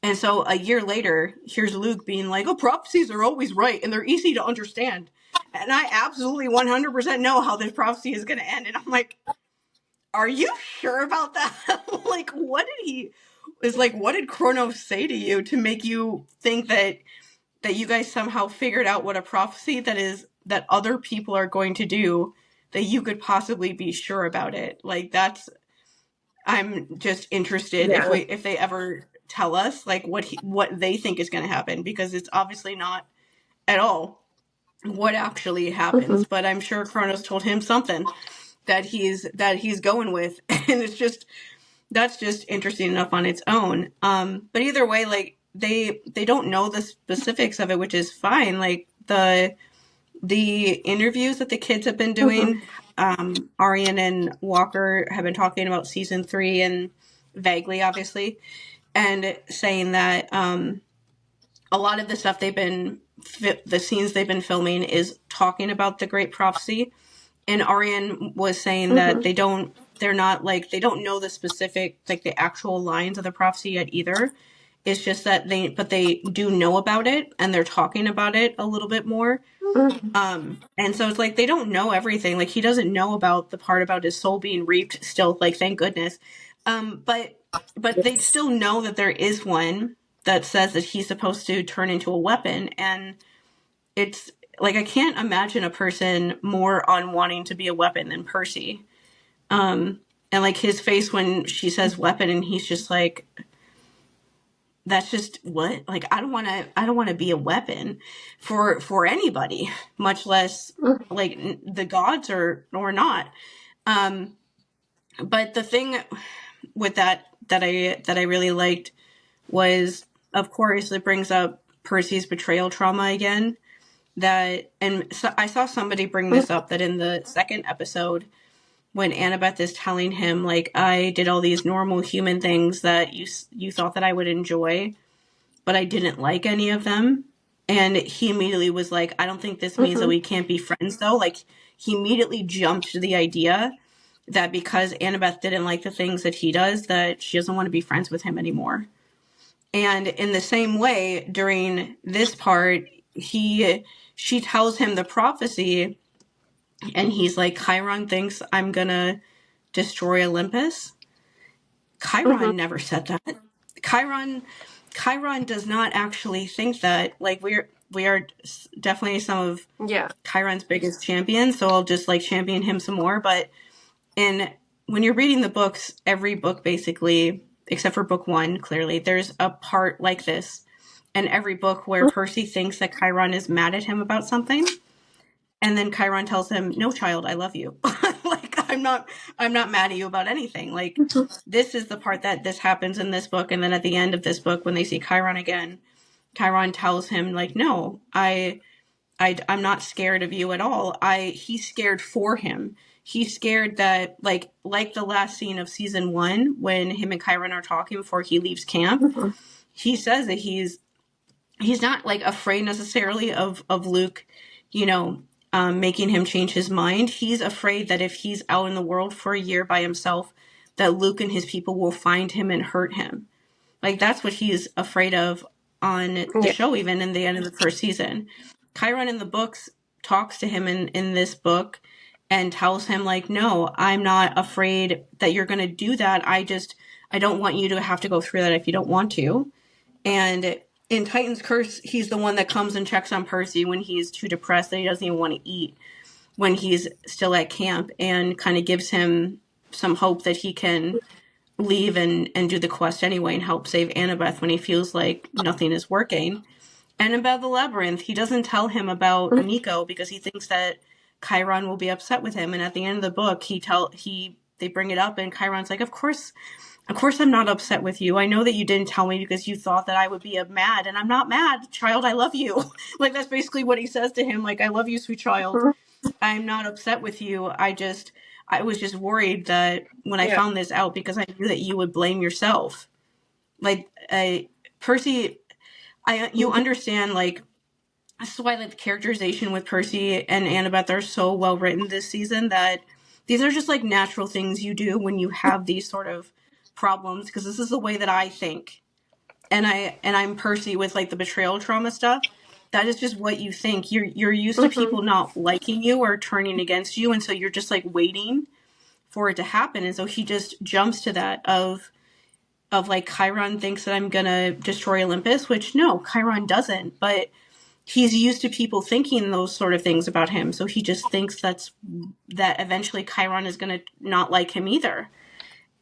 And so a year later, here's Luke being like, oh, prophecies are always right, and they're easy to understand. And I absolutely 100% know how this prophecy is going to end. And I'm like, are you sure about that? Like, what did Kronos say to you to make you think that you guys somehow figured out what a prophecy that other people are going to do, that you could possibly be sure about it? Like, I'm just interested if they ever tell us, like, what they think is going to happen, because it's obviously not at all what actually happens. But I'm sure Kronos told him something that he's going with, and that's just interesting enough on its own. But either way, like, they don't know the specifics of it, which is fine. Like, the interviews that the kids have been doing, Arian and Walker have been talking about season 3, and vaguely, obviously, and saying that a lot of the stuff the scenes they've been filming is talking about the Great Prophecy. And Arian was saying that they don't know the specific, like, the actual lines of the prophecy yet either. It's just that they do know about it, and they're talking about it a little bit more. And so it's like, they don't know everything. Like, he doesn't know about the part about his soul being reaped still, like, thank goodness. But they still know that there is one that says that he's supposed to turn into a weapon. And it's like, I can't imagine a person more unwanting to be a weapon than Percy. And like, his face when she says weapon, and he's just like, that's just what? Like, I don't want to be a weapon for anybody, much less like the gods or not. But the thing with that I really liked was, of course, it brings up Percy's betrayal trauma again. And so I saw somebody bring this up, that in the second episode, when Annabeth is telling him, like, I did all these normal human things that you thought that I would enjoy, but I didn't like any of them. And he immediately was like, I don't think this means that we can't be friends, though. Like, he immediately jumped to the idea that because Annabeth didn't like the things that he does, that she doesn't want to be friends with him anymore. And in the same way, during this part, she tells him the prophecy, and he's like, Chiron thinks I'm gonna destroy Olympus. Chiron never said that. Chiron does not actually think that. Like, we are definitely some of Chiron's biggest champions, so I'll just, like, champion him some more. But when you're reading the books, every book basically, except for book 1, clearly, there's a part like this in every book where Percy thinks that Chiron is mad at him about something. And then Chiron tells him, no, child, I love you. Like, I'm not mad at you about anything. Like, this is the part that this happens in this book. And then at the end of this book, when they see Chiron again, Chiron tells him, like, no, I'm not scared of you at all. He's scared for him. He's scared that, like the last scene of season 1, when him and Chiron are talking before he leaves camp, he says that he's not, like, afraid necessarily of Luke, making him change his mind. He's afraid that if he's out in the world for a year by himself, that Luke and his people will find him and hurt him. Like, that's what he's afraid of on the show, even in the end of the first season. Chiron in the books talks to him in this book and tells him, like, no, I'm not afraid that you're going to do that. I don't want you to have to go through that if you don't want to. And in Titan's Curse, he's the one that comes and checks on Percy when he's too depressed that he doesn't even want to eat when he's still at camp, and kind of gives him some hope that he can leave and do the quest anyway and help save Annabeth when he feels like nothing is working. And about the labyrinth, he doesn't tell him about Nico because he thinks that Chiron will be upset with him. And at the end of the book, they bring it up, and Chiron's like, of course I'm not upset with you. I know that you didn't tell me because you thought that I would be mad, and I'm not mad, child. I love you. Like, that's basically what he says to him. Like, I love you, sweet child. I'm not upset with you. I was just worried that when I found this out, because I knew that you would blame yourself. Like, Percy, you understand, like, this is why the characterization with Percy and Annabeth are so well written this season, that these are just like natural things you do when you have these sort of problems, because this is the way that I think. And I'm Percy with like the betrayal trauma stuff. That is just what you think. You're used to people not liking you or turning against you, and so you're just like waiting for it to happen. And so he just jumps to that of like, Chiron thinks that I'm gonna destroy Olympus, which no, Chiron doesn't. But he's used to people thinking those sort of things about him, so he just thinks that eventually Chiron is gonna not like him either.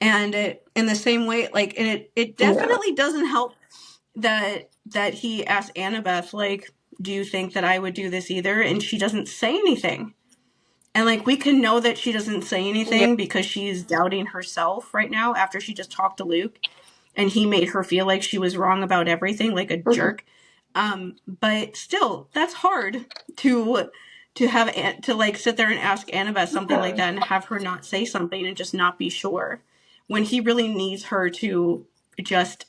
And in the same way, like, it definitely doesn't help that he asked Annabeth, like, do you think that I would do this either? And she doesn't say anything. And, like, we can know that she doesn't say anything because she's doubting herself right now after she just talked to Luke and he made her feel like she was wrong about everything, like a jerk. But still, that's hard to have to like sit there and ask Annabeth something like that and have her not say something and just not be sure, when he really needs her to just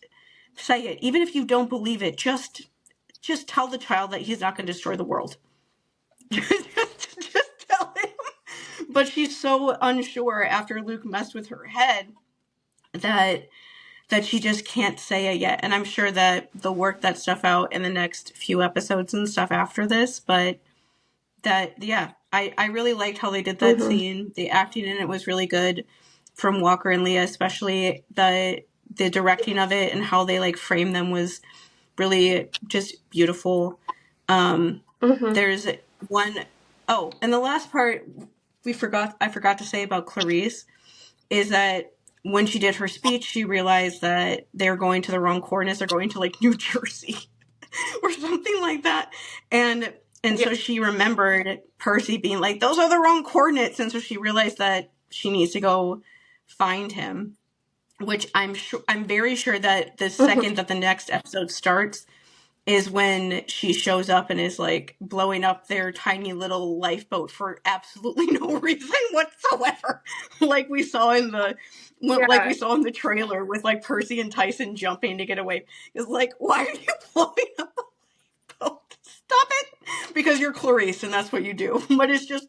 say it. Even if you don't believe it, just tell the child that he's not going to destroy the world. just tell him. But she's so unsure after Luke messed with her head that she just can't say it yet. And I'm sure that they'll work that stuff out in the next few episodes and stuff after this. But I really liked how they did that scene. The acting in it was really good from Walker and Leah, especially the directing of it and how they like framed them was really just beautiful. There's one, and the last part I forgot to say about Clarisse is that when she did her speech, she realized that they're going to the wrong coordinates. They're going to like New Jersey or something like that. And so she remembered Percy being like, those are the wrong coordinates. And so she realized that she needs to go find him, which I'm very sure that the second that the next episode starts is when she shows up and is like blowing up their tiny little lifeboat for absolutely no reason whatsoever. Like we saw in the trailer with like Percy and Tyson jumping to get away. It's like, why are you blowing up the lifeboat? Stop it! Because you're Clarisse and that's what you do. But it's just,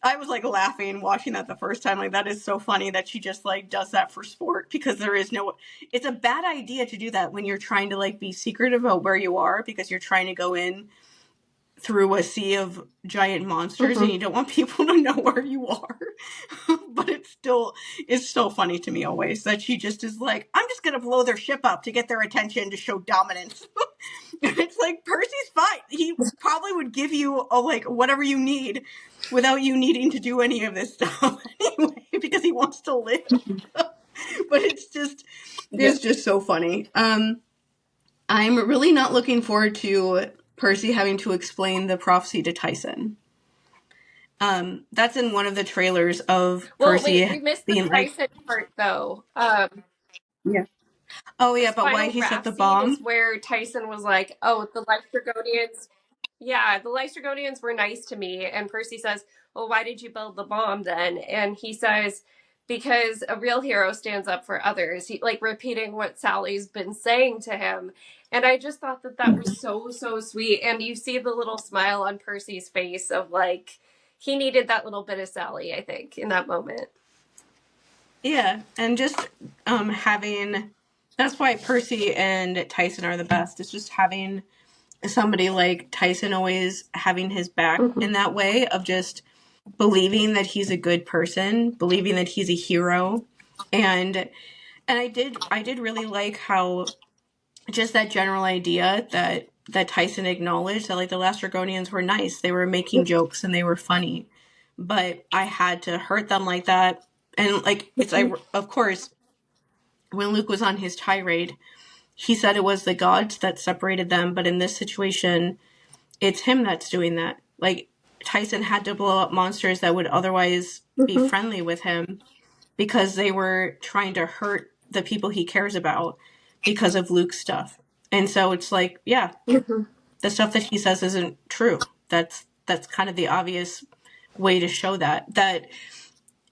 I was like laughing watching that the first time. Like, that is so funny that she just like does that for sport, because it's a bad idea to do that when you're trying to like be secretive about where you are, because you're trying to go in through a sea of giant monsters and you don't want people to know where you are. But it's so funny to me always that she just is like, I'm just gonna blow their ship up to get their attention to show dominance. And it's like, Percy's fine. He probably would give you like whatever you need without you needing to do any of this stuff anyway, because he wants to live. But it's just so funny. I'm really not looking forward to Percy having to explain the prophecy to Tyson. That's in one of the trailers of Percy. Wait, we missed the Tyson part though. Yeah. Oh yeah, but why he set the bomb is where Tyson was like, "Oh, the Lastrygonians." Yeah, the Lastrygonians were nice to me, and Percy says, "Well, why did you build the bomb then?" And he says, "Because a real hero stands up for others." He like repeating what Sally's been saying to him, and I just thought that was so sweet. And you see the little smile on Percy's face of like he needed that little bit of Sally, I think, in that moment. Yeah, and just having, that's why Percy and Tyson are the best. It's just having somebody like Tyson always having his back in that way of just believing that he's a good person, believing that he's a hero. And I did really like how just that general idea that Tyson acknowledged that like the Lastrygonians were nice. They were making jokes and they were funny. But I had to hurt them like that. And like it's like of course when Luke was on his tirade, he said it was the gods that separated them, but in this situation, it's him that's doing that. Like Tyson had to blow up monsters that would otherwise be friendly with him because they were trying to hurt the people he cares about because of Luke's stuff. And so it's like, yeah, the stuff that he says isn't true. That's kind of the obvious way to show that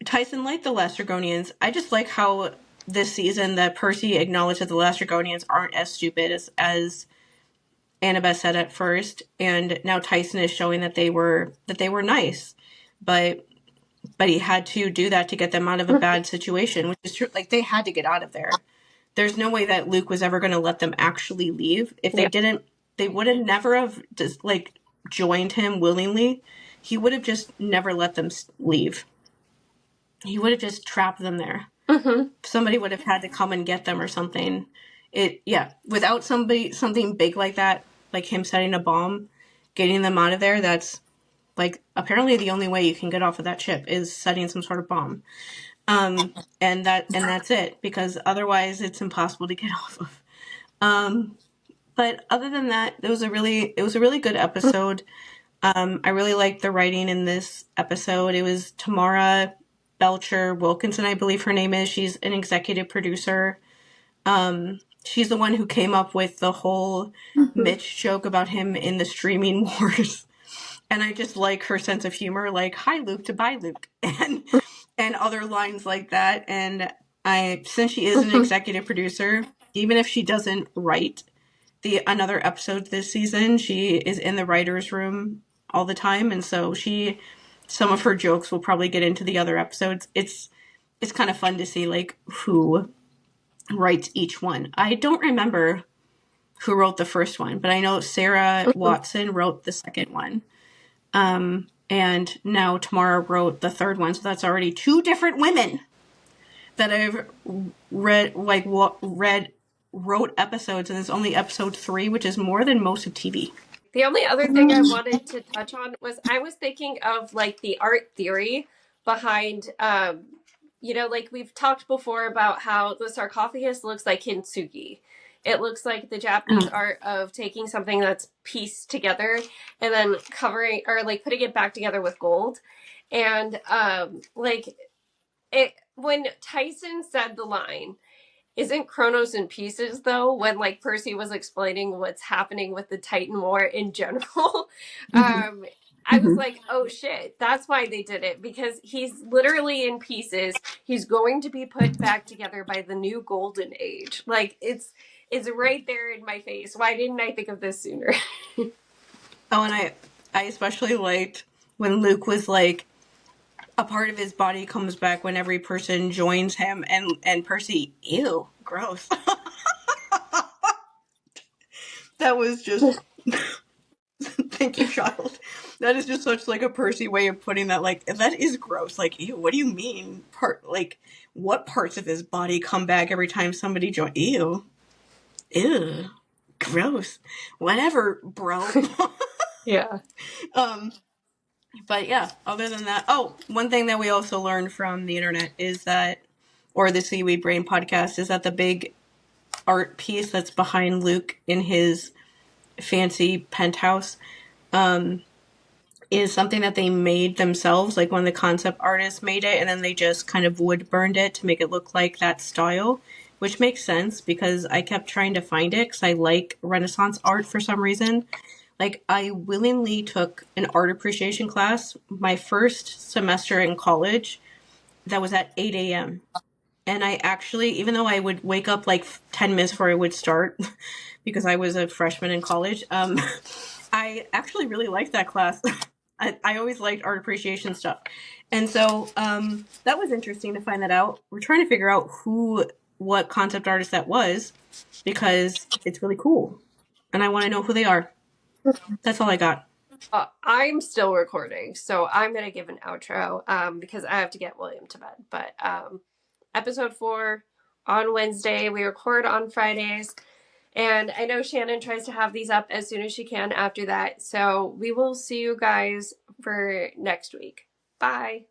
Tyson liked the Lastrygonians. I just like how this season that Percy acknowledged that the Lastrygonians aren't as stupid as Annabeth said at first, and now Tyson is showing that they were nice, but he had to do that to get them out of a bad situation, which is true. Like they had to get out of there. There's no way that Luke was ever going to let them actually leave. If they didn't, they would have never have just like joined him willingly. He would have just never let them leave. He would have just trapped them there. Somebody would have had to come and get them or something. Without something big like that, like him setting a bomb, getting them out of there, that's like apparently the only way you can get off of that ship is setting some sort of bomb. And that's it, because otherwise it's impossible to get off of. But other than that, it was a really good episode. I really liked the writing in this episode. It was Tamara Belcher Wilkinson, I believe her name is. She's an executive producer. She's the one who came up with the whole Mitch joke about him in the streaming wars. And I just like her sense of humor, like, hi, Luke, to bye, Luke. And other lines like that. And since she is an executive producer, even if she doesn't write another episode this season, she is in the writer's room all the time. And so some of her jokes will probably get into the other episodes. It's kind of fun to see like who writes each one. I don't remember who wrote the first one, but I know Sarah Watson wrote the second one. And now Tamara wrote the third one. So that's already two different women that I've wrote episodes, and it's only episode 3, which is more than most of TV. The only other thing I wanted to touch on was I was thinking of like the art theory behind, like we've talked before about how the sarcophagus looks like kintsugi. It looks like the Japanese art of taking something that's pieced together and then covering or like putting it back together with gold. And when Tyson said the line, isn't Kronos in pieces, though, when like Percy was explaining what's happening with the Titan War in general, I was like, oh shit, that's why they did it, because he's literally in pieces. He's going to be put back together by the new golden age. Like it's right there in my face. Why didn't I think of this sooner? Oh, and I especially liked when Luke was like, a part of his body comes back when every person joins him, and Percy, ew, gross. That was just thank you, child. That is just such like a Percy way of putting that. Like, that is gross. Like, ew, what do you mean? What parts of his body come back every time somebody joins? Ew, gross. Whatever, bro. Yeah. But yeah, other than that, one thing that we also learned from the internet is that, or the Seaweed Brain podcast, is that the big art piece that's behind Luke in his fancy penthouse is something that they made themselves. Like one of the concept artists made it, and then they just kind of wood burned it to make it look like that style, which makes sense because I kept trying to find it because I like Renaissance art for some reason. Like, I willingly took an art appreciation class my first semester in college that was at 8 a.m. And I actually, even though I would wake up like 10 minutes before I would start because I was a freshman in college, I actually really liked that class. I always liked art appreciation stuff. And so that was interesting to find that out. We're trying to figure out what concept artist that was, because it's really cool. And I want to know who they are. That's all I got. I'm still recording, so I'm going to give an outro because I have to get William to bed. But episode 4 on Wednesday. We record on Fridays. And I know Shannon tries to have these up as soon as she can after that. So we will see you guys for next week. Bye.